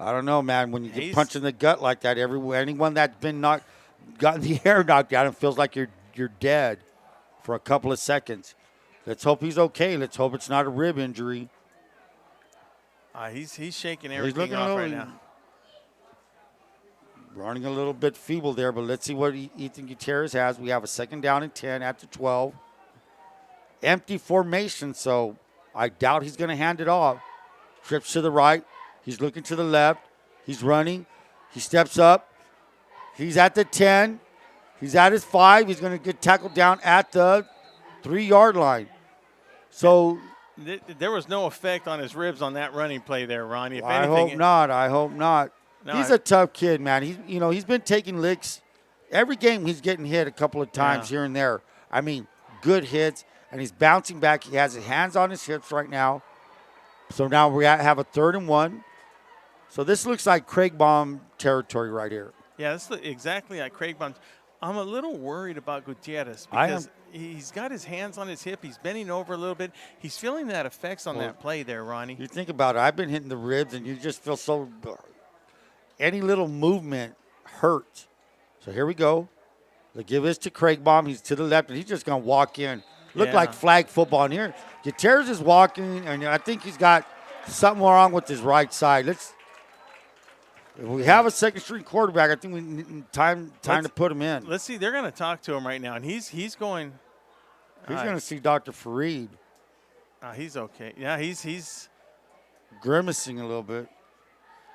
I don't know, man. When you get He's- punched in the gut like that, anyone that's been gotten the air knocked out and feels like you're dead for a couple of seconds. Let's hope he's okay. Let's hope it's not a rib injury. He's shaking He's everything looking a off little, right now. running a little bit feeble there, but let's see what Ethan Gutierrez has. We have a 2nd down and 10 at the 12. Empty formation, so I doubt he's going to hand it off. Trips to the right. He's looking to the left. He's running. He steps up. He's at the 10. He's at his 5. He's going to get tackled down at the 3-yard line. So There was no effect on his ribs on that running play there, Ronnie. If I anything, hope not. I hope not. No, He's a tough kid, man. He's been taking licks. Every game he's getting hit a couple of times here and there. I mean, good hits, and he's bouncing back. He has his hands on his hips right now. So now we have a 3rd and 1. So this looks like Craig Baum territory right here. Yeah, this is exactly like Craig Bond. I'm a little worried about Gutierrez I am. because he's got his hands on his hip. He's bending over a little bit. He's feeling that effects on that play there, Ronnie. You think about it. I've been hitting the ribs, and you just feel so – any little movement hurts. So here we go. The give is to Craig Baum. He's to the left, and he's just going to walk in. Look Yeah. like flag football in here. Gutierrez is walking, and I think he's got something wrong with his right side. If we have a second-string quarterback, I think we need time to put him in. Let's see. They're going to talk to him right now, and he's going. He's going to see Dr. Fareed He's okay. Yeah, he's. grimacing a little bit.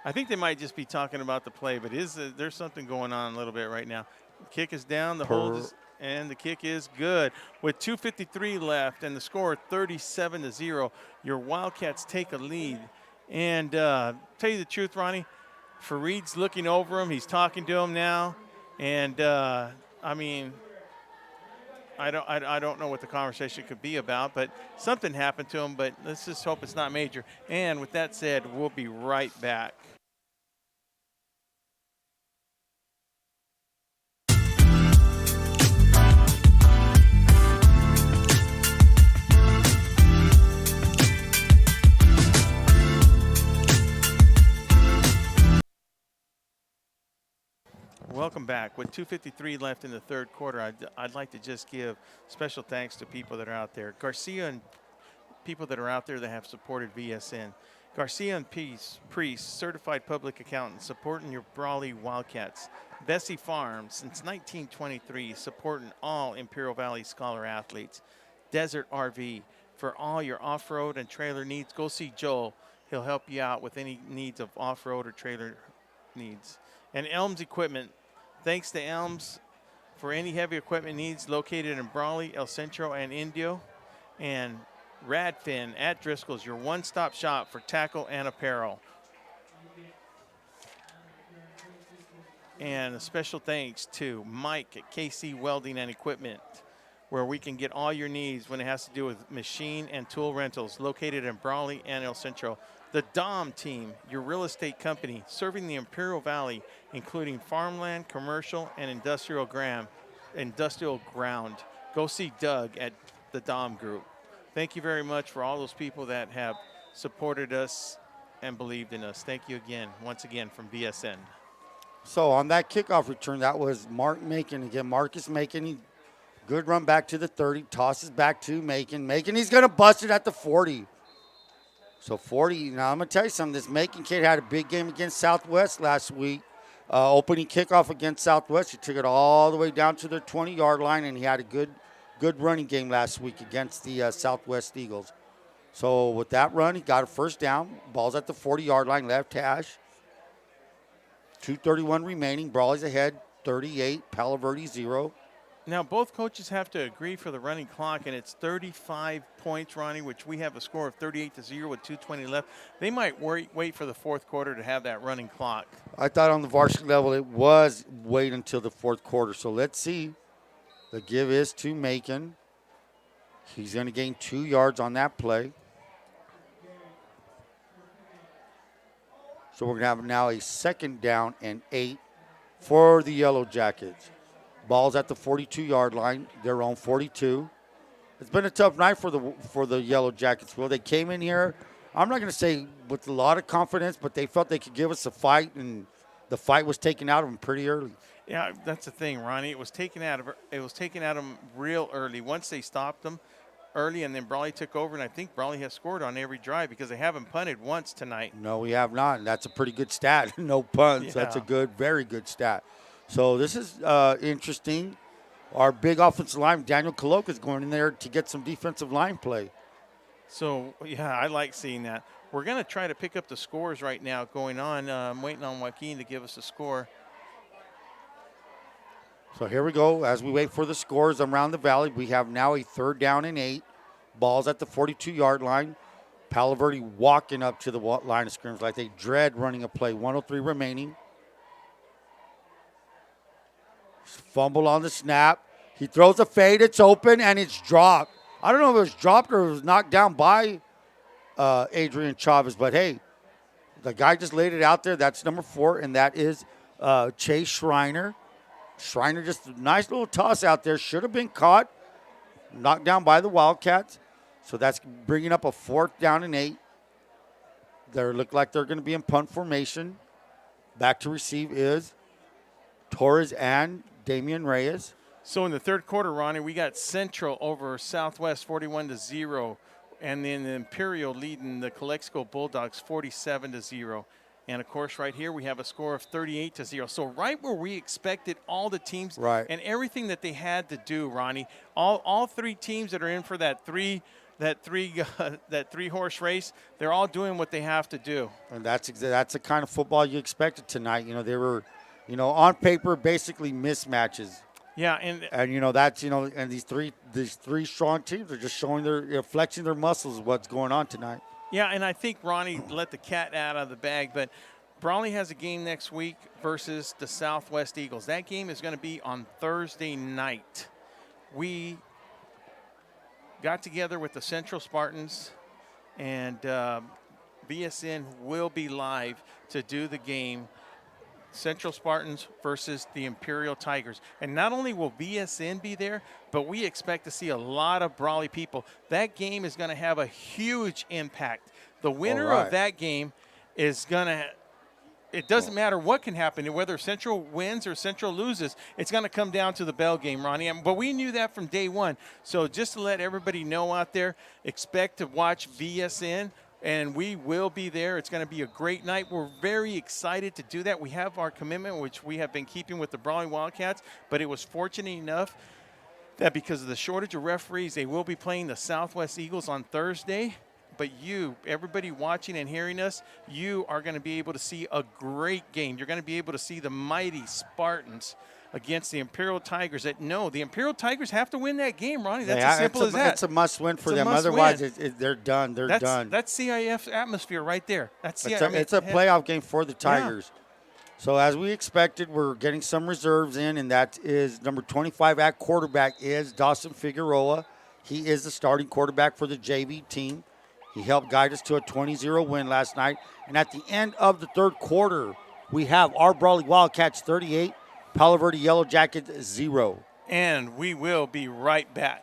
I think they might just be talking about the play, but there's something going on a little bit right now. The kick is down. The hold is. And the kick is good. With 2:53 left and the score 37-0, your Wildcats take a lead. And tell you the truth, Ronnie, Fareed's looking over him. He's talking to him now. And, I mean, I don't know what the conversation could be about, but something happened to him. But let's just hope it's not major. And with that said, we'll be right back. Welcome back. With 2:53 left in the 3rd quarter, I'd like to just give special thanks to people that are out there. Garcia and people that are out there that have supported VSN. Garcia and Priest, certified public accountants, supporting your Brawley Wildcats. Bessie Farms, since 1923, supporting all Imperial Valley Scholar athletes. Desert RV, for all your off-road and trailer needs, go see Joel. He'll help you out with any needs of off-road or trailer needs. And Elms Equipment, thanks to Elms for any heavy equipment needs, located in Brawley, El Centro, and Indio. And Radfin at Driscoll's, your one-stop shop for tackle and apparel. And a special thanks to Mike at KC Welding and Equipment, where we can get all your needs when it has to do with machine and tool rentals, located in Brawley and El Centro. The Dom Team, your real estate company, serving the Imperial Valley, including farmland, commercial, and industrial ground. Go see Doug at the Dom Group. Thank you very much for all those people that have supported us and believed in us. Thank you again, once again, from VSN. So on that kickoff return, that was Mark Macon again. Marcus Macon, good run back to the 30, tosses back to Macon. Macon, he's going to bust it at the 40. So 40, now I'm going to tell you something. This Macon kid had a big game against Southwest last week. Opening kickoff against Southwest. He took it all the way down to the 20-yard line, and he had a good running game last week against the Southwest Eagles. So with that run, he got a first down. Ball's at the 40-yard line, left hash. 2:31 remaining. Brawley's ahead, 38. Palo Verde 0. Now, both coaches have to agree for the running clock, and it's 35 points, Ronnie, which we have a score of 38-0 with 2:20 left. They might wait for the 4th quarter to have that running clock. I thought on the varsity level it was wait until the 4th quarter. So let's see. The give is to Macon. He's going to gain 2 yards on that play. So we're going to have now a 2nd down and 8 for the Yellow Jackets. Ball's at the 42-yard line, their own 42. It's been a tough night for the Yellow Jackets. Well, they came in here I'm not going to say with a lot of confidence, but they felt they could give us a fight, and the fight was taken out of them pretty early. Yeah, that's the thing, Ronnie. It was taken out of them real early. Once they stopped them early, and then Brawley took over, and I think Brawley has scored on every drive because they haven't punted once tonight. No, we have not, and that's a pretty good stat. No punts. Yeah. That's a very good stat. So this is interesting. Our big offensive line, Daniel Kaloka, is going in there to get some defensive line play. So, yeah, I like seeing that. We're going to try to pick up the scores right now going on. I'm waiting on Joaquin to give us a score. So here we go. As we wait for the scores around the valley, we have now a 3rd down and 8. Ball's at the 42-yard line. Palo Verde walking up to the line of scrimmage like they dread running a play. 103 remaining. Fumble on the snap. He throws a fade. It's open, and it's dropped. I don't know if it was dropped or it was knocked down by Adrian Chavez, but hey, the guy just laid it out there. That's number 4, and that is Chase Schreiner. Schreiner just a nice little toss out there. Should have been caught. Knocked down by the Wildcats. So that's bringing up a 4th down and 8. They look like they're going to be in punt formation. Back to receive is Torres and Damian Reyes. So in the 3rd quarter, Ronnie, we got Central over Southwest 41-0, and then the Imperial leading the Calexico Bulldogs 47-0. And, of course, right here we have a score of 38-0. So right where we expected all the teams and everything that they had to do, Ronnie, all 3 teams that are in for that three horse race, they're all doing what they have to do. And that's the kind of football you expected tonight. They were, on paper basically mismatches. Yeah, and that's and these three strong teams are just showing their flexing their muscles of what's going on tonight. Yeah, and I think Ronnie let the cat out of the bag, but Brawley has a game next week versus the Southwest Eagles. That game is going to be on Thursday night. We got together with the Central Spartans, and BSN will be live to do the game. Central Spartans versus the Imperial Tigers. And not only will BSN be there, but we expect to see a lot of Brawley people. That game is going to have a huge impact. The winner of that game is going to – it doesn't matter what can happen, whether Central wins or Central loses. It's going to come down to the bell game, Ronnie. But we knew that from day one. So just to let everybody know out there, expect to watch BSN. And we will be there. It's going to be a great night. We're very excited to do that. We have our commitment, which we have been keeping with the Brawley Wildcats, but it was fortunate enough that because of the shortage of referees, they will be playing the Southwest Eagles on Thursday. But you, everybody watching and hearing us, you are going to be able to see a great game. You're going to be able to see the mighty Spartans against the Imperial Tigers. The Imperial Tigers have to win that game, Ronnie. That's as simple as that. It's a must-win for them. Otherwise, they're done. They're done. That's CIF atmosphere right there. It's a playoff game for the Tigers. Yeah. So as we expected, we're getting some reserves in, and that is number 25 at quarterback is Dawson Figueroa. He is the starting quarterback for the JV team. He helped guide us to a 20-0 win last night. And at the end of the 3rd quarter, we have our Brawley Wildcats 38, Palo Verde Yellow Jackets 0. And we will be right back.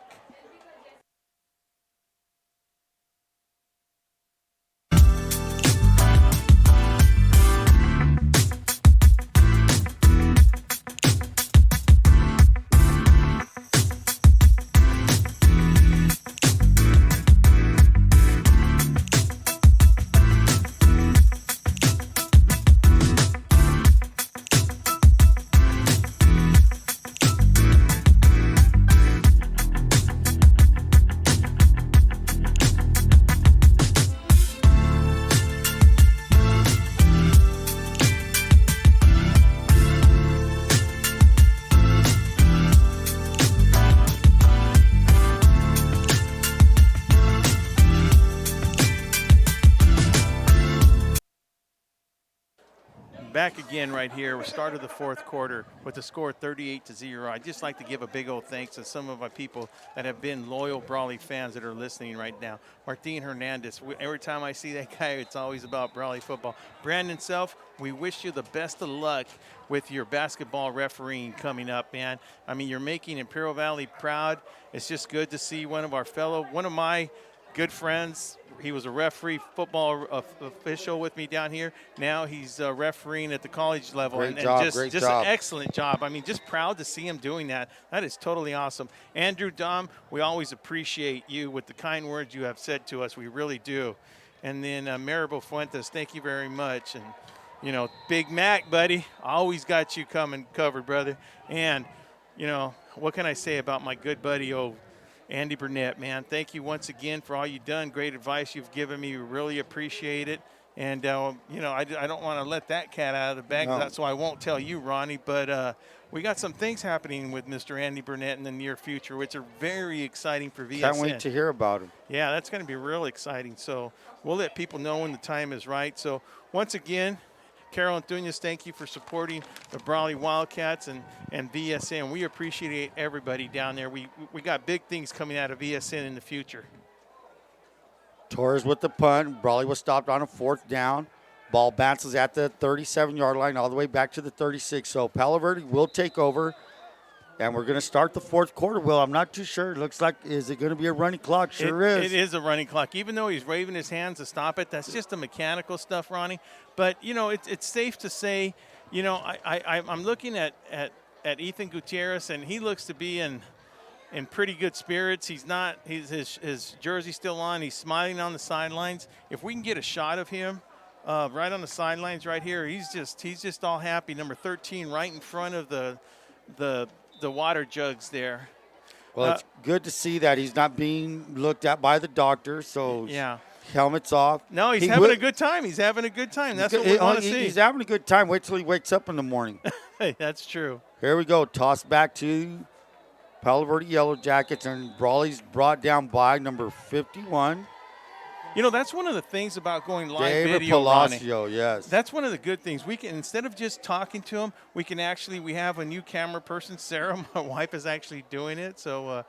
Back again right here. We started the 4th quarter with the score 38-0. I'd just like to give a big old thanks to some of my people that have been loyal Brawley fans that are listening right now. Martin Hernandez, every time I see that guy, it's always about Brawley football. Brandon Self, we wish you the best of luck with your basketball refereeing coming up, man. I mean, you're making Imperial Valley proud. It's just good to see one of my good friends he was a referee football official with me down here. Now he's refereeing at the college level. Great job, just, great just job. an excellent job. I mean, just proud to see him doing that. That is totally awesome. Andrew, Dom, we always appreciate you with the kind words you have said to us. We really do. And then Maribel Fuentes, thank you very much. And, you know, Big Mac, buddy, always got you coming covered, brother. And, you know, what can I say about my good buddy, Andy Burnett, man? Thank you once again for all you've done. Great advice you've given me. We really appreciate it. And, you know, I don't want to let that cat out of the bag, No. so I won't tell you, Ronnie. But we got some things happening with Mr. Andy Burnett in the near future, which are very exciting for VSN. Can't wait to hear about him. Yeah, that's going to be real exciting. So we'll let people know when the time is right. So once again, Carol and Dunas, thank you for supporting the Brawley Wildcats and VSN. We appreciate everybody down there. We got big things coming out of VSN in the future. Torres with the punt. Brawley was stopped on a 4th down. Ball bounces at the 37-yard line all the way back to the 36. So Palo Verde will take over. And we're going to start the 4th quarter. Well, I'm not too sure. It looks like, is it going to be a running clock? Sure is. It is a running clock. Even though he's waving his hands to stop it, that's just the mechanical stuff, Ronnie. But, you know, it's safe to say, you know, I'm looking at Ethan Gutierrez, and he looks to be in pretty good spirits. He's not, his jersey's still on. He's smiling on the sidelines. If we can get a shot of him right on the sidelines right here, he's just all happy. Number 13 right in front of the water jugs there. Well, it's good to see that he's not being looked at by the doctor. So yeah, helmet's off. No, he's having a good time. He's having a good time. That's what we want to see. He's having a good time. Wait till he wakes up in the morning. That's true. Here we go. Toss back to Palo Verde Yellow Jackets, and Brawley's brought down by number 51. You know, that's one of the things about going live David video, Palacio, Ronnie. yes. That's one of the good things. We can, instead of just talking to him, we have a new camera person, Sarah. My wife is actually doing it, so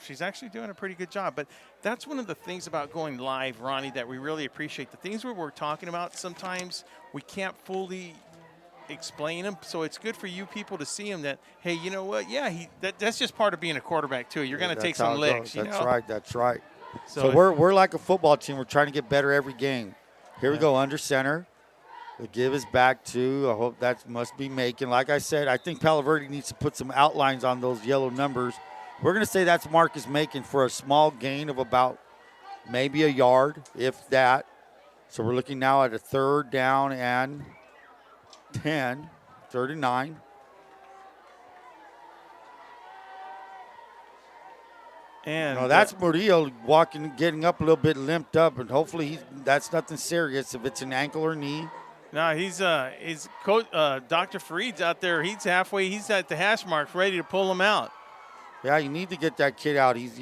she's actually doing a pretty good job. But that's one of the things about going live, Ronnie, that we really appreciate. The things we're talking about, sometimes we can't fully explain them, so it's good for you people to see him that, hey, you know what? Yeah, that's just part of being a quarterback, too. You're going to take some licks. That's right, that's right. So we're like a football team. We're trying to get better every game. Here we go, under center. The give is back to, I hope that must be Macon. Like I said, I think Palo Verde needs to put some outlines on those yellow numbers. We're going to say that's Marcus Macon for a small gain of about maybe a yard, if that. So we're looking now at a 3rd down and 10, 39. And no, that's Murillo walking, getting up a little bit, limped up, and hopefully that's nothing serious if it's an ankle or knee. No, he's Dr. Fareed's out there. He's halfway. He's at the hash marks, ready to pull him out. Yeah, you need to get that kid out. He's,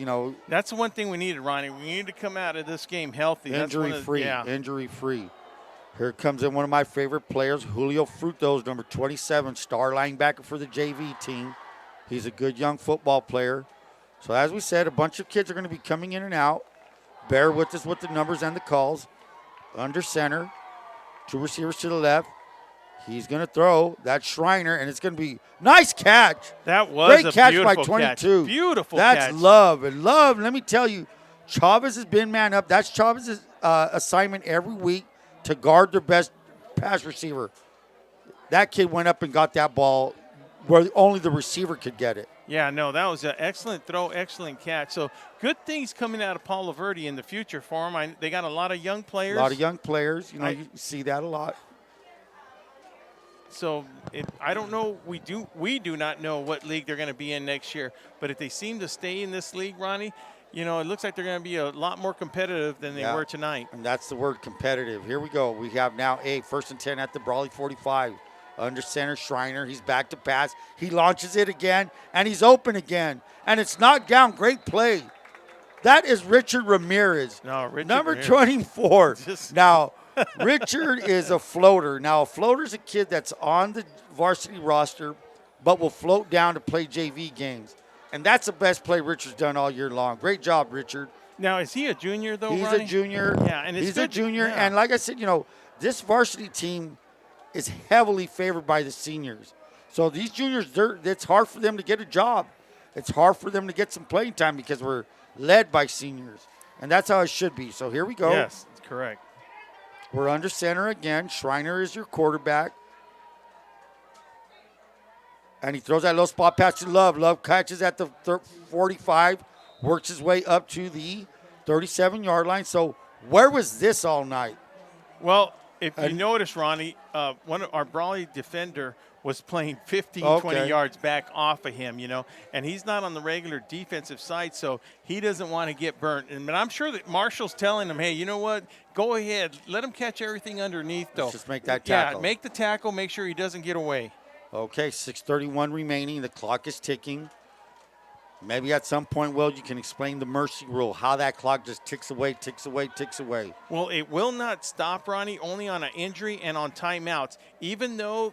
That's the one thing we needed, Ronnie. We needed to come out of this game healthy. Injury-free, injury-free. Here comes in one of my favorite players, Julio Frutos, number 27, star linebacker for the JV team. He's a good young football player. So as we said, a bunch of kids are going to be coming in and out. Bear with us with the numbers and the calls. Under center, 2 receivers to the left. He's going to throw that Schreiner, and it's going to be nice catch. That was great catch by 22. Catch. Beautiful That's catch. love. And love, let me tell you, Chavez has been man up. That's Chavez's assignment every week to guard their best pass receiver. That kid went up and got that ball where only the receiver could get it. Yeah, no, that was an excellent throw, excellent catch. So good things coming out of Palo Verde in the future for them. They got a lot of young players. A lot of young players. You see that a lot. So I don't know. We do not know what league they're going to be in next year. But if they seem to stay in this league, Ronnie, it looks like they're going to be a lot more competitive than they were tonight. And that's the word, competitive. Here we go. We have now 1st and 10 at the Brawley 45. Under center, Schreiner. He's back to pass. He launches it again, and he's open again. And it's knocked down. Great play. That is Richard Ramirez. Number 24. Now, Richard is a floater. Now, a floater's a kid that's on the varsity roster, but will float down to play JV games. And that's the best play Richard's done all year long. Great job, Richard. Now, is he a junior, though, He's Ronnie? a junior. Yeah, and he's a junior. Yeah. And like I said, this varsity team is heavily favored by the seniors. So these juniors, it's hard for them to get a job. It's hard for them to get some playing time because we're led by seniors. And that's how it should be. So here we go. Yes, correct. We're under center again. Schreiner is your quarterback. And he throws that low spot pass to Love. Love catches at the 45, works his way up to the 37-yard line. So where was this all night? Well, if you notice, Ronnie, one of our Brawley defender was playing 15, 20 yards back off of him, and he's not on the regular defensive side, so he doesn't want to get burnt. But I'm sure that Marshall's telling him, hey, you know what? Go ahead. Let him catch everything underneath, though. Let's just make that tackle. Yeah, make the tackle. Make sure he doesn't get away. Okay, 6:31 remaining. The clock is ticking. Maybe at some point, Will, you can explain the mercy rule, how that clock just ticks away, ticks away, ticks away. Well, it will not stop, Ronnie, only on an injury and on timeouts. Even though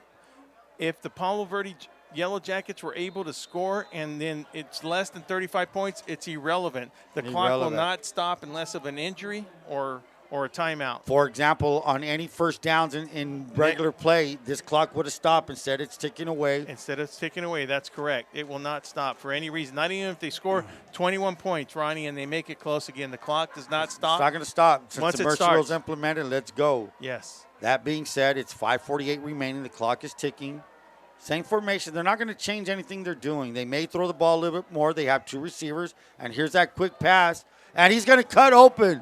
if the Palo Verde Yellow Jackets were able to score and then it's less than 35 points, it's irrelevant. The clock will not stop unless of an injury or a timeout. For example, on any first downs in regular play, this clock would have stopped. Instead, it's ticking away. Instead of ticking away, that's correct. It will not stop for any reason. Not even if they score 21 points, Ronnie, and they make it close again. The clock does not stop. It's not going to stop. Since Once the it mercy rule starts. is implemented, let's go. Yes. That being said, it's 5:48 remaining. The clock is ticking. Same formation. They're not going to change anything they're doing. They may throw the ball a little bit more. They have two receivers. And here's that quick pass. And he's going to cut open.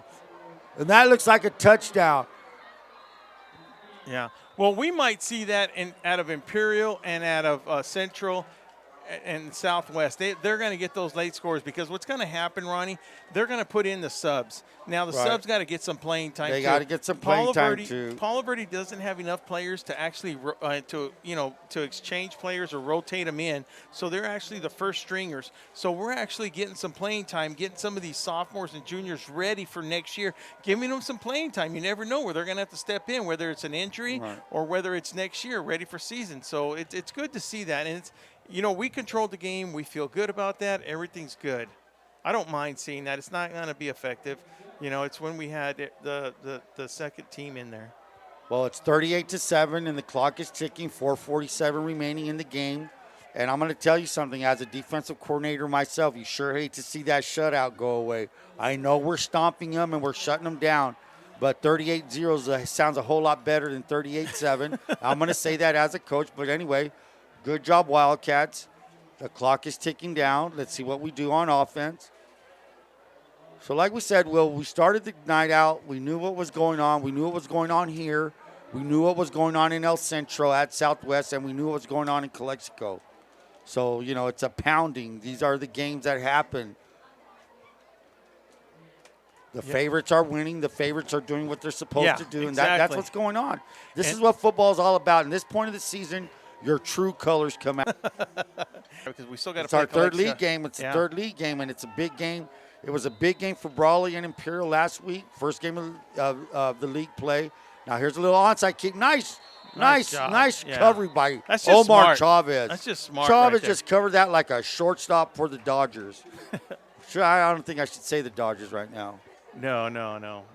And that looks like a touchdown. Yeah. Well, we might see that out of Imperial and out of Central and Southwest. They're going to get those late scores because what's going to happen, Ronnie, they're going to put in the subs. Now, the subs got to get some playing time, They got to get some playing time, too. Palo Verde doesn't have enough players to actually to exchange players or rotate them in. So they're actually the first stringers. So we're actually getting some playing time, getting some of these sophomores and juniors ready for next year, giving them some playing time. You never know where they're going to have to step in, whether it's an injury or whether it's next year, ready for season. So it's good to see that. And it's, we controlled the game. We feel good about that. Everything's good. I don't mind seeing that. It's not going to be effective. It's when we had the second team in there. Well, it's 38-7, and the clock is ticking. 4:47 remaining in the game. And I'm going to tell you something. As a defensive coordinator myself, you sure hate to see that shutout go away. I know we're stomping them and we're shutting them down, but 38-0 sounds a whole lot better than 38-7. I'm going to say that as a coach. But anyway, good job, Wildcats. The clock is ticking down. Let's see what we do on offense. So like we said, Will, we started the night out. We knew what was going on. We knew what was going on here. We knew what was going on in El Centro at Southwest, and we knew what was going on in Calexico. So, it's a pounding. These are the games that happen. The favorites are winning. The favorites are doing what they're supposed to do, and that's what's going on. This is what football is all about. In this point of the season, your true colors come out. Because we still got to play. It's our third league game. It's the third league game, and it's a big game. It was a big game for Brawley and Imperial last week. First game of the league play. Now here's a little onside kick. Nice recovery by Omar Chavez. That's just smart. Chavez just covered that like a shortstop for the Dodgers. I don't think I should say the Dodgers right now. No.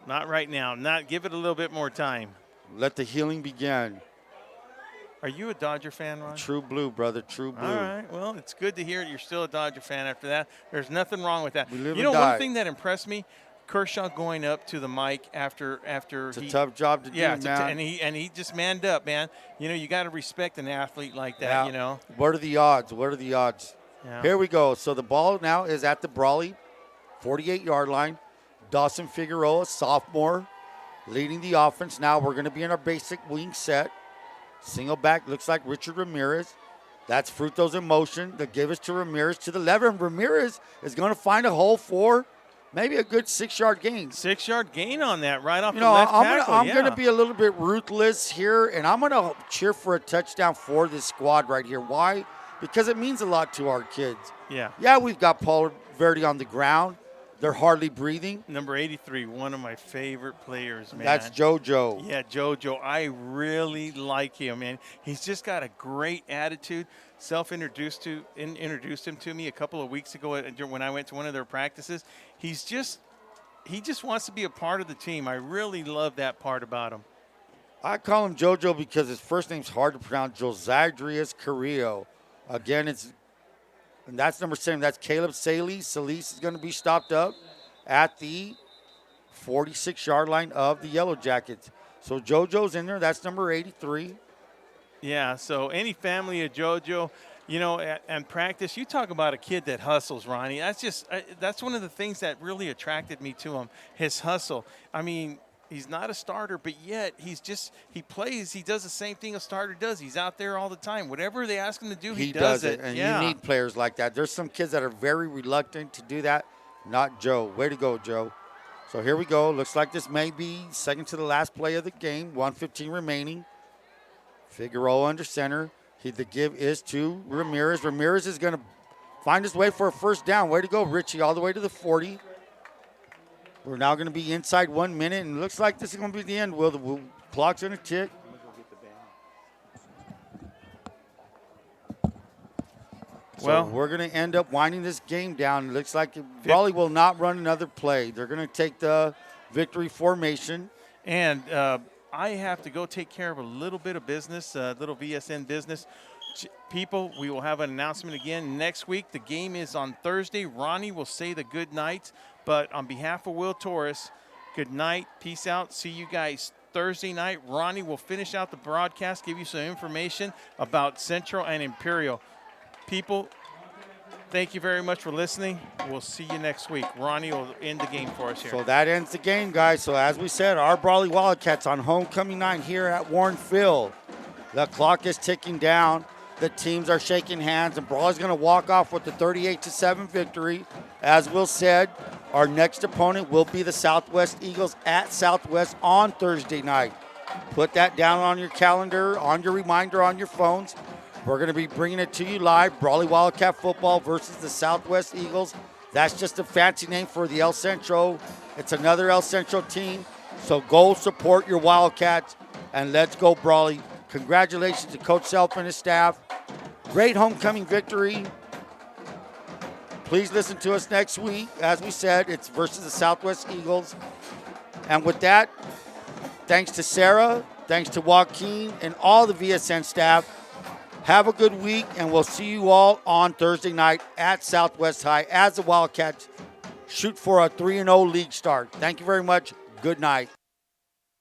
Not right now. Give it a little bit more time. Let the healing begin. Are you a Dodger fan, Ron? True blue, brother. True blue. All right. Well, it's good to hear you're still a Dodger fan after that. There's nothing wrong with that. We live and die. One thing that impressed me, Kershaw going up to the mic after it's a tough job to do, man. And he just manned up, man. You got to respect an athlete like that, What are the odds? Yeah. Here we go. So the ball now is at the Brawley 48-yard line. Dawson Figueroa, sophomore, leading the offense. Now we're going to be in our basic wing set. Single back, looks like Richard Ramirez. That's Frutos in motion. They give us to Ramirez to the left, and Ramirez is going to find a hole for maybe a good 6-yard gain. 6-yard gain on that right off the left tackle. I'm going to be a little bit ruthless here, and I'm going to cheer for a touchdown for this squad right here. Why? Because it means a lot to our kids. Yeah, we've got Palo Verde on the ground. They're hardly breathing. Number 83, one of my favorite players, man. That's JoJo. Yeah, JoJo. I really like him, man. He's just got a great attitude. Introduced him to me a couple of weeks ago when I went to one of their practices. He just wants to be a part of the team. I really love that part about him. I call him JoJo because his first name's hard to pronounce, Josadrius Carrillo. Again, and that's number 7. That's Caleb Salis. Salis is going to be stopped up at the 46-yard line of the Yellow Jackets. So JoJo's in there. That's number 83. Yeah, so any family of JoJo, and practice, you talk about a kid that hustles, Ronnie. That's one of the things that really attracted me to him, his hustle. I mean, he's not a starter, but yet he does the same thing a starter does. He's out there all the time. Whatever they ask him to do, he does it. And yeah. you need players like that. There's some kids that are very reluctant to do that. Not Joe. Way to go, Joe. So here we go. Looks like this may be second to the last play of the game. 1:15 remaining. Figueroa under center. The give is to Ramirez. Ramirez is going to find his way for a first down. Way to go, Richie, all the way to the 40. We're now going to be inside 1 minute, and it looks like this is going to be the end. The clock's going to tick. So we're going to end up winding this game down. It looks like Brawley will not run another play. They're going to take the victory formation. And I have to go take care of a little bit of business, little VSN business. People, we will have an announcement again next week. The game is on Thursday. Ronnie will say the good night. But on behalf of Will Torres, good night. Peace out. See you guys Thursday night. Ronnie will finish out the broadcast, give you some information about Central and Imperial. People, thank you very much for listening. We'll see you next week. Ronnie will end the game for us here. So that ends the game, guys. So as we said, our Brawley Wildcats on homecoming night here at Warren Field. The clock is ticking down. The teams are shaking hands, and Brawley's going to walk off with the 38-7 victory. As Will said, our next opponent will be the Southwest Eagles at Southwest on Thursday night. Put that down on your calendar, on your reminder, on your phones. We're going to be bringing it to you live. Brawley Wildcat football versus the Southwest Eagles. That's just a fancy name for the El Centro. It's another El Centro team. So go support your Wildcats, and let's go Brawley. Congratulations to Coach Self and his staff. Great homecoming victory. Please listen to us next week. As we said, it's versus the Southwest Eagles. And with that, thanks to Sarah, thanks to Joaquin, and all the VSN staff. Have a good week, and we'll see you all on Thursday night at Southwest High as the Wildcats shoot for a 3-0 league start. Thank you very much. Good night.